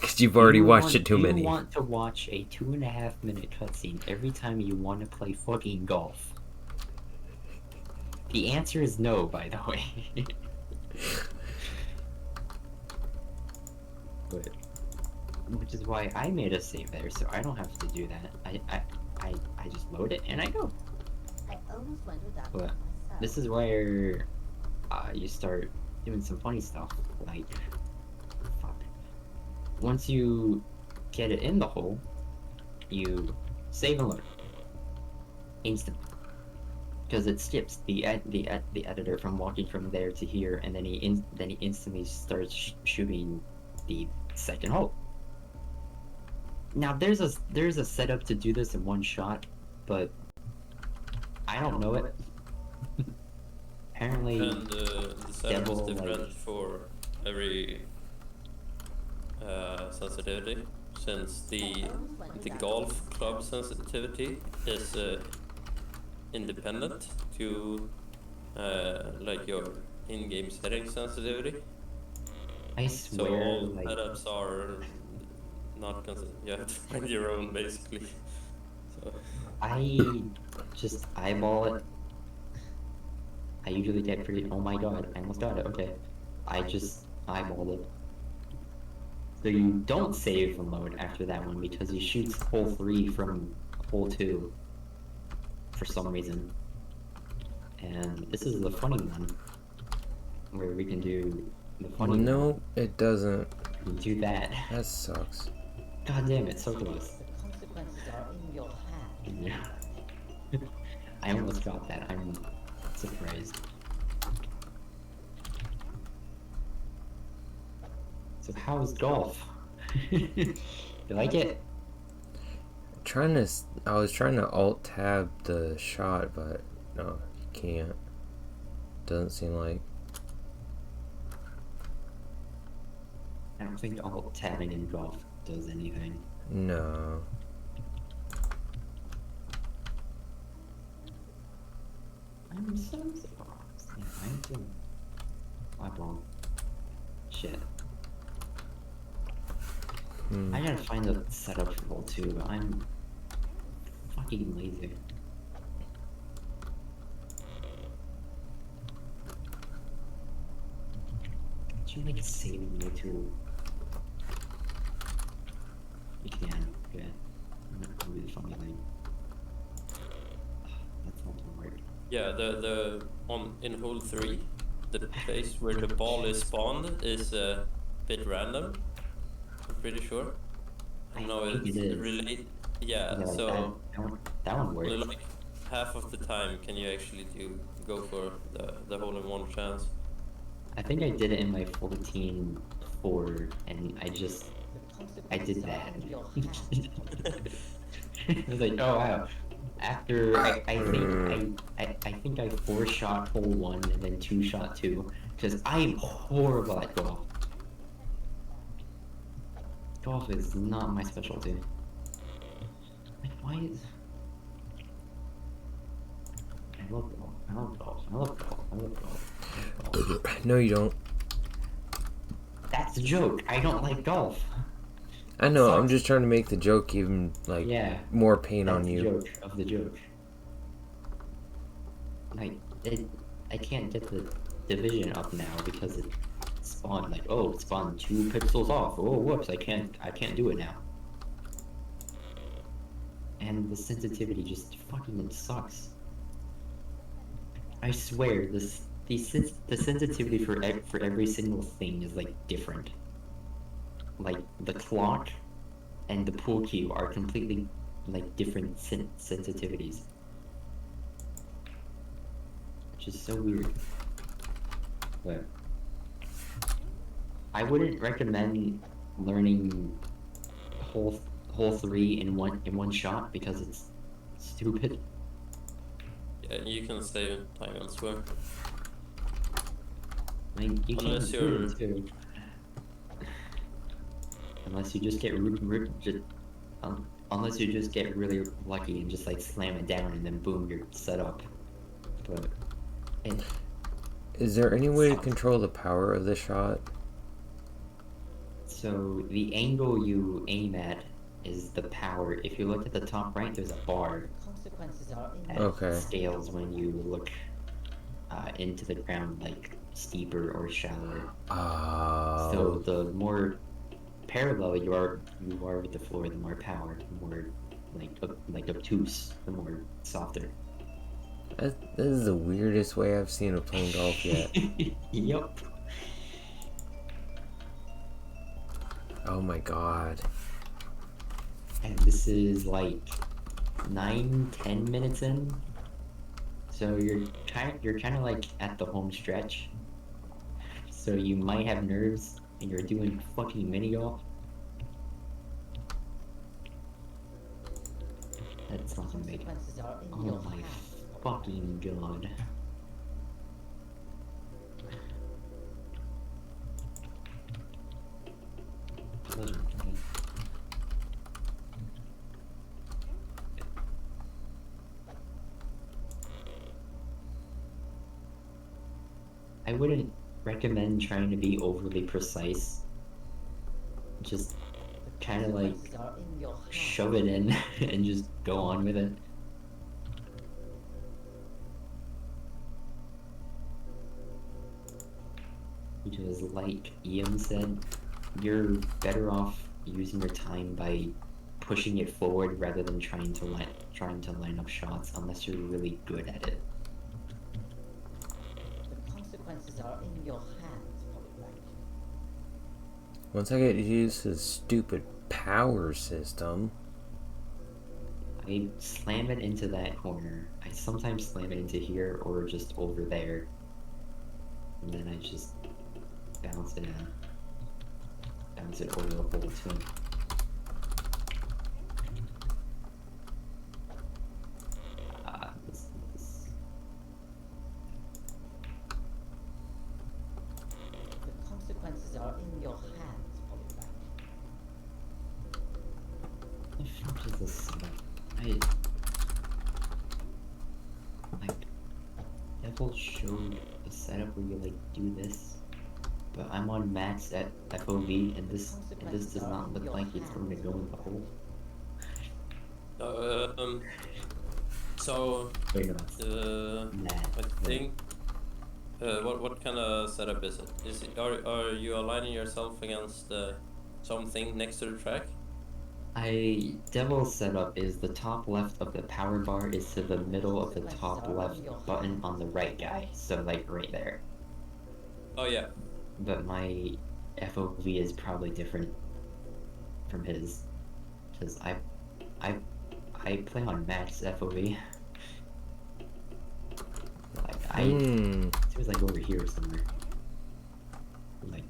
Because you've already watched it too many. You want to watch a 2.5 minute cutscene every time you want to play fucking golf. The answer is no, by the way. But, which is why I made a save there, so I don't have to do that. I just load it and I go. I almost went with that But myself. this is where you start doing some funny stuff, like, fuck. Once you get it in the hole, you save and load instantly, because it skips the editor from walking from there to here, and then he instantly starts shooting the second hole. Now there's a setup to do this in one shot, but I don't know it. Apparently, And the setup is Devil, different like- for every sensitivity, since the golf club sensitivity is independent to like your in-game setting sensitivity. I So swear, all like, setups are not consistent. You have to find your own basically. So I just eyeball it. I usually get pretty. Oh my god, I almost got it. Okay. I just eyeballed it. So you don't save the load after that one because he shoots hole 3 from hole 2 for some reason. And this is the funny one where we can do the funny one. No, it doesn't. We do that. That sucks. God damn it, so close. The consequences are in your hands. Yeah. I almost got that. I'm surprised. So how's golf? You like it? I was trying to alt tab the shot, but no, you can't. Doesn't seem like. I don't think alt tabbing in golf does anything. No. I'm so surprised. Yeah, I'm too. Eyeball. Shit. I gotta find a setup for hole 2, but I'm fucking lazy. Did you like saving me too? You can, good. I'm not gonna do the funny thing. That's not gonna work. yeah, the on in hole 3, the place where the ball is spawned is a bit random. I'm pretty sure. I No, think it's it is. related. Yeah, Yeah, so that one only works. like half of the time can you actually go for the hole in one chance. I think I did it in my 14-4, and I did The that. consequences are in your hands. I was like, oh wow. After I think I 4-shot hole 1 and then 2-shot 2, because I am horrible at golf. Golf is not my specialty. Like, why is... I love golf. I love golf. I love golf. I love golf. No, you don't. That's a joke. I don't like golf. I know. I'm Sucks. just trying to make the joke even like Yeah. more pain That's on the you. joke of the joke. Like, I can't get the division up now because it spawned like, oh, it spawned 2 pixels off. Oh, whoops! I can't do it now. And the sensitivity just fucking sucks. I swear, the sensitivity for every single thing is like different. Like the clock and the pool cue are completely like different sensitivities, which is so weird. But I wouldn't recommend learning hole 3 in one shot because it's stupid. Yeah, you can save time elsewhere. Like, you Unless can't do you're- it too. Unless you just get unless you just get really lucky and just like slam it down and then boom, you're set up. But Is there any way to control the power of the shot? so the angle you aim at is the power. If you look at the top right, there's a bar Consequences are in that your Okay. scales when you look into the ground, like steeper or shallower. So Oh, the more parallel you are with the floor, the more power, the more like obtuse, the more softer. this is the weirdest way I've seen of playing golf yet. Yup. Oh my god. And this is like 9-10 minutes in, so you're kind of like at the home stretch. So you might have nerves, and you're doing fucking mini golf. That's fucking big. consequences are in Oh your my hands. fucking god. I wouldn't recommend trying to be overly precise. Just kind of like Consequences are in your hands. shove it in and just go on with it. Because like Ian said, you're better off using your time by pushing it forward rather than trying to line up shots unless you're really good at it. The consequences are in your hands, Polyblank. Once I get used to the stupid power system. I slam it into that corner. I sometimes slam it into here or just over there. And then I just bounce it in. Bounce it over the hole too. This. The consequences are in your hands, Polyblank. What the fuck is this setup? Like, Devil showed a setup where you like do this, but I'm on max at FOV, and this does not look like it's going to go in the hole. So Wait, no, I think what kind of setup is it? Are you aligning yourself against something next to the track? Devil's setup is the top left of the power bar is to the middle of the top left button on the right guy, so like right there. Oh yeah. But my FOV is probably different from his, because I play on max FOV. Like it was like over here somewhere. Like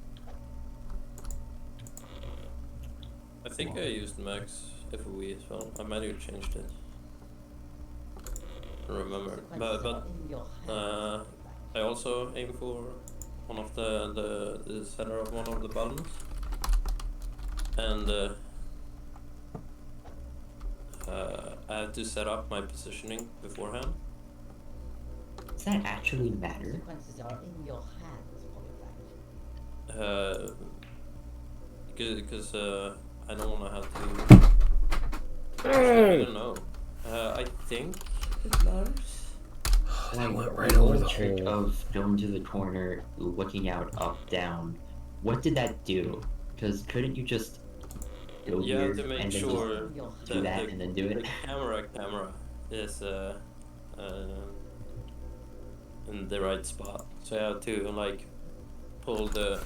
I think I used max FOE as well. I might have changed it. I don't remember. But I also aim for one of the center of one of the buttons. And I have to set up my positioning beforehand. does that actually matter? Consequences are in your hands, Polyblank. Because I don't want to have to. I don't know. I think it matters. That went right over the trick hole. of going to the corner, looking out, up, down. What did that do? Because couldn't you just go You here have to make and then sure just do that and then do the it? camera is in the right spot. So I have to like pull the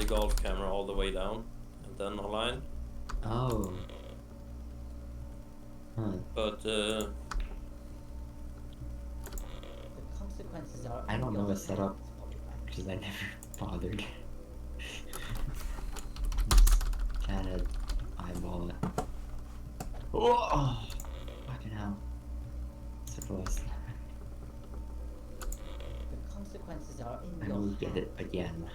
golf camera all the way down and then align. Oh. Huh. But The consequences are I in don't your know a setup hands, Polyblank. because I never bothered. Just kind of eyeball it. Oh, fucking hell. So close. The consequences are in I your will hands. get it again.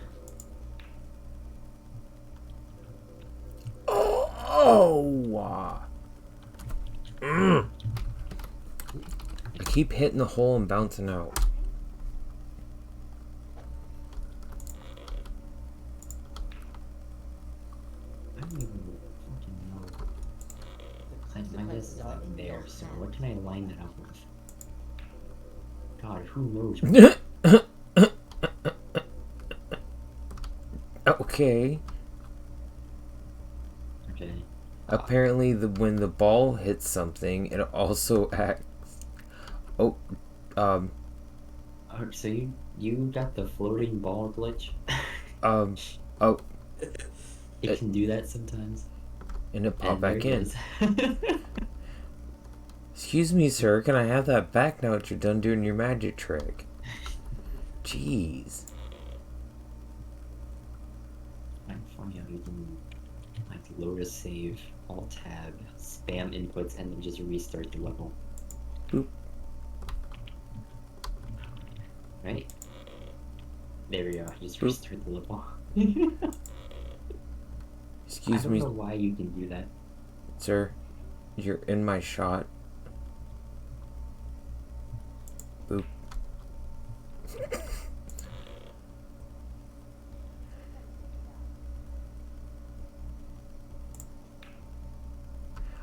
Oh! I keep hitting the hole and bouncing out. I don't even fucking know. The Like, my list consequences is are like in your there, so hands. what can I line that up with? God, who knows? Okay. Okay. Apparently, when the ball hits something, it also acts. Oh, Oh, so you got the floating ball glitch? oh, It can do that sometimes. and it popped And there back it in. is. Excuse me, sir. Can I have that back now that you're done doing your magic trick? Jeez. I'm funny how you can like load a save, alt tab, spam inputs, and then just restart the level. Boop. Right? There we go. Just restart the level. Excuse I don't me, know why you can do that. sir. You're in my shot. Boop.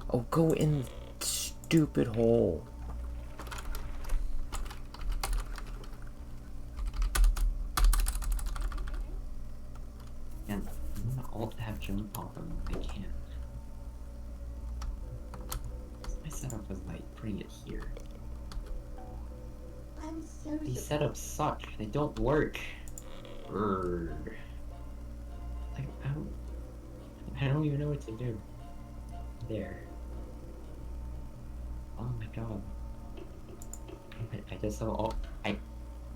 Oh, go in the stupid hole. And I'm gonna alt tab jump off him. I can't. My setup was like putting it here. I'm so These surprised. setups suck. They don't work. Urgh. Like, I don't even know what to do. There. Oh my god. I guess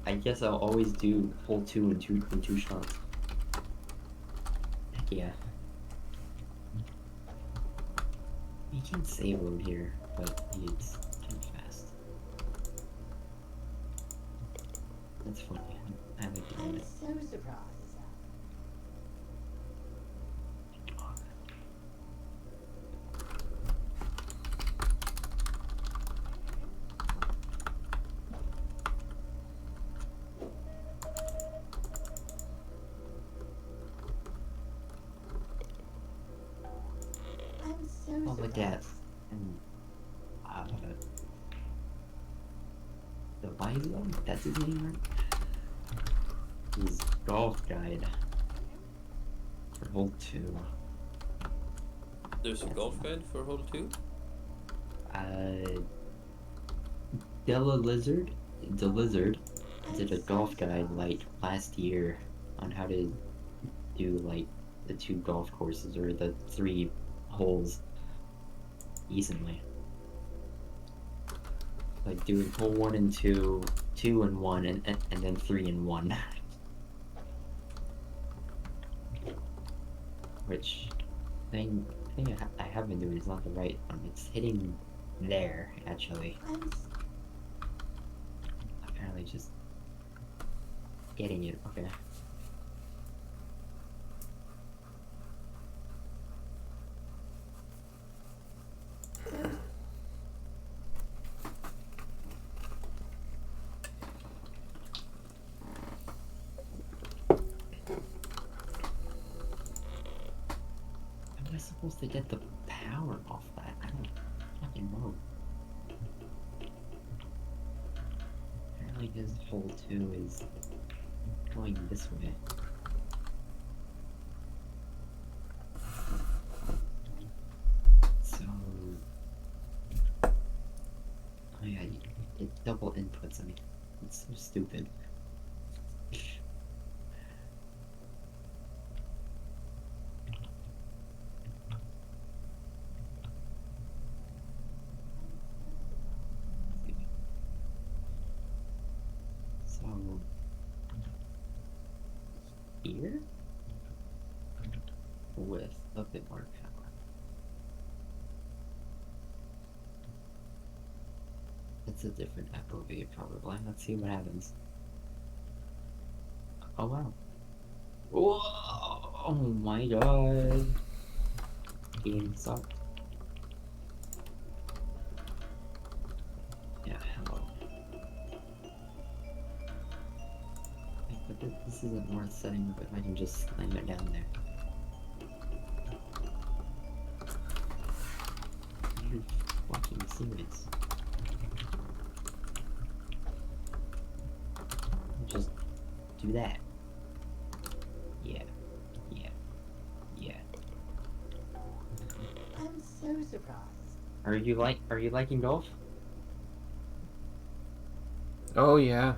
I guess I'll always do full two in two shots. Heck yeah. You can save load here, but it's kind of fast. That's funny. I like doing I'm it. so surprised. I'm so Oh, surprised. look at and the Wiseau? That's his name, right? His golf guide for hole 2. There's a golf guide for hole 2? Della Lizard, the Lizard, did a golf guide like last year on how to do like the 2 golf courses or the 3 holes easily. Like doing hole 1 and 2, 2 and 1, and then 3 and 1. Which thing I have been doing is not the right one. It's hitting there actually. Apparently just getting it. Okay. How am I supposed to get the power off that? I don't fucking know. Apparently his hole 2 is going this way. So... Oh yeah, it double inputs. I mean, it's so stupid. So... Here? With a bit more power. It's a different FOV probably. Let's see what happens. Oh wow. Whoa! Oh my god. Game sucked. Yeah, hello. But this isn't worth setting up if I can just slam it down there. Are you fucking serious? Just do that. Yeah. Yeah. Yeah. I'm so surprised. Are you liking golf? Oh yeah.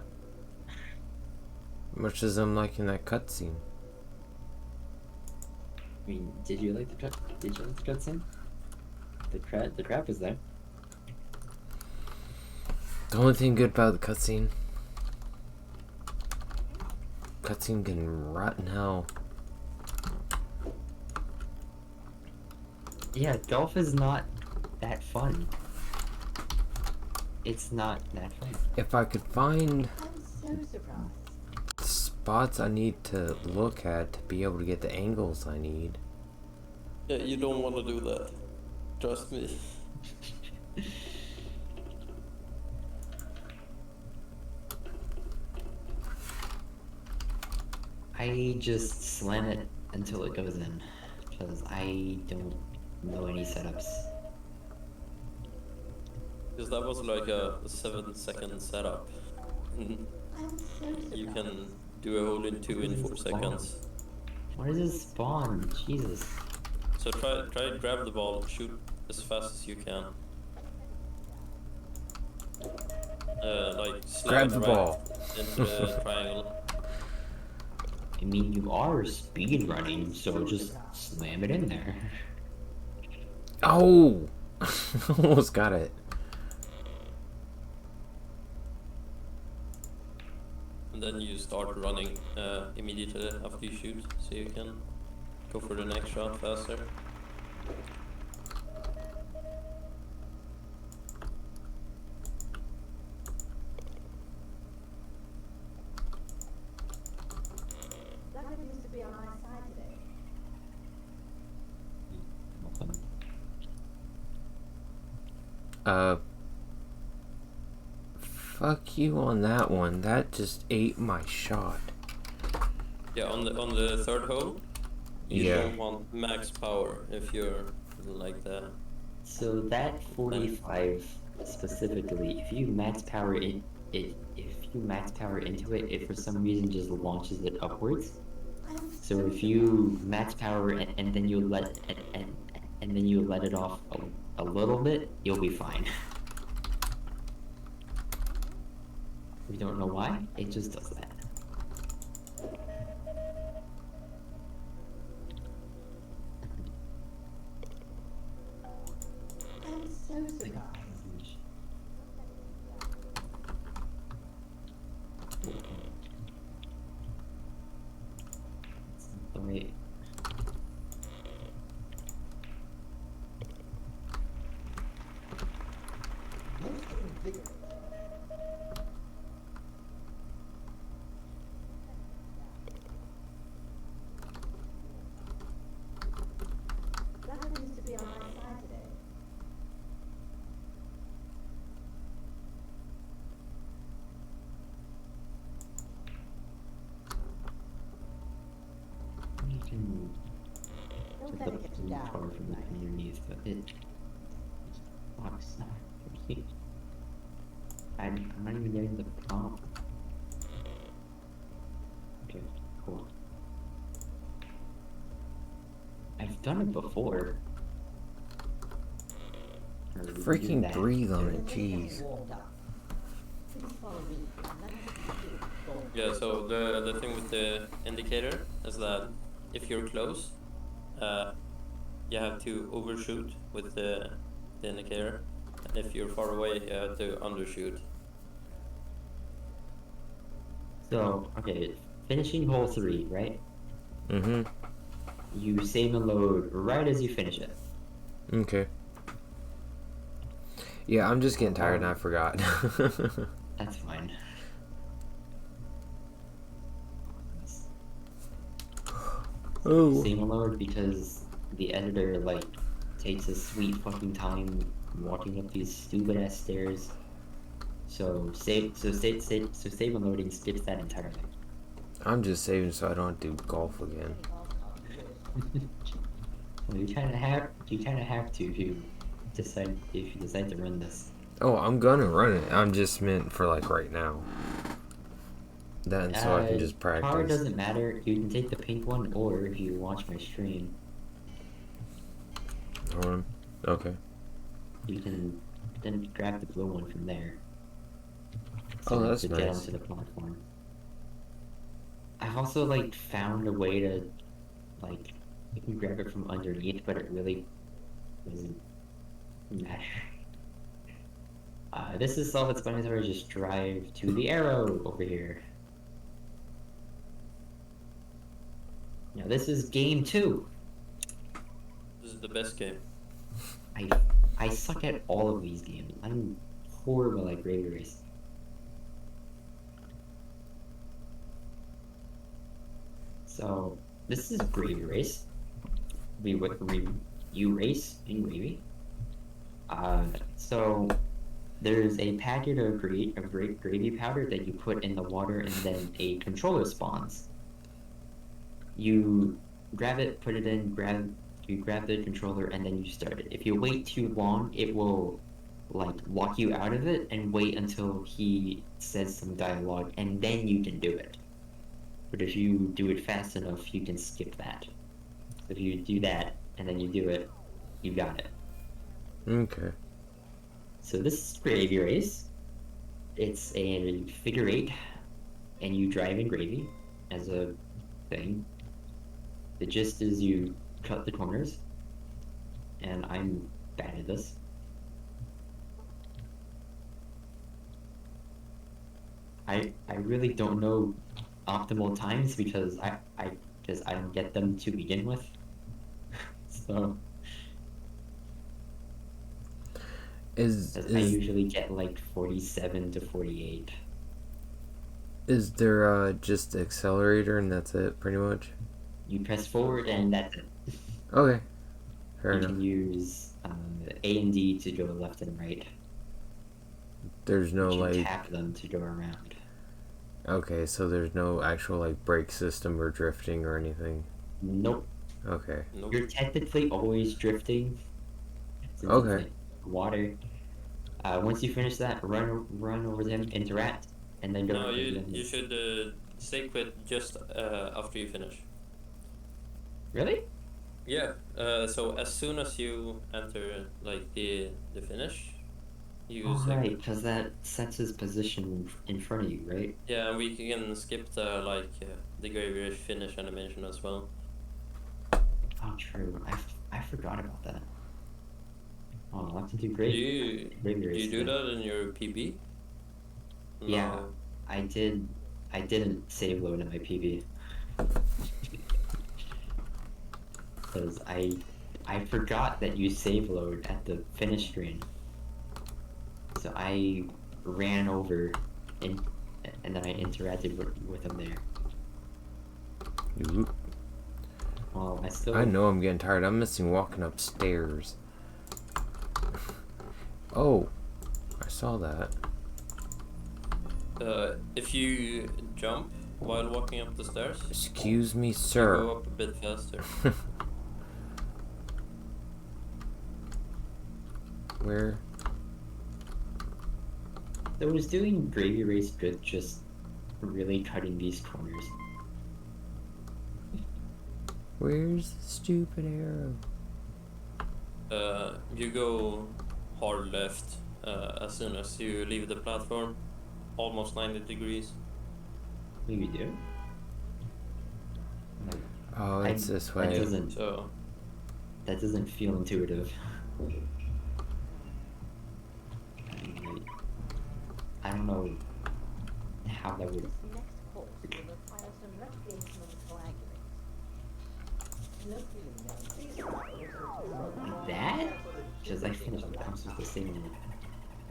Much as I'm liking that cutscene. I mean, did you like the cutscene? The crap is there. The only thing good about the cutscene can rot in hell. Yeah, golf is not that fun. It's not that fun. If I could find I'm so surprised. spots I need to look at to be able to get the angles I need. Yeah, you don't want to do that. Trust me. I just slam it until it goes in, because I don't know any setups. Because that was like a 7-second setup. And I'm so you surprised. can do a hole in 2 in 4 seconds. Why does this spawn? Jesus. So try grab the ball, shoot as fast as you can. Like Grab slide the right ball. into the triangle. I mean, you are speed running, so just slam it in there. Oh! Almost got it. And then you start running immediately after you shoot, so you can go for the next shot faster. That used to be on my side today. Fuck you on that one. That just ate my shot. Yeah, on the third hole, you Yeah. don't want max power if you're like that. So that 45 specifically, if you max power if you max power into it, it for some reason just launches it upwards. So if you max power and then you let and then you let it off a little bit, you'll be fine. We don't know why, it just does that. I'm so surprised. Wait. Most invigorating. That used to be on my side today. You can Don't put let the it get you blue down. car from underneath, but it sucks. I'm not even getting the prompt. Okay, cool. I've done it before. Or do Freaking that. breathe on it, Just getting jeez. warmed up. Please follow me. Yeah, so the thing with the indicator is that if you're close, you have to overshoot with the indicator, and if you're far away, you have to undershoot. So, okay, finishing hole 3, right? Mm-hmm. You save and load right as you finish it. Okay. Yeah, I'm just getting tired and I forgot. That's fine. Oh. Save and load because the editor, like, takes a sweet fucking time walking up these stupid ass stairs. So save and loading skips that entirely. I'm just saving so I don't do golf again. Well, you kind of have to if you decide to run this. Oh, I'm gonna run it. I'm just meant for like right now. Then so I can just Power practice. doesn't matter. You can take the pink one, or if you watch my stream, Okay. you can then grab the blue one from there. Oh, that's to get nice. onto the platform. I've also like found a way to like you can grab it from underneath, but it really doesn't matter. This is self-explanatory. Just drive to the arrow over here. Now this is game 2. This is the best game. I suck at all of these games. I'm horrible at Gravy Race. So this is Gravy Race. You race in Gravy. So there's a packet of gravy powder that you put in the water, and then a controller spawns. You grab it, put it in, you grab the controller, and then you start it. If you wait too long, it will like walk you out of it and wait until he says some dialogue and then you can do it. But if you do it fast enough, you can skip that. So if you do that and then you do it, you got it. Okay. So this is Gravy Race. It's a figure 8, and you drive in gravy as a thing. The gist is you cut the corners, and I'm bad at this. I really don't know optimal times because I don't get them to begin with. So I usually get like 47 to 48. Is there just accelerator and that's it, pretty much? You press forward and that's it. Okay. Fair You enough. can use A and D to go left and right. There's no You can like. tap them to go around. Okay, so there's no actual like brake system or drifting or anything. Nope. Okay. Nope. You're technically always drifting. Since Okay. It's like water. Once you finish that, run over them, interact, and then go. No, over them. you should stay quit just after you finish. Really? Yeah. So as soon as you enter like the finish, you Oh, say right, because that sets his position in front of you, right? yeah, and we can skip the the gravy finish animation as well. Oh, true. I forgot about that. Oh, I'll have to do great. Do you do that in your PB? Yeah, No. I did. I didn't save load in my PB. Because I forgot that you save load at the finish screen. So I ran over and then I interacted with him there. Oop. Well, I know I'm getting tired. I'm missing walking upstairs. Oh, I saw that. If you jump while walking up the stairs, Excuse me, go sir. up a bit faster. Where? So was doing Gravy Race good, just really cutting these corners. Where's the stupid arrow? You go hard left as soon as you leave the platform, almost 90 degrees. Maybe do. Oh, it's this way. That doesn't feel intuitive. I don't know how that would. This next course will require some recreational coagulants. Like that? Because I finished the house with the same.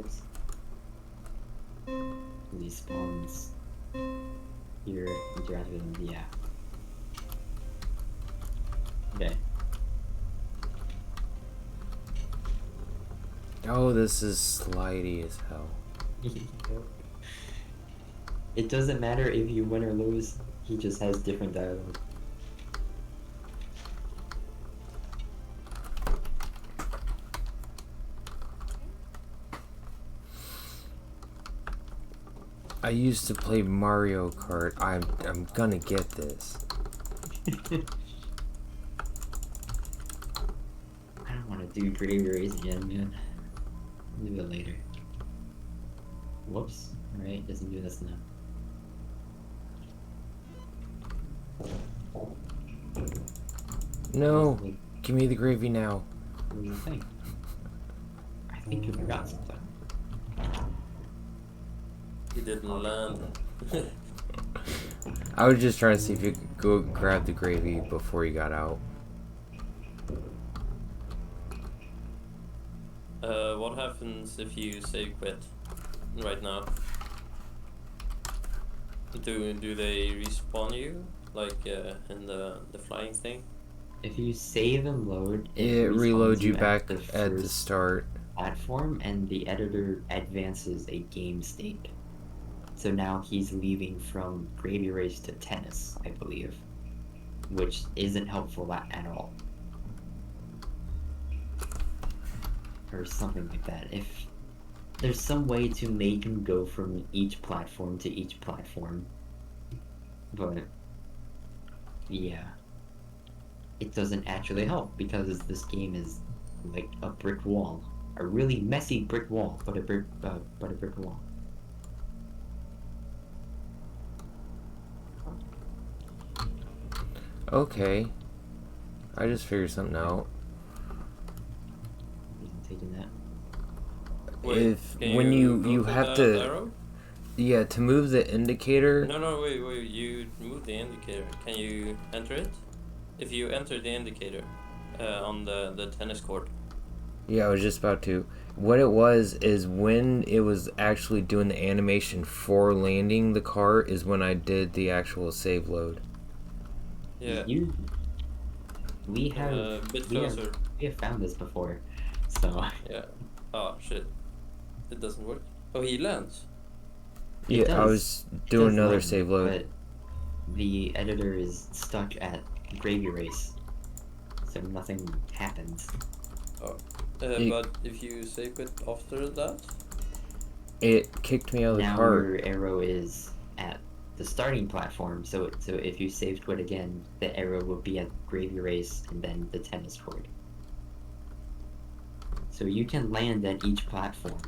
Oops. These spawns here, interact with them. Yeah. Okay. Oh, this is slidey as hell. It doesn't matter if you win or lose, he just has different dialogue. I used to play Mario Kart. I'm gonna get this. I don't want to do Gravy Race again, man. I'll do it later. Whoops. Alright, doesn't do this now. No, give me the gravy now. What do you think? I think you forgot something. You didn't land. I was just trying to see if you could go grab the gravy before you got out. What happens if you save quit right now? Do they respawn you like in the flying thing? If you save and load, It respawns reloads you back at the at the first start. platform, and the editor advances a game state. So now he's leaving from Gravy Race to tennis, I believe, which isn't helpful at all. Or something like that. there's some way to make him go from each platform to each platform. But yeah. It doesn't actually help because this game is like a brick wall. A really messy brick wall, but a brick wall. Okay. I just figured something out. Isn't taking that. Wait, If can when you you go have that to arrow? yeah, to move the indicator. No, wait, you move the indicator. Can you enter it? If you enter the indicator on the tennis court. Yeah, I was just about to. What it was is when it was actually doing the animation for landing the cart is when I did the actual save load. Yeah. We have A bit closer. we have found this before, so Yeah. Oh shit. It doesn't work. Oh, he lands. Yeah, I was doing another land, save load. but the editor is stuck at gravy race, so nothing happens. Oh. But if you save it after that? It kicked me out of the Now cart. your arrow is at the starting platform, so if you save quit again, the arrow will be at gravy race and then the tennis court. So you can land at each platform,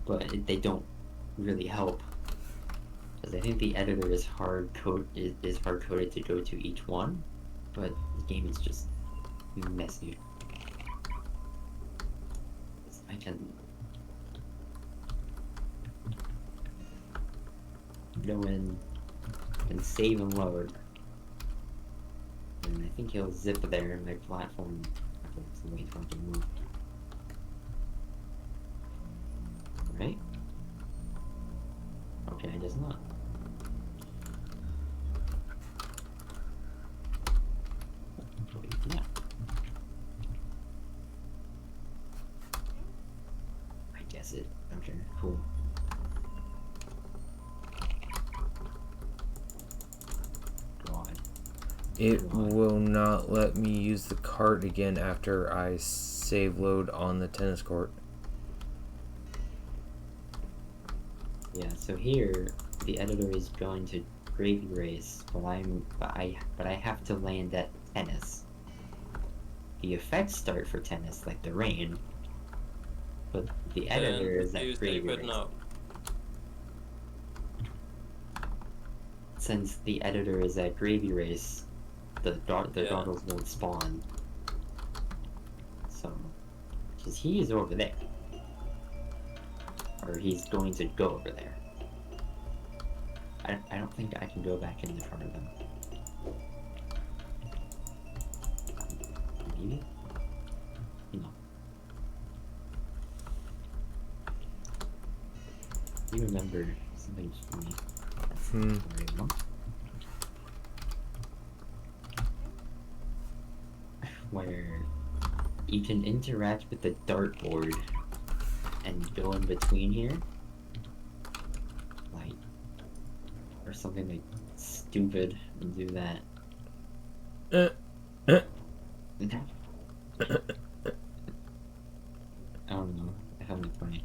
but they don't really help. Because I think the editor is hard coded to go to each one, but the game is just messy. I can go in and save and load, and I think he'll zip there and my platform. That's the way to fucking move. Right? Okay, I guess not. Yeah. I guess it. Okay, cool. God. It will not let me use the cart again after I save load on the tennis court. Yeah, so here the editor is going to gravy race, but I have to land at tennis. The effects start for tennis, like the rain, but the editor is at gravy race. Now. Since the editor is at gravy race, the doggles won't spawn. So, because he is over there. Or he's going to go over there. I don't think I can go back in the car though. Maybe? No. You remember something funny? Where you can interact with the dartboard and go in between here, like, or something like stupid and do that. I don't know. I found it funny.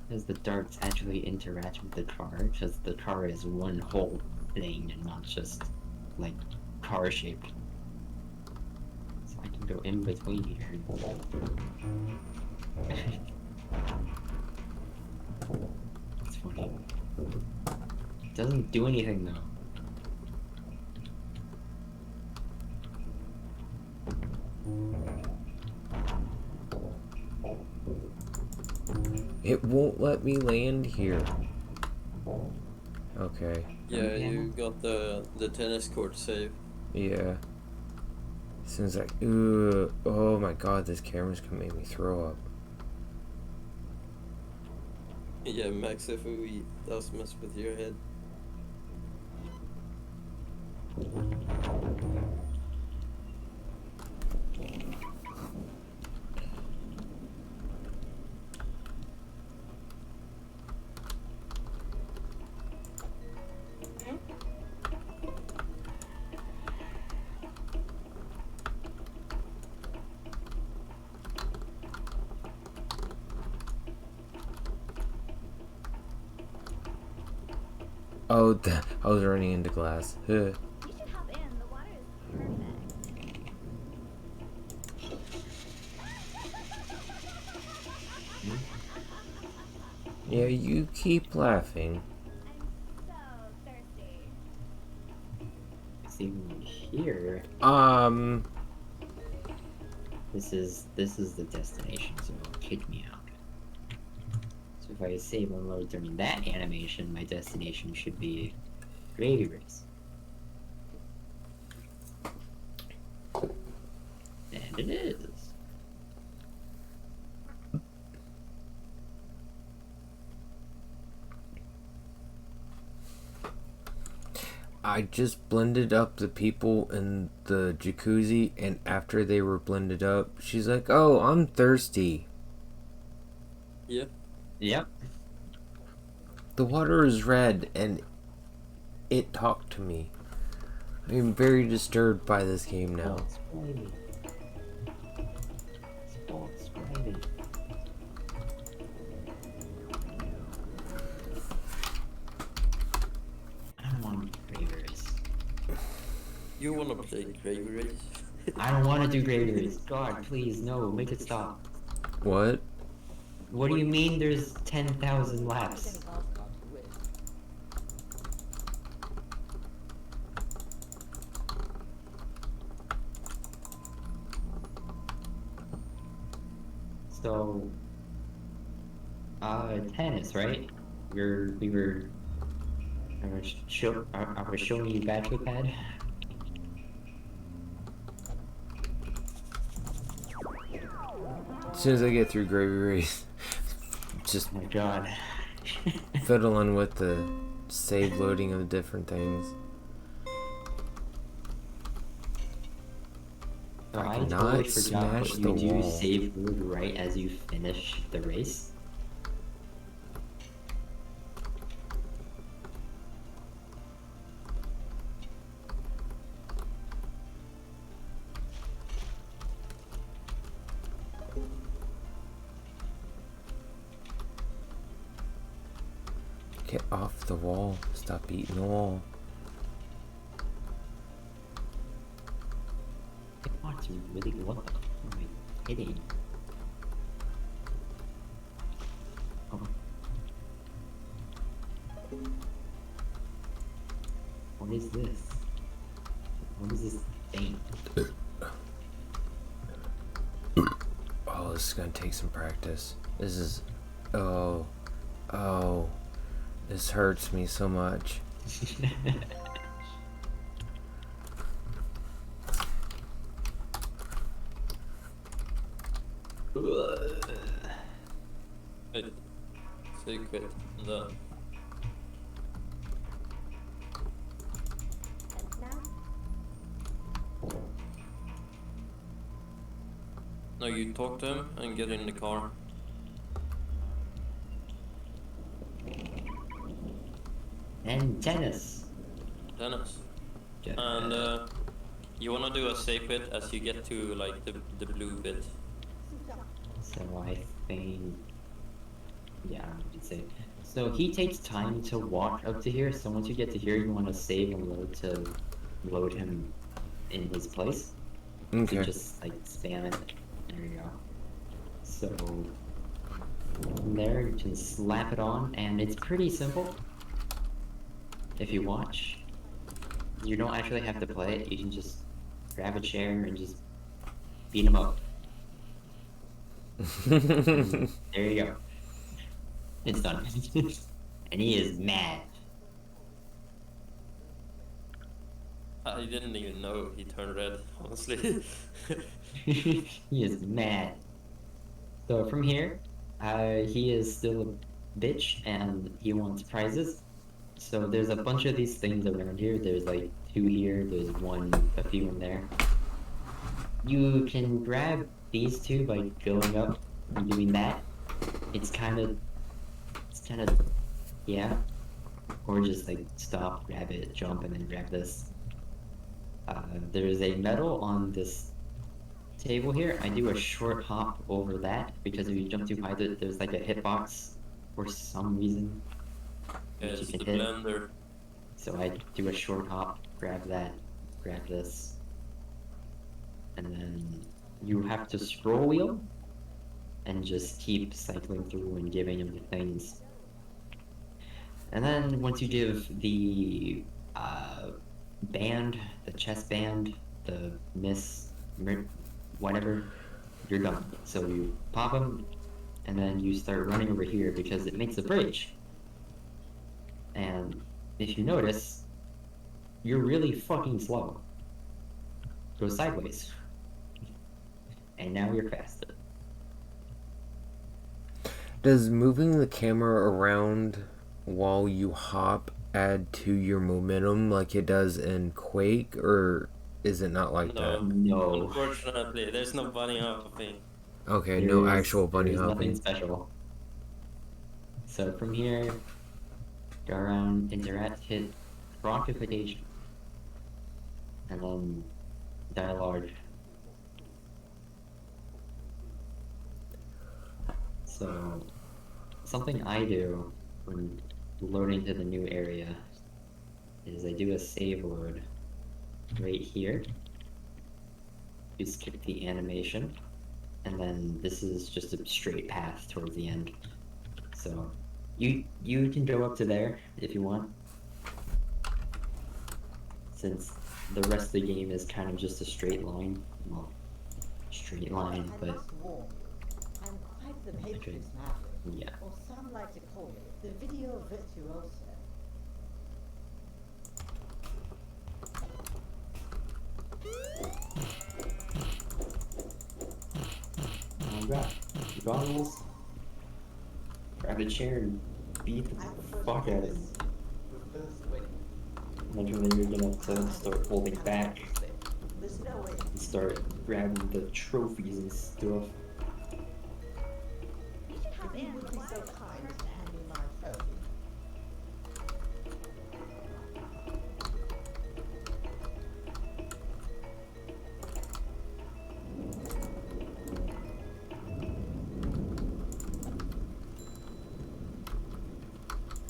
Because the darts actually interact with the car, because the car is one whole thing and not just like car shaped. So I can go in between here. It's funny. It doesn't do anything though. It won't let me land here. Okay. Yeah, you got the tennis court save. Yeah. Seems like, ooh, oh my god, this camera's gonna make me throw up. Yeah, Max FOE does mess with your head. Oh, I was running into glass. Huh. You should hop in. The water is perfect. Yeah, you keep laughing. I'm so thirsty. It's even here. This is the destination, so it'll kick me out. So if I save and load during that animation, my destination should be Gravy Race. And it is. I just blended up the people in the jacuzzi, and after they were blended up, she's like, "Oh, I'm thirsty." Yep. Yep. The water is red, and it talked to me. I'm very disturbed by this game now. I don't want to do Gravy Race. You wanna play Gravy Race? I don't want to do Gravy Race. God, please, no, make it stop. What? What do you mean there's 10,000 laps? So, tennis, right? I was showing you Bachelor Pad. As soon as I get through Gravy Race, just Oh my god. fiddling with the save loading of different things. So I I cannot totally forgot, smash but the you do wall. save load right as you finish the race. Get off the wall. Stop eating the wall. I want to really what the fuck am I hitting? Oh. What is this? What is this thing? Oh, this is gonna take some practice. This is... Oh. This hurts me so much. Hey, say quit. The no, you talk to him and get in the car. And tennis. Dennis. Yeah. And you wanna do a safe quit as you get to like the blue bit. So I think, yeah, I could say. So he takes time to walk up to here. So once you get to here, you want to save and load to load him in his place. Okay. You just like spam it. There you go. So from there you can slap it on, and it's pretty simple. If you watch, you don't actually have to play it. You can just grab a chair and just beat him up. There you go. It's done. And he is mad. I didn't even know he turned red, honestly. He is mad. So from here, he is still a bitch and he wants prizes. So there's a bunch of these things around here. There's like 2 here, there's a few in there. You can grab these 2 by going up and doing that. It's kind of, yeah. Or just like stop, grab it, jump, and then grab this. There's a medal on this table here. I do a short hop over that because if you jump too high, there's like a hitbox for some reason. Yeah, that you it's can the hit. blender. So I do a short hop, grab that, grab this, and then you have to scroll wheel and just keep cycling through and giving him the things. And then once you give the band, the chest band, the whatever, you're done. So you pop them, and then you start running over here because it makes a bridge. And if you notice, you're really fucking slow. Go sideways. And now you're faster. Does moving the camera around while you hop add to your momentum like it does in Quake, or is it not like No. that? No. Unfortunately, there's no bunny hopping. Okay, no actual bunny There's nothing hopping. special. So from here, go around, interact, hit bronchification. And then dialogue. So something I do when loading to the new area is I do a save load right here. You skip the animation, and then this is just a straight path towards the end. So you can go up to there if you want, since the rest of the game is kind of just a straight line. Well, straight line, I but must warn you, I'm quite the Patriots maverick, yeah. or some like to call it the video virtuoso. Alright, goggles. Grab a chair and beat the fuck out of it. Eventually you're gonna have to start holding back There's no way. and start grabbing the trophies and stuff. You should hop If you in. would The be water so is kind to perfect. hand me my trophy.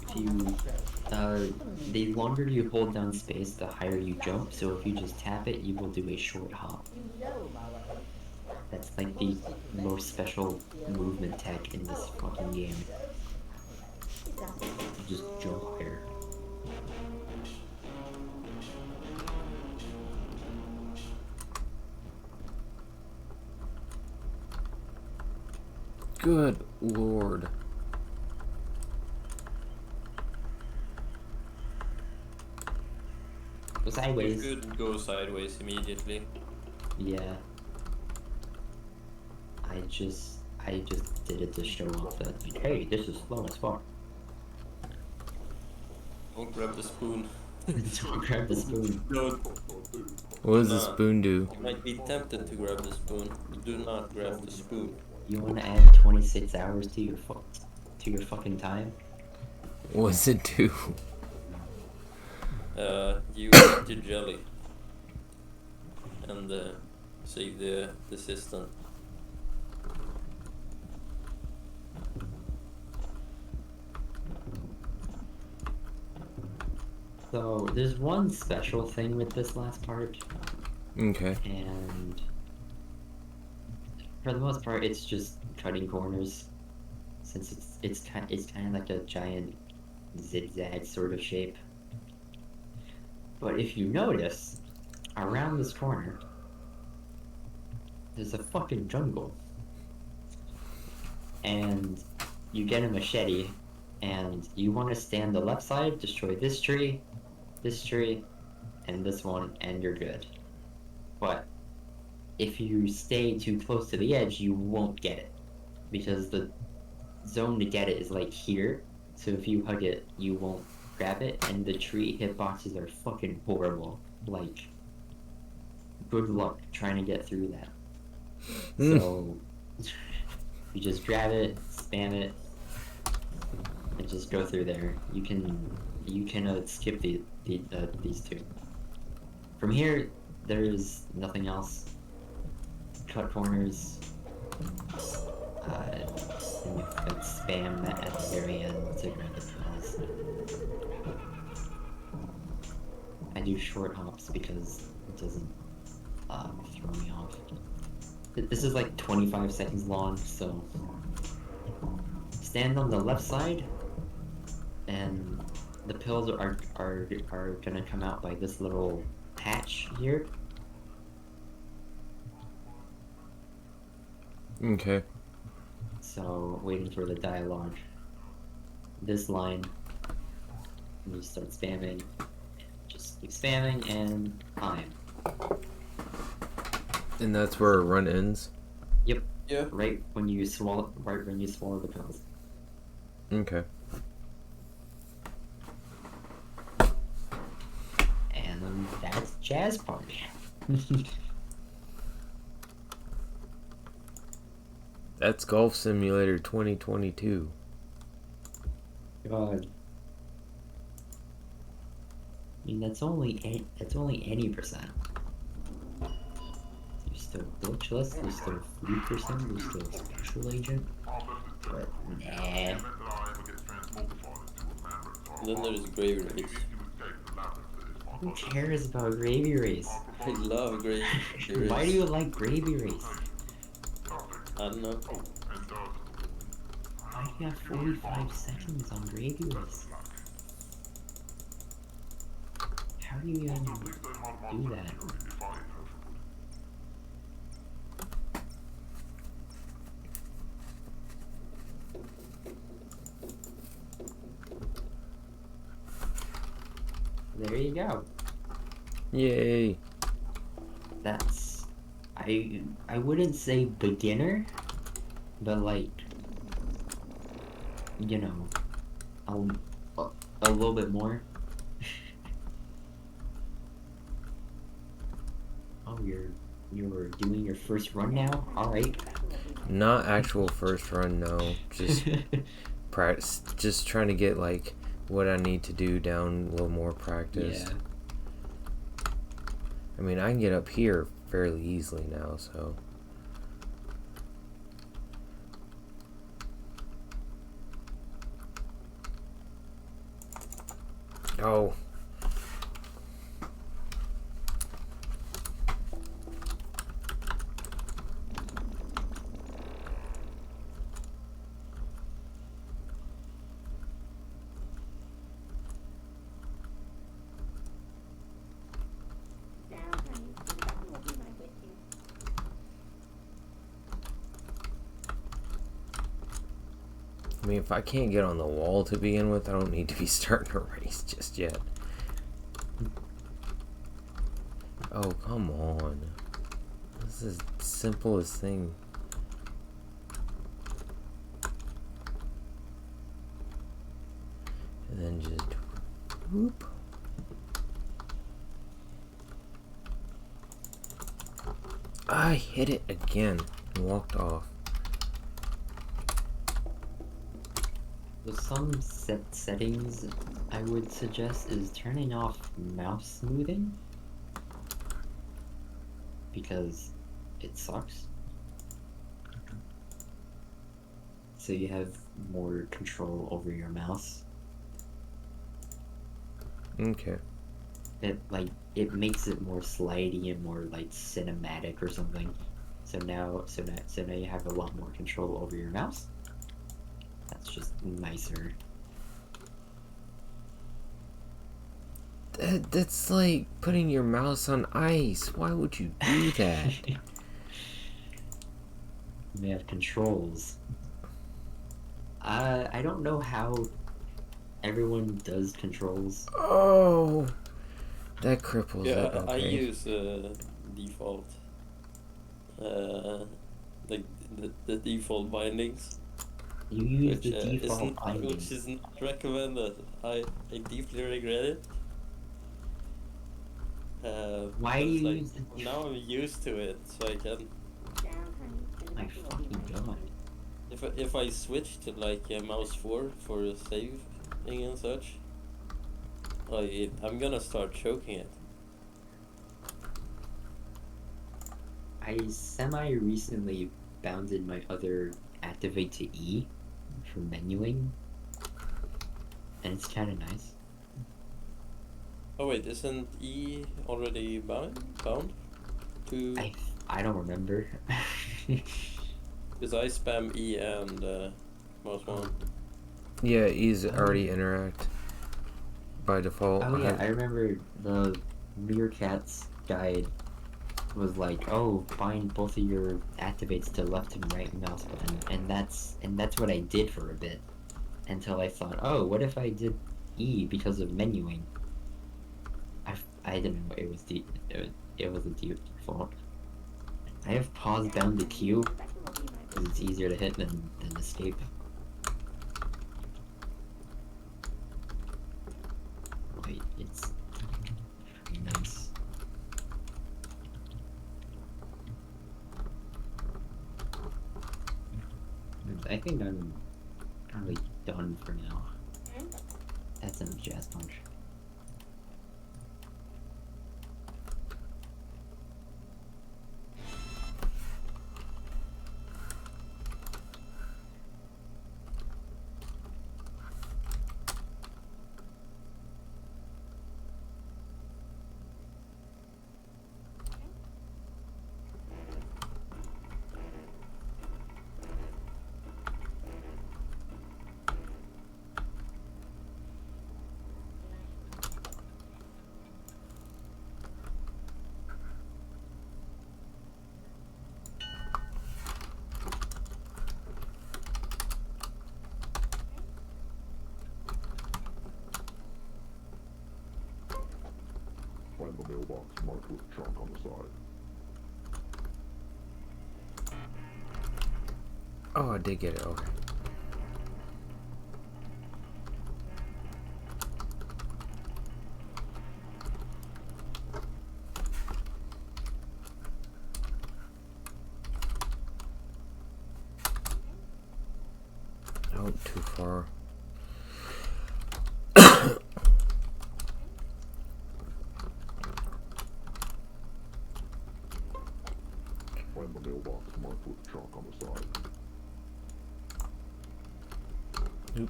If you, the longer you hold down space, the higher you jump, so if you just tap it, you will do a short hop. You know my way. That's like the most special movement tech in this fucking game. You just jump higher. Good lord. Go You sideways. could go sideways immediately. Yeah. I just did it to show off that, like, hey, this is slow as fuck. Don't grab the spoon. Don't grab the spoon. Don't. What does the Nah. spoon do? You might be tempted to grab the spoon. Do not grab the spoon. You want to add 26 hours to your fucking time? What does it do? You eat your jelly. And save the assistant. So there's one special thing with this last part, Okay. and for the most part, it's just cutting corners, since it's kind of like a giant zigzag sort of shape. But if you notice, around this corner, there's a fucking jungle, and you get a machete, and you want to stay on the left side, destroy this tree, and this one, and you're good. But if you stay too close to the edge, you won't get it, because the zone to get it is like here. So if you hug it, you won't grab it, and the tree hitboxes are fucking horrible. Like, good luck trying to get through that. So you just grab it, spam it, and just go through there. You can skip these two. From here, there's nothing else. Cut corners. And you can spam that at the very end to grab the spells. do short hops because it doesn't throw me off. This is like 25 seconds long, so stand on the left side, and the pills are gonna come out by this little hatch here. Okay. So waiting for the dialogue. This line, and you start spamming. Just keep spamming and time. And that's where a run ends? Yep. Yeah. Right when you swallow the pills. Okay. And that's Jazzpunk. That's Golf Simulator 2022. God. I mean, that's only any percent. There's still glitchless, there's still 3%, there's still special agent. But nah. Then there's Gravy Race. Who cares about Gravy Race? I love Gravy Race. Why do you like Gravy Race? I don't know. Why do you have 45 seconds on Gravy Race? How do you even do that? There you go. Yay. That's... I wouldn't say beginner, but like, you know, a little bit more. Oh, you're doing your first run now? Alright. Not actual first run, no. Just practice. Just trying to get like what I need to do down, a little more practice. Yeah. I mean, I can get up here fairly easily now, so. Oh. I mean, if I can't get on the wall to begin with, I don't need to be starting a race just yet. Oh, come on. This is the simplest thing. And then just whoop. I hit it again and walked off. Some settings I would suggest is turning off mouse smoothing, because it sucks. So you have more control over your mouse. Okay. It makes it more slidey and more like cinematic or something. So now you have a lot more control over your mouse. That's just nicer. That's like putting your mouse on ice. Why would you do that? They have controls. I don't know how everyone does controls. Oh, that cripples Yeah, it. Okay. I use default. Like the default bindings. You use Which, the default which bindings. is not recommended. I deeply regret it. Why do you like, use the now I'm used to it, so I can. My fucking god. If I switch to like mouse 4 for saving and such, I'm gonna start choking it. I semi-recently bounded my other activate to E for menuing, and it's kind of nice. Oh wait, isn't E already bound to? I don't remember. Because I spam E and mouse one. Yeah, E's already interact by default. Oh yeah, I remember the Meerkats guide was like, oh, bind both of your activates to left and right mouse button, and that's what I did for a bit, until I thought, oh, what if I did E because of menuing? I didn't know it was it was a default. I have pause down the Q because it's easier to hit than escape. Wait, it's nice. I think I'm probably done for now. That's enough Jazz Punch. Find the mailbox marked with chalk on the side. Oh, I did get it. Okay. Oh, too far. Find the mailbox marked with chalk on the side. Nope.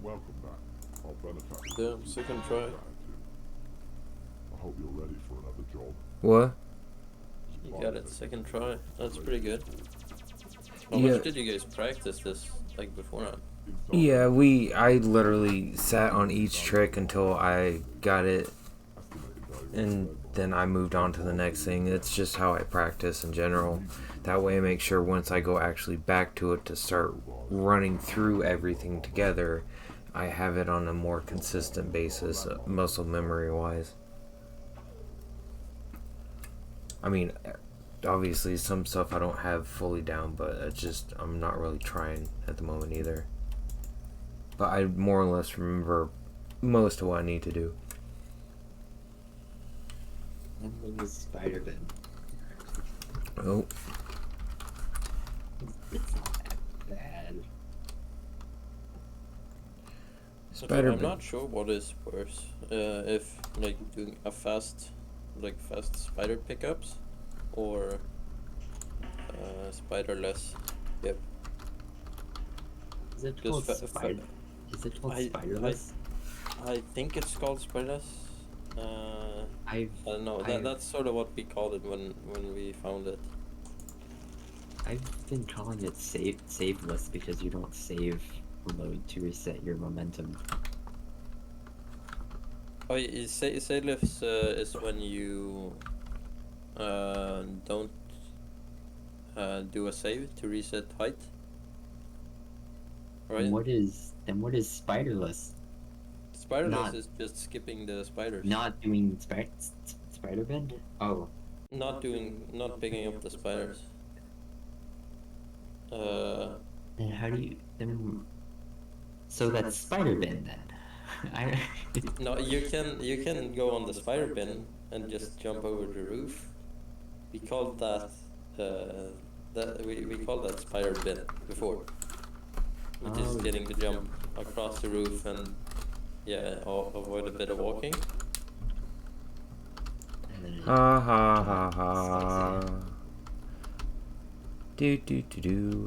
Welcome back. Our benefactor. Damn, second try. I hope you're ready for another job. What? You got it, second try. That's pretty good. How Yeah. much did you guys practice this, like, beforehand? Yeah, I literally sat on each trick until I got it, and then I moved on to the next thing. It's just how I practice in general. That way I make sure once I go actually back to it to start running through everything together, I have it on a more consistent basis, muscle memory wise. I mean, obviously some stuff I don't have fully down, but it's just I'm not really trying at the moment either. But I more or less remember most of what I need to do. And the spider bit. Oh, It's not that bad. spider I'm bit. not sure what is worse. If, like, doing a fast spider pickups, or spiderless. Yep. Is it Just called spider? Is it called spiderless? I think it's called spiderless. I don't know. That's sort of what we called it when we found it. I've been calling it saveless because you don't save load to reset your momentum. Oh, saveless is when you don't do a save to reset height. Right. And what is spiderless? Spiderless is just skipping the spiders. Not doing spider bend? Oh. Not picking up the spiders. Then how do you So that's spider bin then. I No, you can go on the spider bin and just jump over the roof. We called that we called that spider bin before, which is Oh. getting to jump across the roof and avoid a bit of walking. And then Ha ha ha ha. Do do do do.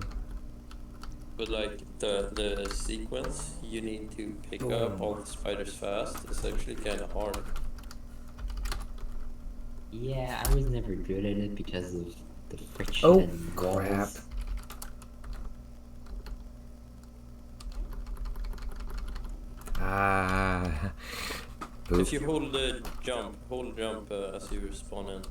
But like the sequence, you need to pick up all the spiders fast. It's actually kind of hard. yeah, I was never good at it because of the friction Oh, and crap. walls. Ah. Boop. If you hold jump as you spawn in.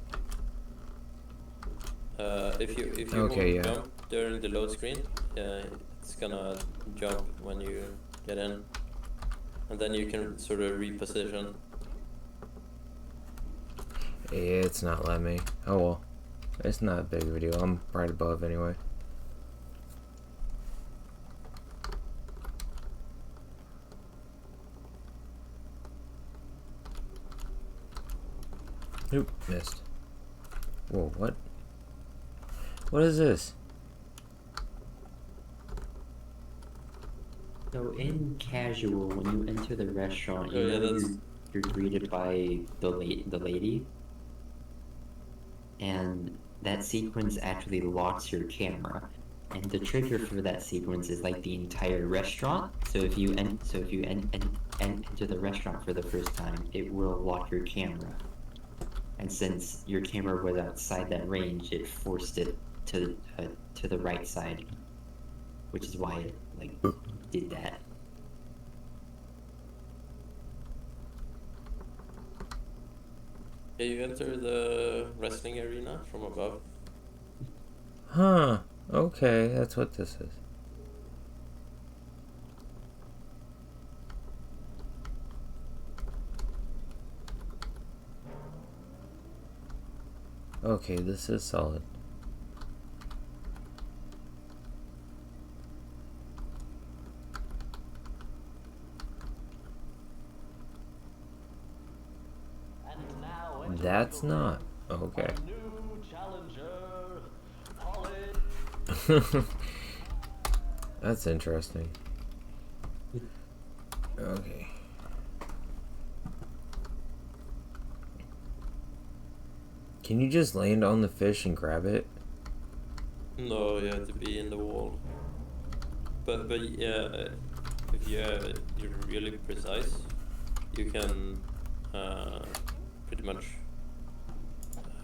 If you Okay, hold yeah. jump during the load screen, it's gonna jump when you get in, and then you can sort of reposition. It's not letting me. Oh well. It's not a big video. I'm right above anyway. Nope, missed. Whoa, what? What is this? So in casual, when you enter the restaurant, Oh, you yeah, know that's- you're greeted by the lady, and that sequence actually locks your camera. And the trigger for that sequence is like the entire restaurant. So if you enter the restaurant for the first time, it will lock your camera. And since your camera was outside that range, it forced it to the right side, which is why it like did that. Yeah, you enter the wrestling arena from above. Huh. Okay, that's what this is. Okay, this is solid. That's not. Okay. That's interesting. Okay. Can you just land on the fish and grab it? No, you have to be in the wall. But yeah, if you're really precise, you can pretty much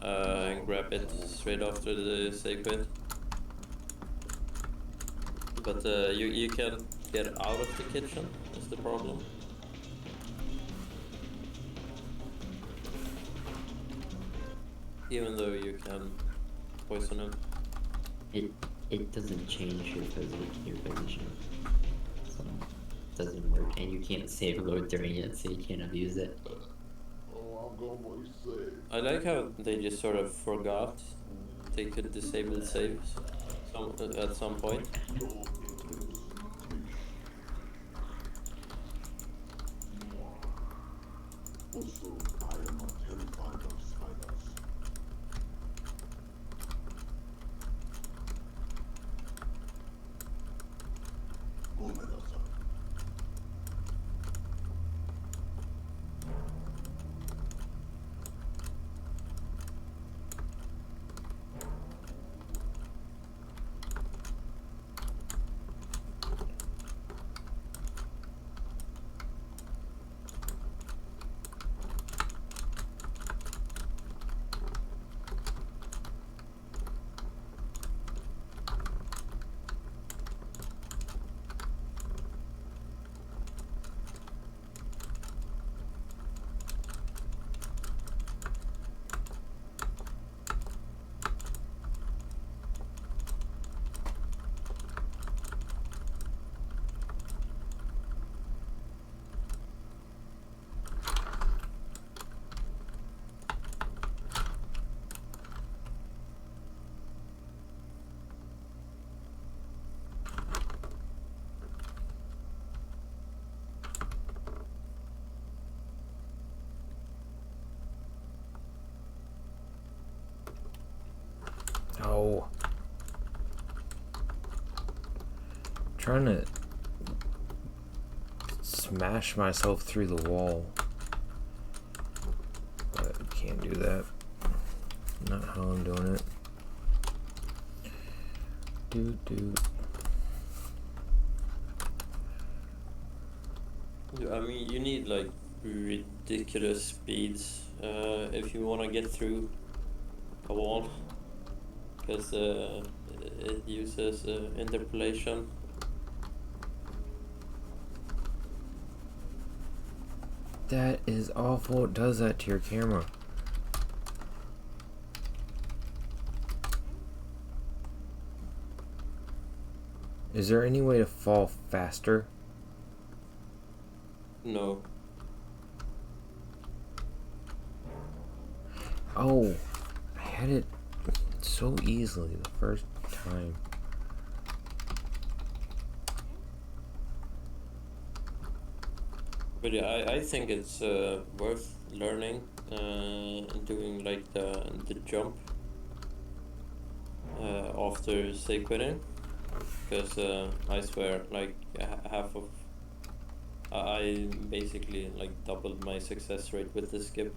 grab it straight after the save quit. But you can't get out of the kitchen. That's the problem. Even though you can poison him. It doesn't change your position. So it doesn't work, and you can't save load during it, so you can't abuse it. I like how they just sort of forgot they could disable saves at some point. Oh. Trying to smash myself through the wall. But I can't do that. Not how I'm doing it. I mean, you need like ridiculous speeds if you want to get through a wall, because it uses interpolation. That is awful. It does that to your camera. Is there any way to fall faster? No. Oh, I had it so easily the first time. But yeah, I think it's worth learning and doing like the jump after say quitting, because I swear like half of I basically like doubled my success rate with the skip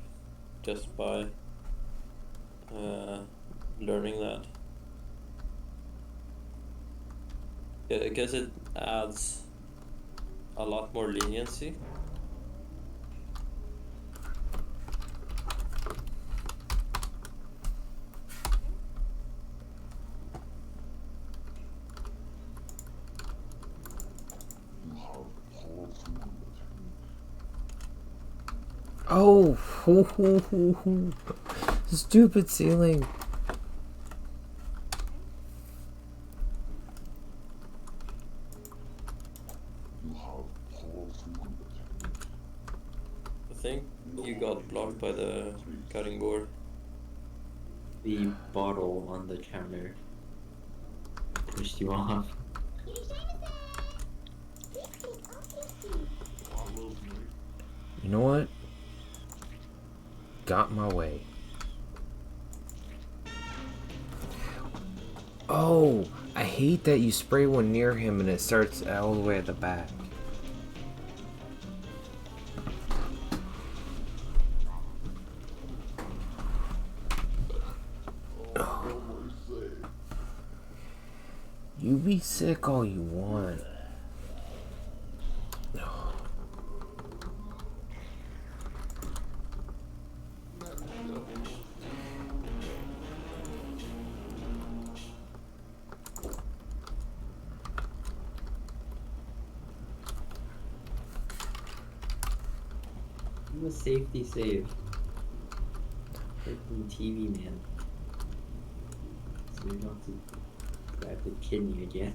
just by learning that. Yeah, because it adds a lot more leniency. Oh, stupid ceiling. I think you got blocked by the cutting board. The bottle on the counter pushed you off. You know what? Got my way. Oh, I hate that you spray one near him and it starts all the way at the back. You be sick all you want. I'm a safety save. Freaking TV man. So you don't have to grab the kidney again.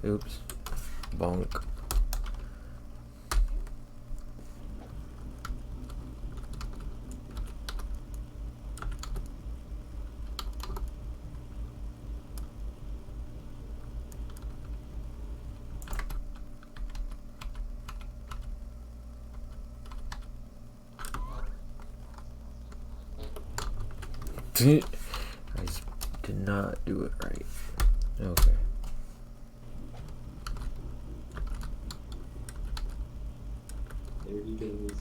Oops. Bonk. I just did not do it right. Okay. There he goes.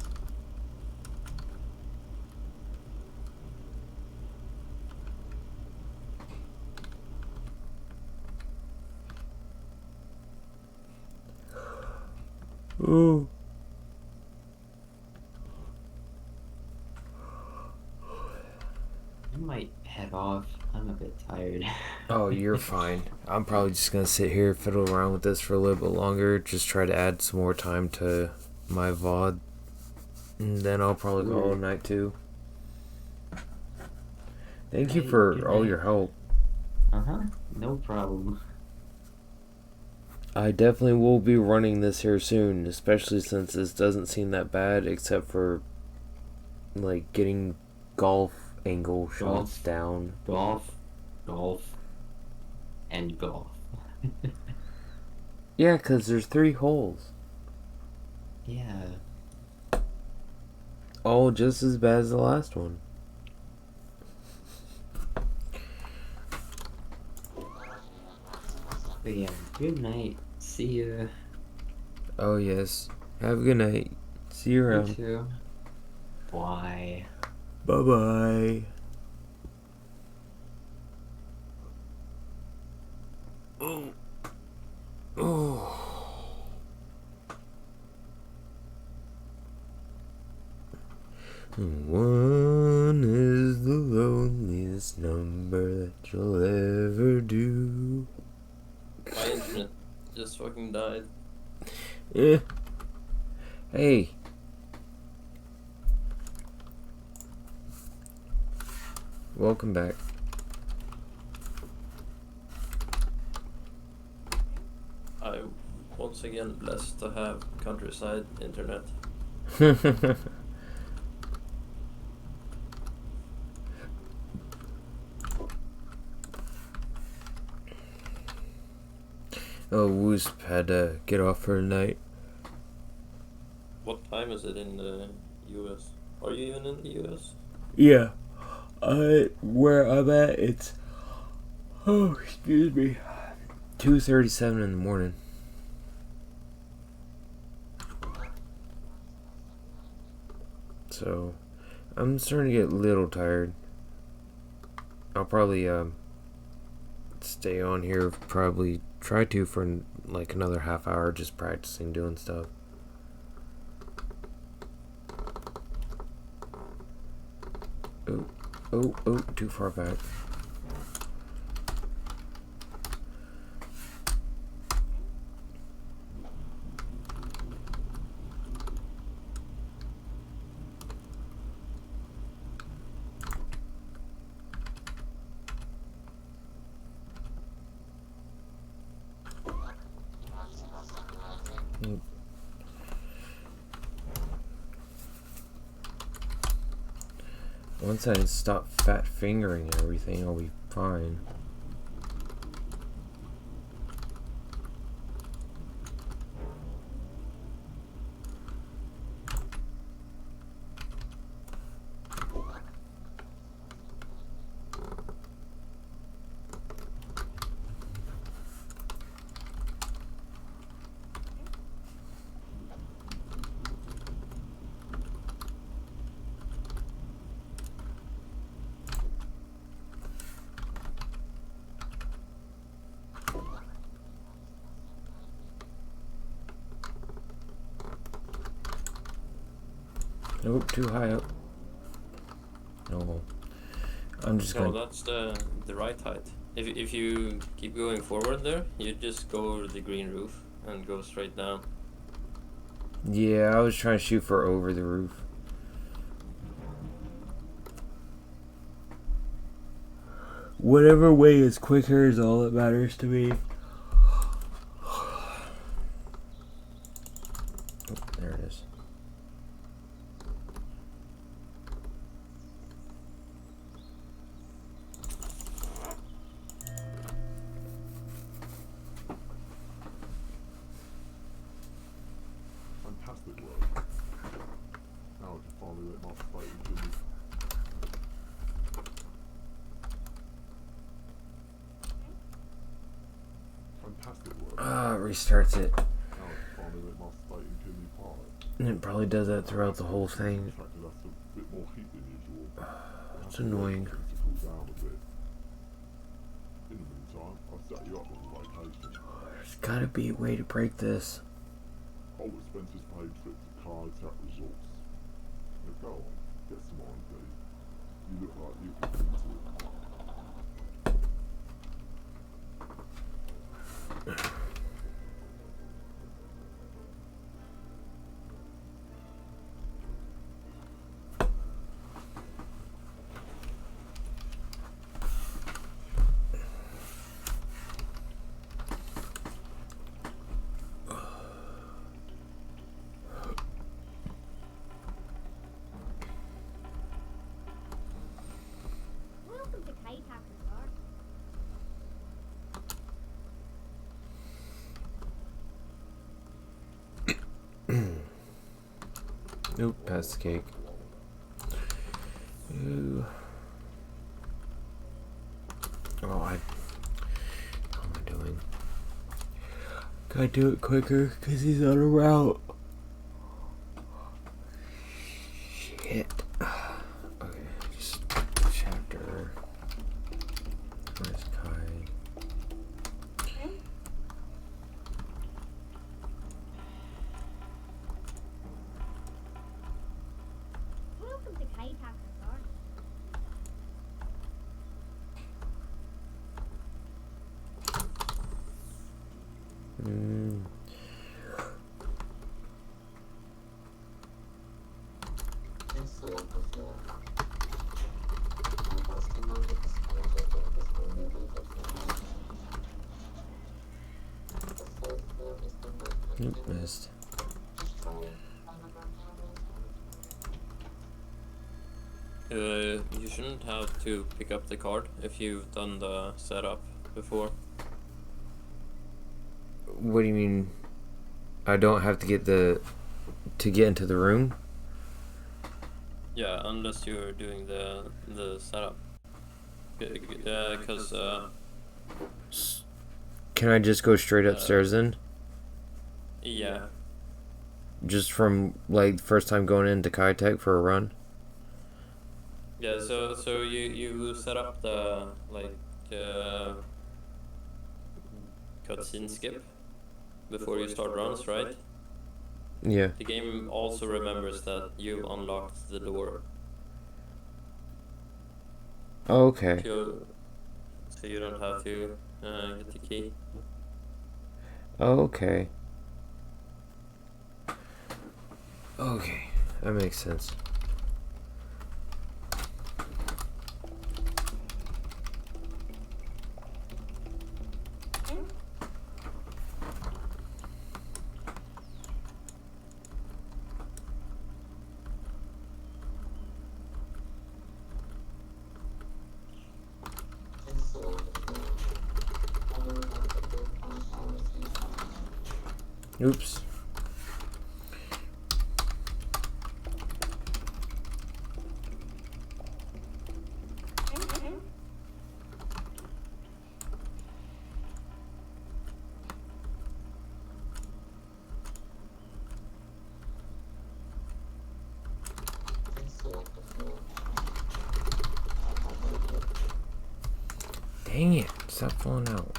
Ooh. I might head off. I'm a bit tired. Oh, you're fine. I'm probably just gonna sit here, fiddle around with this for a little bit longer, just try to add some more time to my VOD. And then I'll probably call it a night too. Thank you for all your help. No problem. I definitely will be running this here soon, especially since this doesn't seem that bad, except for like getting golf angle shots down. Golf, and golf. Yeah, because there's 3 holes. Yeah. All just as bad as the last one. But yeah, good night. See ya. Oh, yes. Have a good night. See you You around. too. Bye. Bye-bye. Oh. Oh. One is the loneliest number that you'll ever do. My internet just fucking died. Yeah. Hey. Welcome back. I'm once again blessed to have countryside internet. Oh, Woosp had to get off for the night. What time is it in the US? Are you even in the US? Yeah. Where I'm at, it's... Oh, excuse me. 2:37 in the morning. So, I'm starting to get a little tired. I'll probably, stay on here, probably try to for like another half hour, just practicing doing stuff. Oh, too far back. Once I stop fat fingering everything, I'll be fine. Nope, too high up. No. I'm just No, gonna... that's the right height. If you keep going forward there, you just go over the green roof and go straight down. Yeah, I was trying to shoot for over the roof. Whatever way is quicker is all that matters to me. Oh, there it is. Fantastic work. Now I can finally let my fight continue. Fantastic work. Ah, it restarts it. Now I can finally let my fight continue part. And it probably does that throughout the whole thing. Attracted us a bit more heat than usual. It's annoying. To cool down a bit. In the meantime, I'll set you up on the location. There's gotta be a way to break this. Oh, expenses paid trip to Cards at Resorts. Now go on, get some R&D. You look like you can do it. Nope, pass the cake. Ooh. Oh, how am I doing? Gotta do it quicker because he's on a route. Shit. Okay, just chapter. Where's Kai? Welcome to Kai Talk Resort. Mm. Nope, missed. You shouldn't have to pick up the card if you've done the setup before. What do you mean? I don't have to get into the room? Yeah, unless you're doing the setup. Because Can I just go straight upstairs then? yeah, Just from like first time going into Kai Tech for a run? yeah. So you set up the like cutscene skip before you start runs, right? Yeah. The game also remembers that you unlocked the door, Okay. so you don't have to get the key. Okay. Okay. That makes sense. Oops. Dang it. Stop falling out.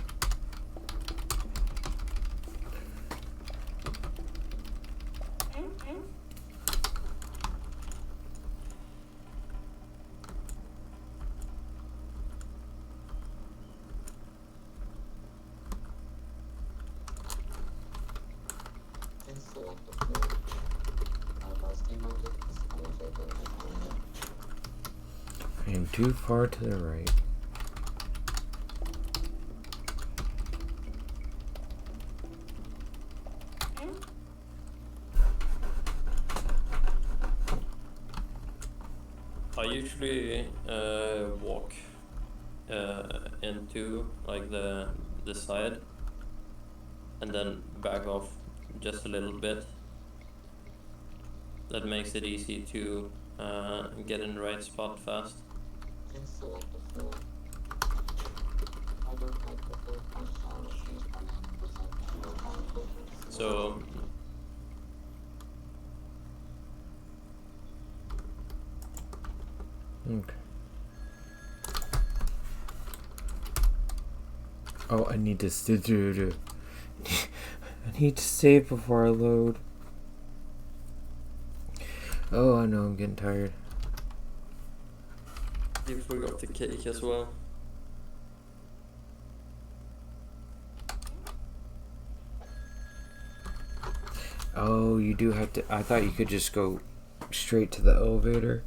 I am too far to the right. I usually walk into like the side and then back off just a little bit. That makes it easy to get in the right spot fast. So Okay. Oh, I need to I need to save before I load. Oh, I know, I'm getting tired. you forgot the cake as well. Oh, you do have to. I thought you could just go straight to the elevator.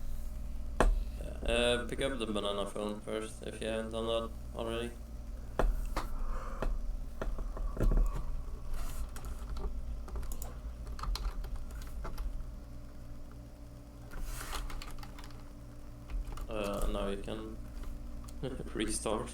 Pick up the banana phone first if you haven't done that already. Now you can restart.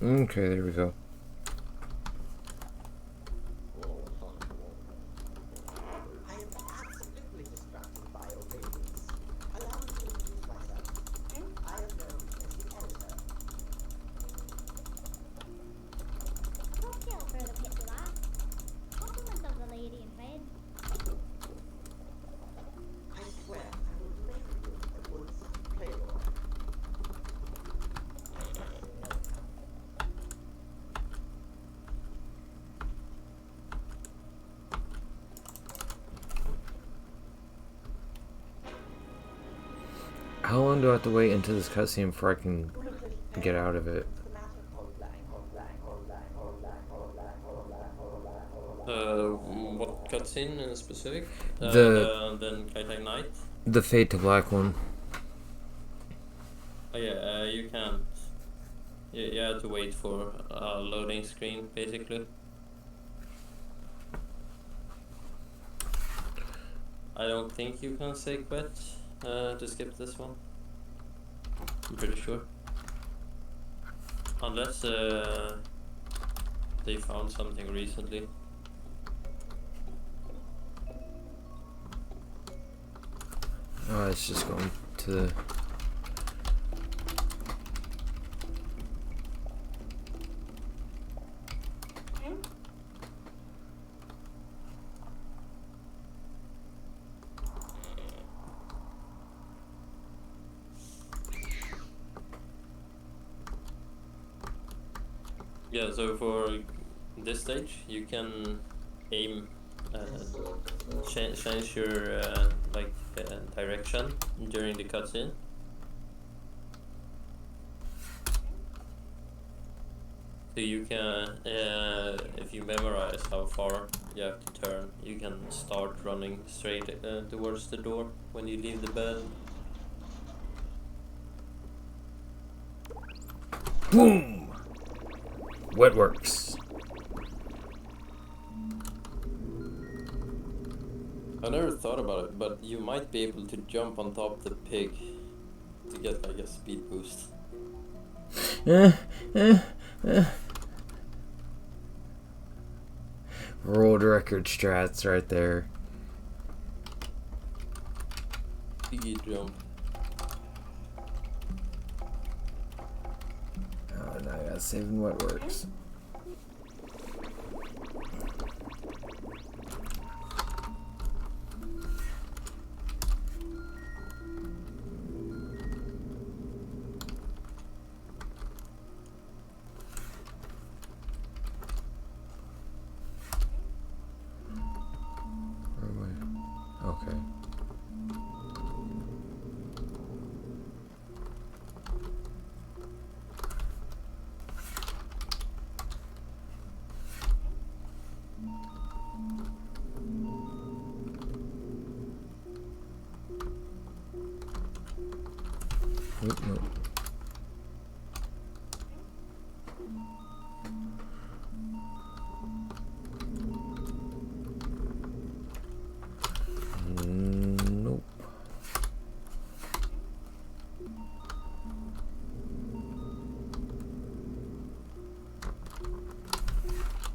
Okay, there we go. I am absolutely distracted by your radiance. Allow me to introduce myself. I am known as the editor. Cocktail for the titular. Compliments of the lady in red. I swear I will label you a woodside playboy. How long do I have to wait into this cutscene before I can get out of it? What's the matter? What cutscene in specific? Then Kai Night? The Fade to Black one. Oh yeah, you can't. You have to wait for a loading screen, basically. I don't think you can say quit to skip this one. I'm pretty sure. Unless they found something recently. Oh, it's just going to the... Yeah, so for this stage, you can aim, change your direction during the cutscene. So you can, if you memorize how far you have to turn, you can start running straight towards the door when you leave the bed. Boom! Wet works. I never thought about it, but you might be able to jump on top of the pig to get like a speed boost. World record strats right there. Piggy jump. Oh, now I got saving Wet Works. Okay. Nope, nope. Nope.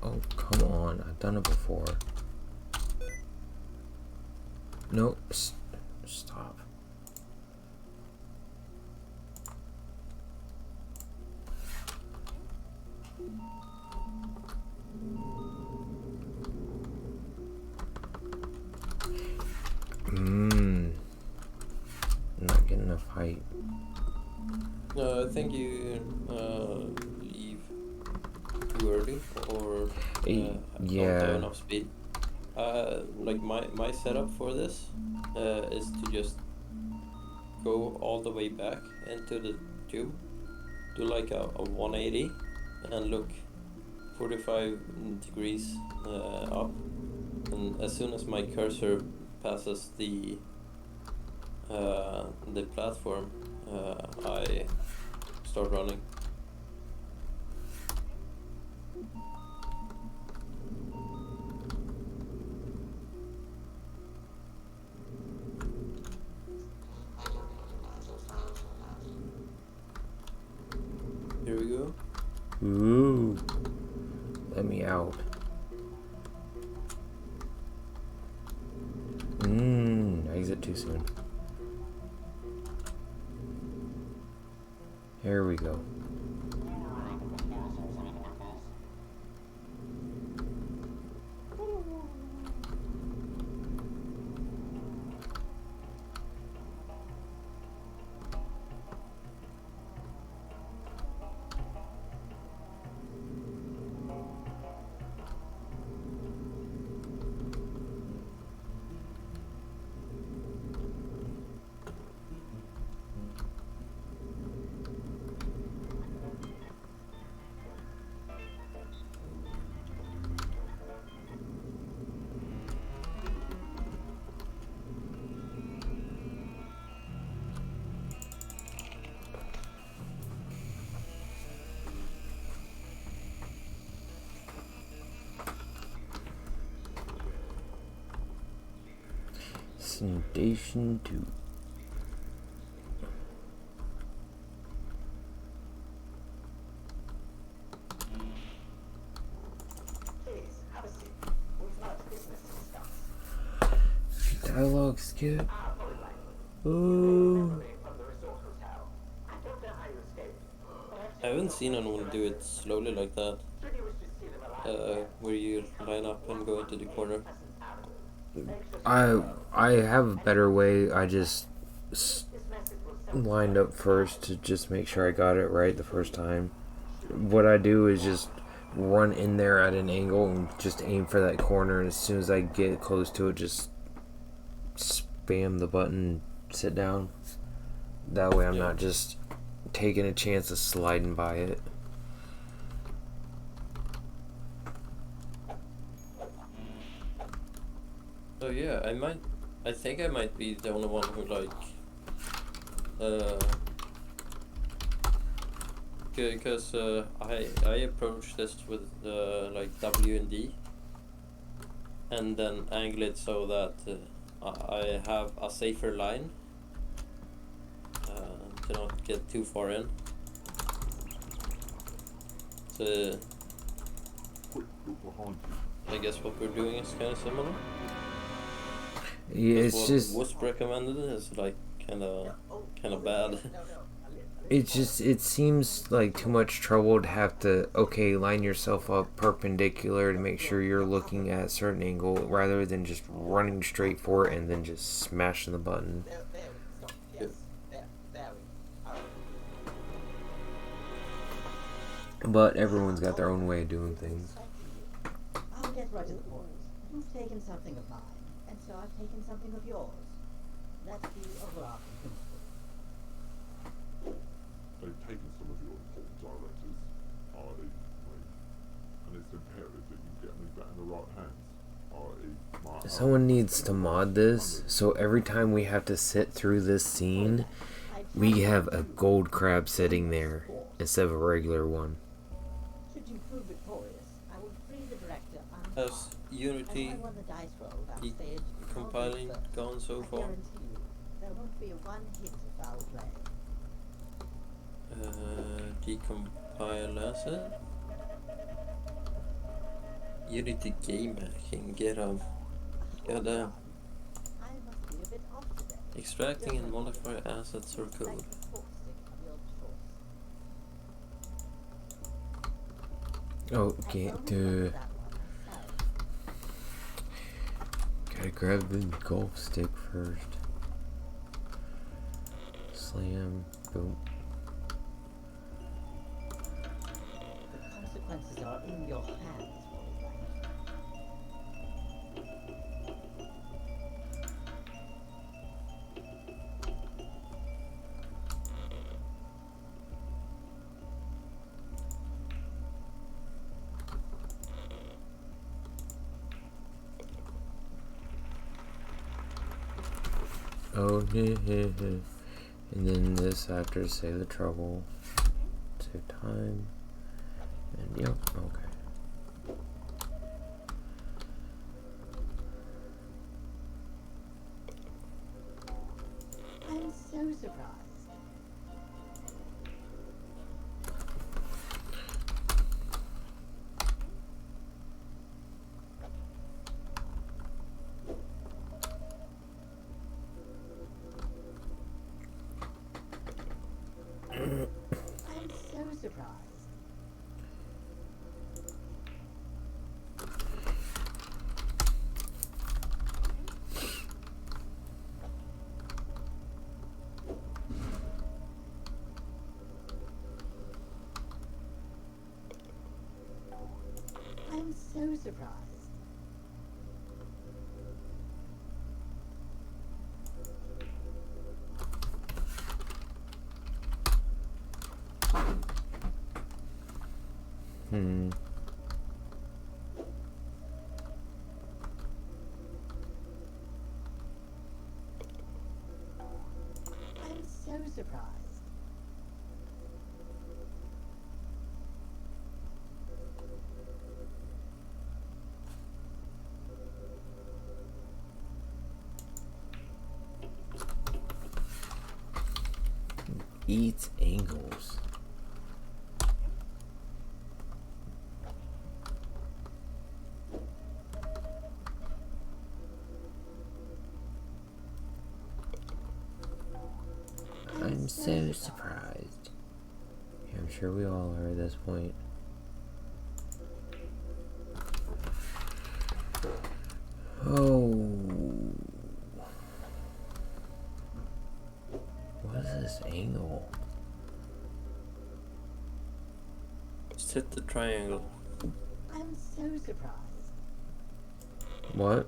Oh, come on. I've done it before. No, stop. Not getting enough height. No, I think you leave too early or don't have enough speed. Like my setup for this is to just go all the way back into the tube, do like a 180 and look 45 degrees up, and as soon as my cursor passes the platform, I start running. Here we go. Ooh. Let me out. I exit too soon. Here we go. Station 2. Please, have a seat. We've much business to discuss. Dialogue skip. Point blank. Ooh. From the resort hotel. I don't know how you escaped. I haven't seen anyone do it slowly like that. Should you wish to see them alive, Where you line up and go into the corner. I have a better way. I just lined up first to just make sure I got it right the first time. What I do is just run in there at an angle and just aim for that corner, and as soon as I get close to it, just spam the button, sit down. That way I'm not just taking a chance of sliding by it. So yeah, I think I might be the only one who like, because I approach this with like W and D, and then angle it so that I have a safer line to not get too far in. So Quick, look behind you. I guess what we're doing is kind of similar. Yeah, But it's what just was recommended is like kind of bad. it seems like too much trouble to have to line yourself up perpendicular to make sure you're looking at a certain angle rather than just running straight for it and then just smashing the button. There we stop. Yes. There we. But everyone's got their own way of doing things. I'll get right to the point. You've taken something of mine, and so I've taken something of yours. That's the overarching principle. They've taken some of your important directives, i.e. me, and it's imperative that you get me back in the right hands, i.e. my Someone needs to mod this, so every time we have to sit through this scene, we have a gold crab sitting there instead of a regular one. Should you prove victorious, I will free the director Has Unity As I won the dice roll the backstage, compiling I'll be first. gone so I far? guarantee you, there won't be one hint of foul play. Decompile asset. Unity game hacking, get goddamn. I must be a bit off today. Extracting and modify assets or Like code. the sports stick of your choice. Okay, I've only got that one myself. gotta grab the golf stick first. Slam, boom. The consequences are in your hands, Wally. Oh, and then this after save the trouble, save time, and yep, okay. I'm so surprised. I'm so surprised. I'm so surprised. Hmm. I'm so surprised. Eats angles. I'm so surprised. Yeah, I'm sure we all are at this point. Oh. What is this angle? Just hit the triangle. I'm so surprised. What?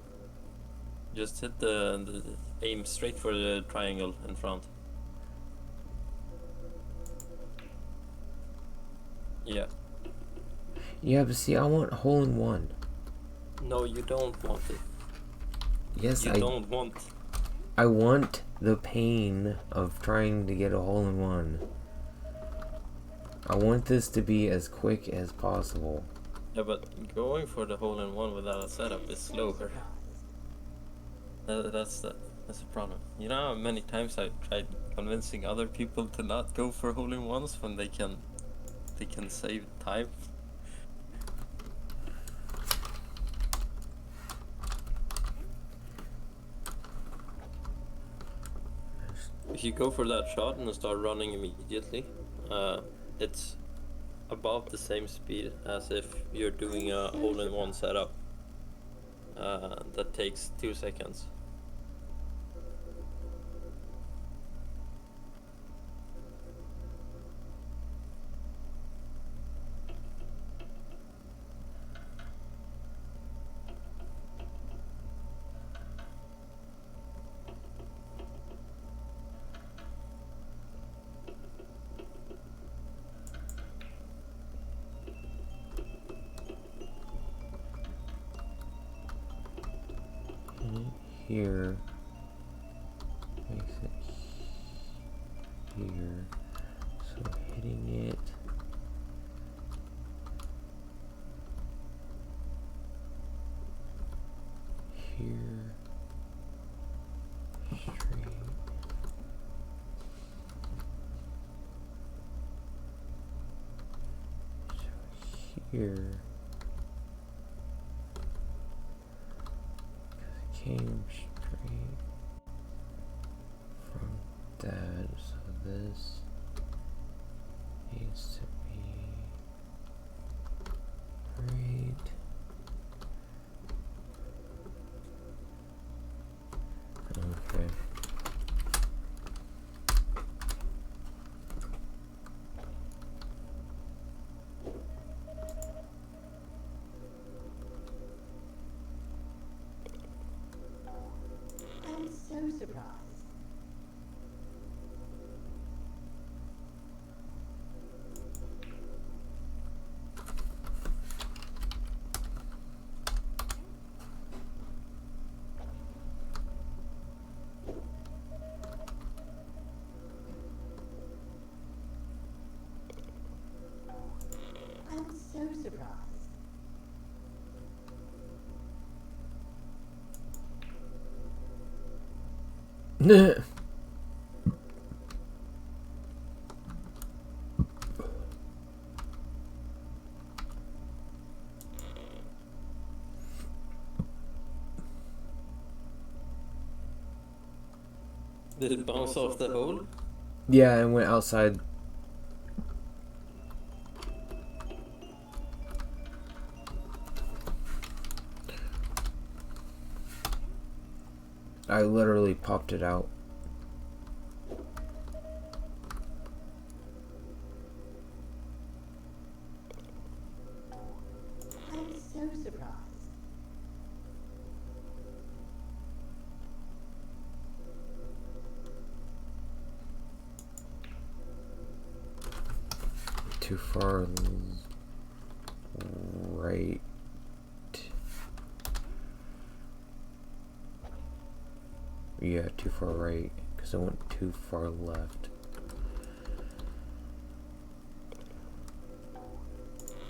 Just hit the aim straight for the triangle in front. Yeah. Yeah, but see, I want hole in one. No, you don't want it. Yes, You don't want. I want the pain of trying to get a hole in one. I want this to be as quick as possible. Yeah, but going for the hole in one without a setup is slower. That's the problem. You know how many times I've tried convincing other people to not go for hole in ones when they can save time. If you go for that shot and start running immediately, it's about the same speed as if you're doing a hole in one setup. That takes 2 seconds. Here makes it here, so hitting it here straight. So here, because it came straight from that, so this needs to be right. Okay. I'm so surprised. I'm so surprised. Did it bounce off the hole? Yeah, and went outside I literally popped it out. I'm so surprised. Too far right. Yeah, too far right, because I went too far left.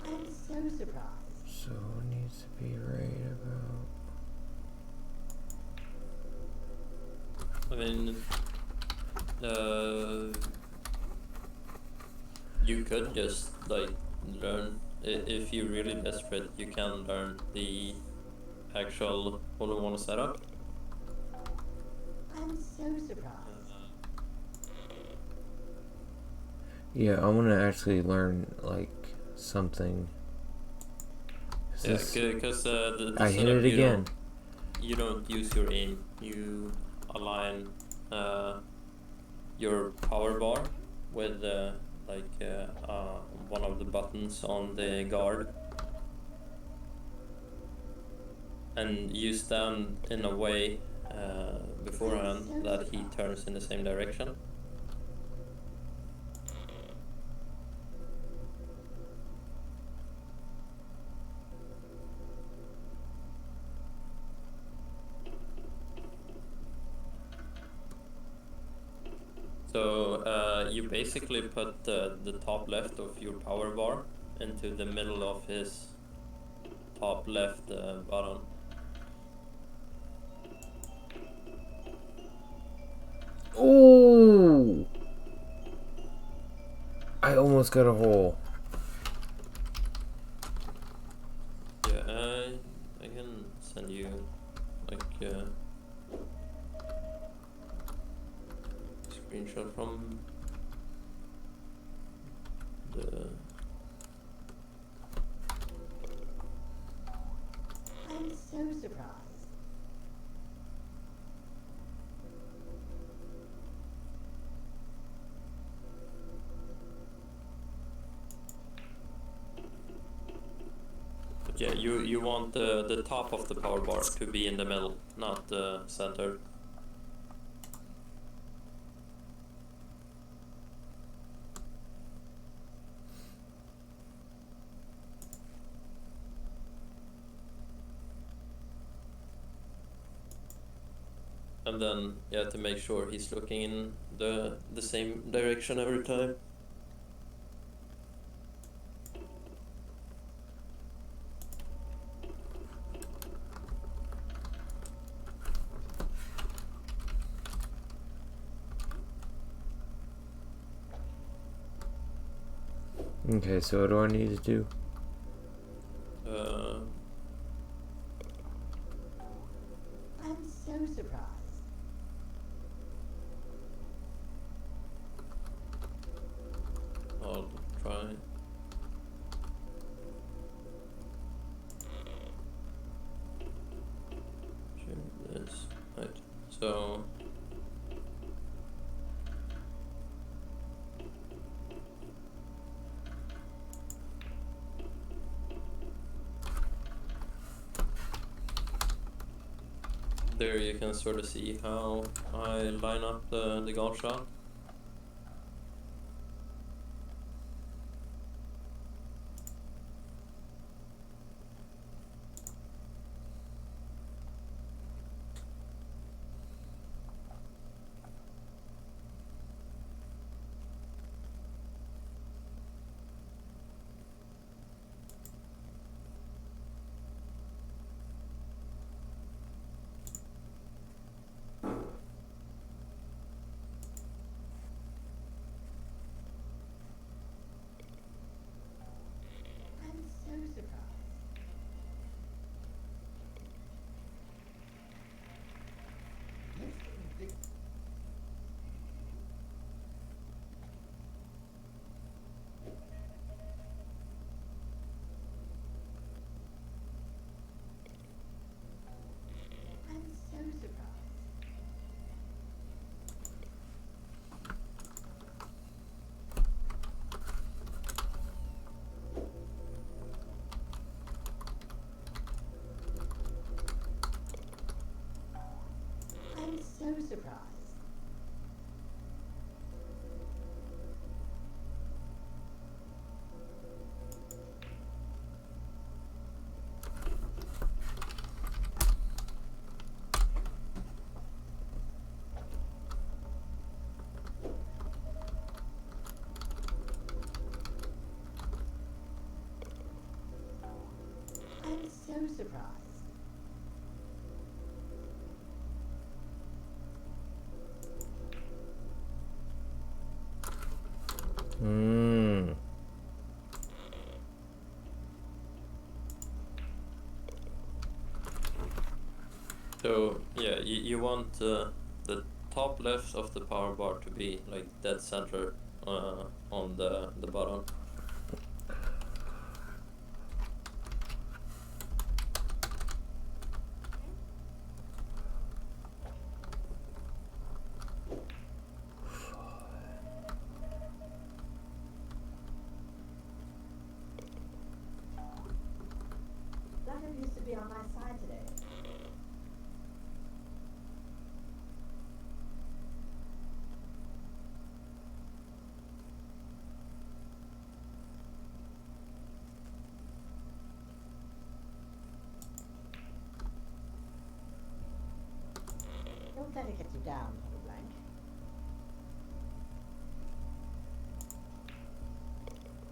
I'm so surprised. So it needs to be right about... I mean, you could just like learn if you're really desperate. You can learn the actual hole-in-one setup. I'm so surprised. Yeah, I want to actually learn, like, something. Yeah, because the I hit setup, it again. You don't use your aim. You align your power bar with one of the buttons on the guard, and you stand in a way beforehand that he turns in the same direction. So you basically put the top left of your power bar into the middle of his top left button. Oh! I almost got a hole. Yeah, I can send you like screenshot from the. I'm so surprised. But yeah, you want the top of the power bar to be in the middle, not the center. And then you have to make sure he's looking in the same direction every time. Okay, so what do I need to do? I'm so surprised. I'll try. Share this. Right. So. There you can sort of see how I line up the golf shot. Who's surprised? Mmm. So yeah, you want the top left of the power bar to be like dead center on the bottom. Blacker used to be on my side today. Don't let it get you down, Blank.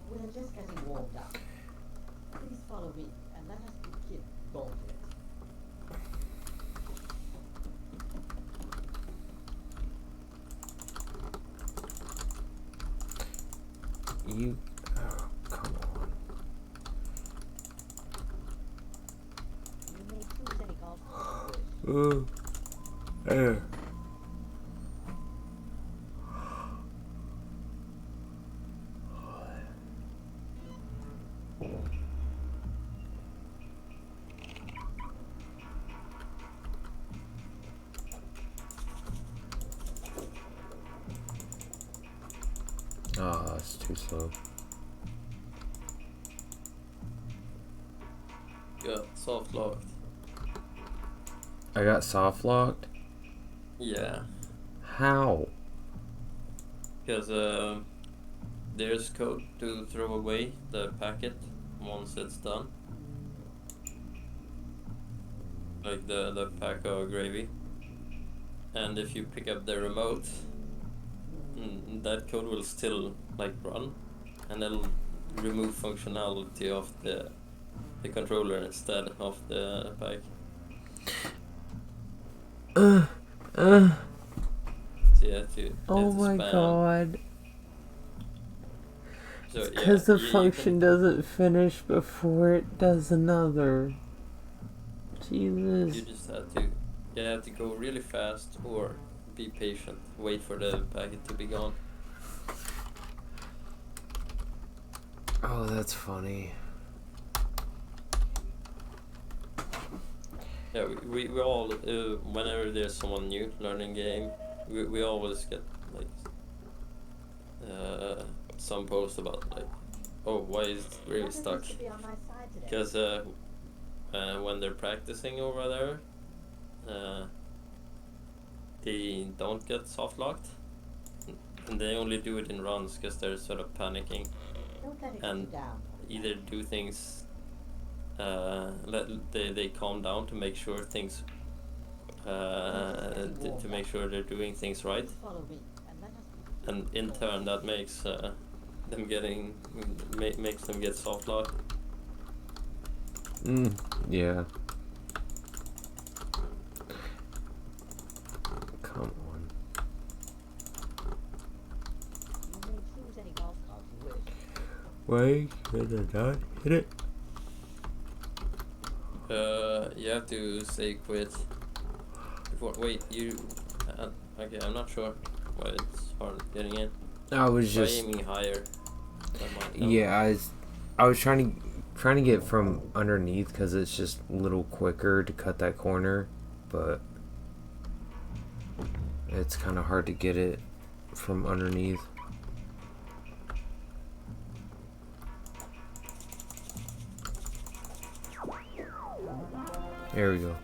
We're just getting warmed up. Please follow me and let us begin gauntlet. You. Oh, come on. You may choose any golf course you wish. Ah, it's too slow. Yeah, soft locked. I got soft locked? Yeah, How? because there's code to throw away the packet once it's done. Like the pack of gravy. And if you pick up the remote, that code will still like run, and it'll remove functionality of the controller instead of the pack. So you have to Oh my spam. god. So Because yeah, the function doesn't finish before it does another. Jesus. you just have to go really fast or be patient. Wait for the packet to be gone. Oh, that's funny. Yeah, we all whenever there's someone new learning game, we always get like some post about like, oh, why is it really Blacker stuck? used to be on my side today. Because when they're practicing over there, they don't get soft locked, and they only do it in runs because they're sort of panicking, Don't let it get you and down. either do things. They calm down to make sure things to make sure they're doing things right, Please follow me and let us begin. and in turn that makes them makes them get soft locked. Yeah. Come on. You may choose any golf course you wish. Wait, did I not hit it? You have to say quit before. Wait, you. Okay, I'm not sure why it's hard getting in. I was By just. aiming higher. That might help. Yeah, I was trying to get from underneath because it's just a little quicker to cut that corner, but it's kind of hard to get it from underneath. There we go.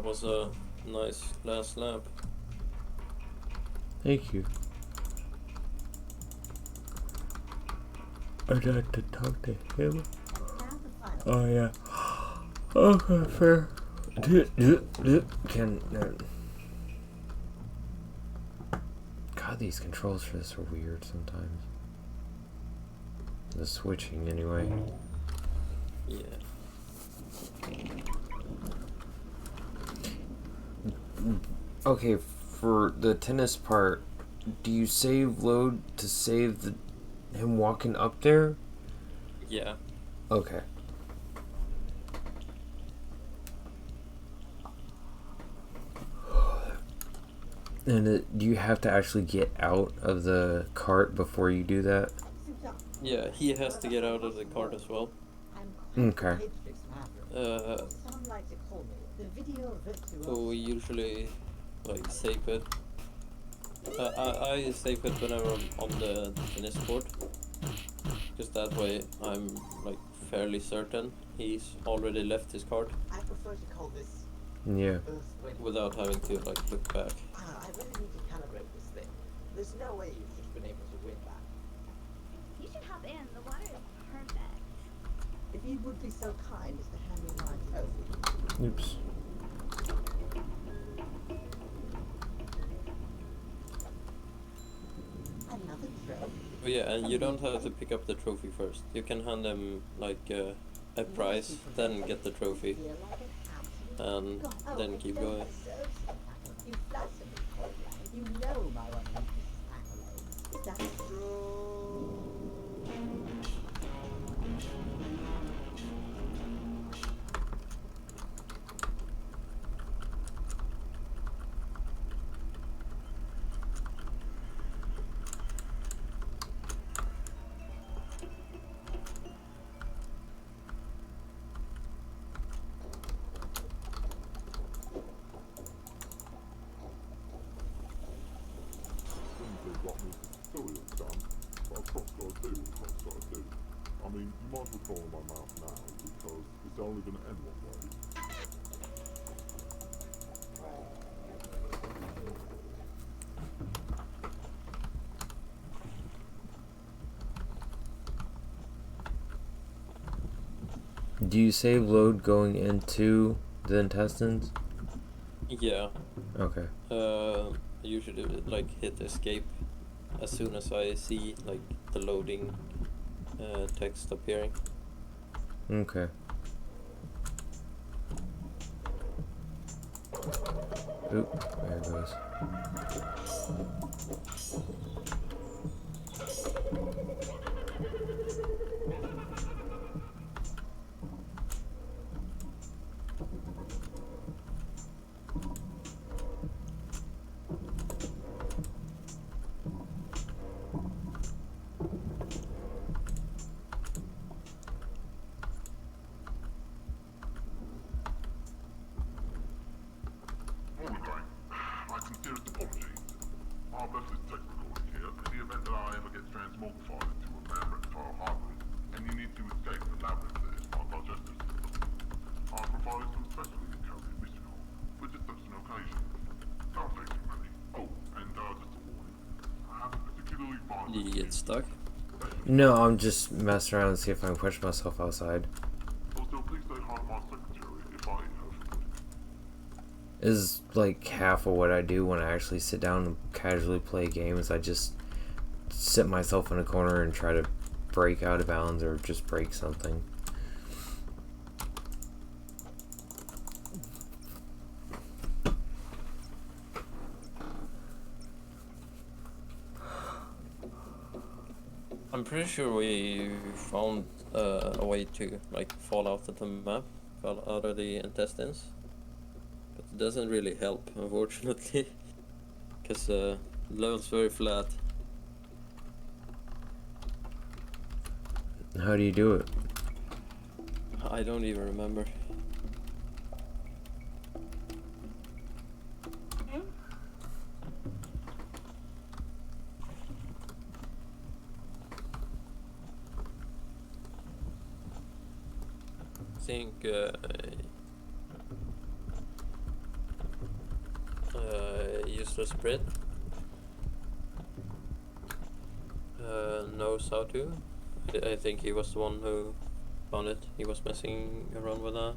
was a nice last lap. Thank you. I'd like to talk to him. Now the final. Oh yeah. Okay, fair. Can God, these controls for this are weird sometimes. The switching, anyway. Yeah. Okay, for the tennis part, do you save load to save him walking up there? Yeah. Okay. And do you have to actually get out of the cart before you do that? Yeah, he has to get out of the cart as well. Okay. Some like to call me the video virtuoso. So we usually like save it. I save it whenever I'm on the tennis court, because that way I'm like fairly certain he's already left his cart I prefer to call this Yeah. earthquake. without having to like look back. I really need to calibrate this thing. There's no way you should have been able to win that. You should hop in. The water is perfect. If you would be so kind as to hand me my trophy. Oops. Another trophy. Oh yeah, and you don't have to pick up the trophy first. You can hand them like a prize, then get the trophy, Feel like an absolute and god. then keep going. You flatter me, Conrad. You know my one weakness is accolades. Is that true? They've got me tutorial done, but I've crossed gotta do what I've gotta do. I mean, you might as well throw on my mouth now, because it's only gonna end one way. Do you save load going into the intestines? Yeah. Okay. I usually like hit escape as soon as I see like the loading text appearing. Okay. Oop, there it goes. Morning, Frank. My sincerest apologies. I've left this text recording here in the event that I ever get transmogrified into a man reptile hybrid, and you need to escape the labyrinth that is my digestive system. I've provided some specially encoded mystical, for just such an occasion. Don't take too many. Oh, and just a warning. I have a particularly violent... Did you get stuck? No, I'm just messing around and see if I can push myself outside. Also, please say hi to my secretary if I heard from you. Is like half of what I do when I actually sit down and casually play games. I just sit myself in a corner and try to break out of bounds or just break something. I'm pretty sure we found a way to like fall out of the map, fall out of the intestines, but it doesn't really help, unfortunately, because the level's very flat. How do you do it? I don't even remember. I think Mr. Sprit knows how to. I think he was the one who found it. He was messing around with that.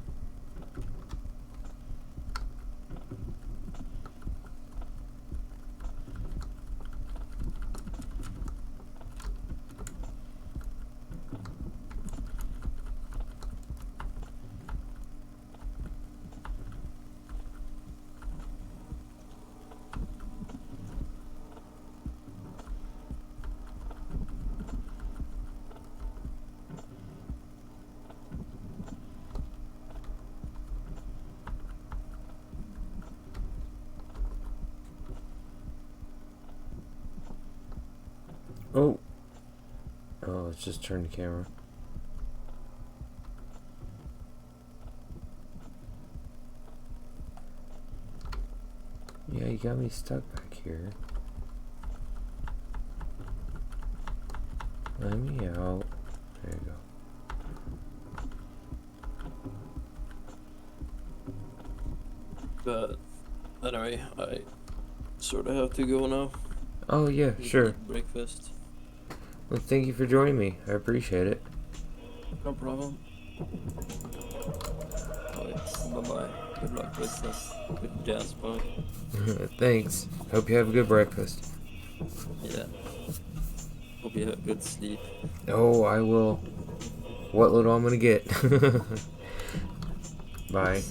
Oh. Oh, let's just turn the camera. Yeah, you got me stuck back here. Let me out. There you But anyway, I sort of have to go now. go. Oh, yeah, sure. Breakfast. Well, thank you for joining me. I appreciate it. No problem. Bye bye. Good luck with Jazzpunk. Thanks. Hope you have a good breakfast. Yeah. Hope you have good sleep. Oh, I will. What little I'm gonna get. Bye.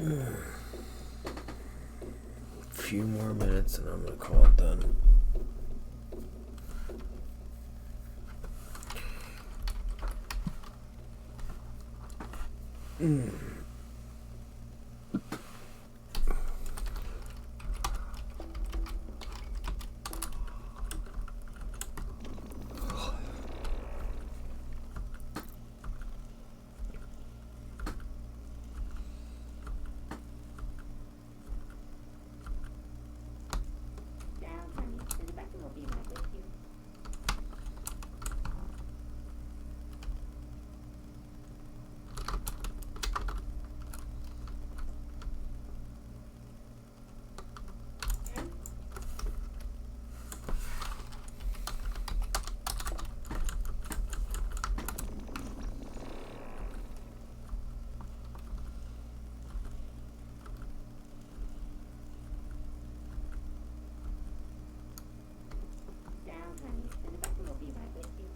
A few more minutes and I'm gonna call it done. Down, honey. The bathroom will be right with you. Down, honey. The bathroom will be right with you.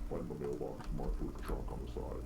Find the mailbox marked with a trunk on the side.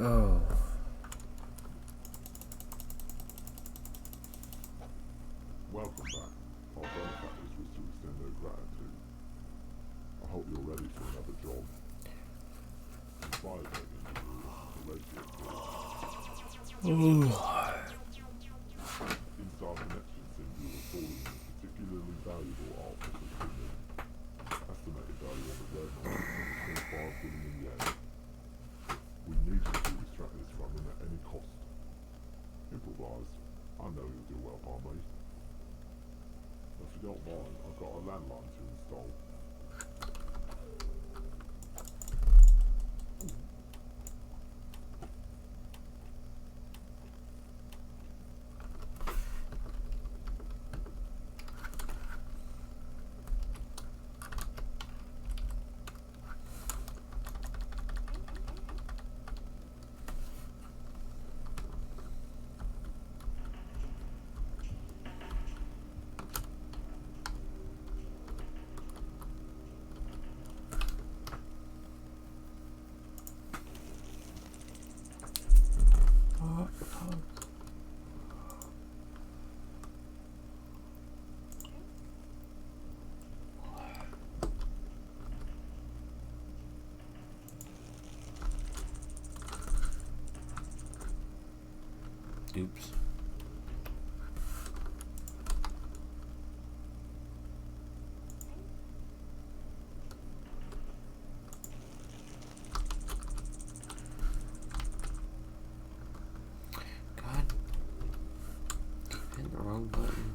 Oh. Welcome back. Our benefactors wish to extend their gratitude. I hope you're ready for another job. Inside that interview, the radio call. Inside Connection sent you a recording of a particular realise I know you'll do well by me. If you don't mind, I've got a landline to install. Oops. God. Keep hitting the wrong button.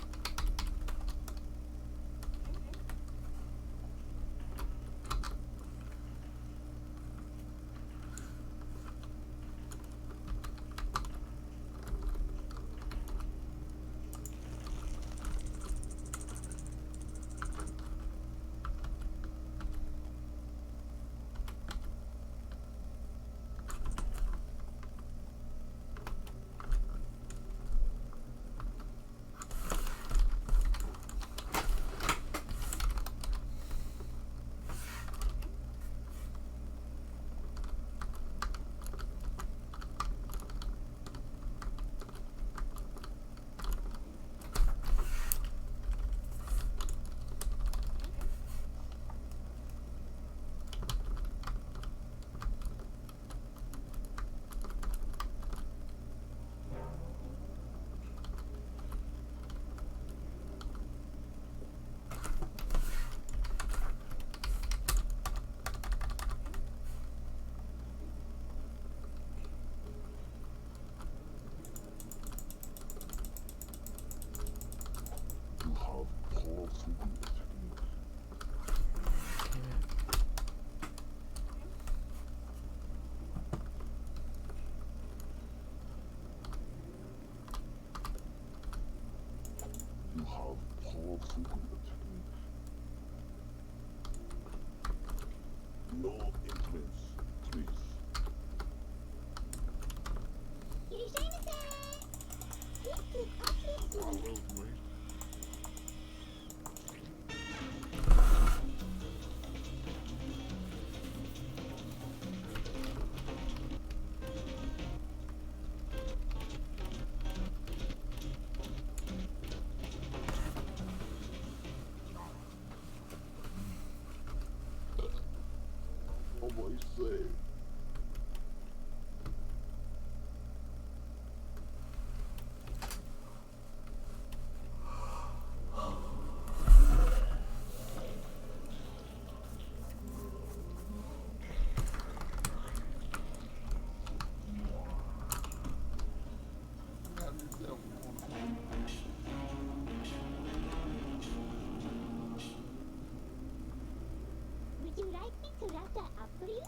You have powerful technique. You have powerful technique. No influence, please. Follow me. Always say. Would you like me to wrap that up for you?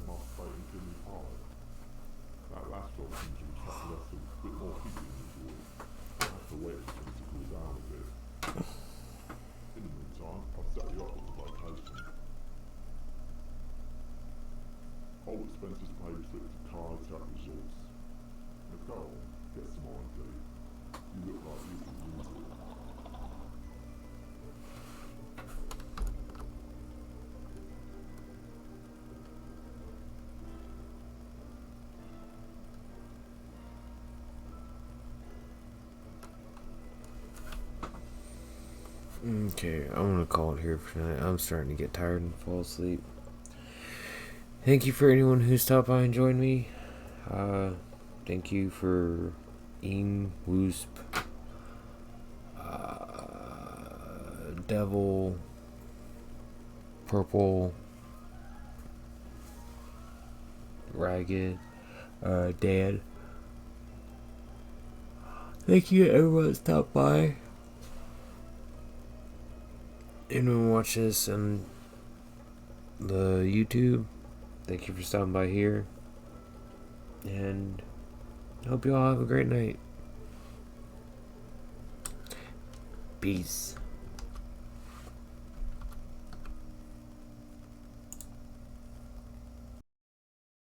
masturbating till he's hard. That last job seems to attract less of, bit more people than usual. I have to wait for things to cool down a bit. In the meantime, I've set you up with a location. All expenses paid straight to car attack resorts. Now go on, get some ID. You look like you can use it. Okay, I'm gonna call it here for tonight. I'm starting to get tired and fall asleep. Thank you for anyone who stopped by and joined me. Thank you for Woosp, Devil, Purple, Ragged, Dad. Thank you to everyone that stopped by. Anyone watch this on the YouTube, thank you for stopping by here. And I hope you all have a great night. Peace.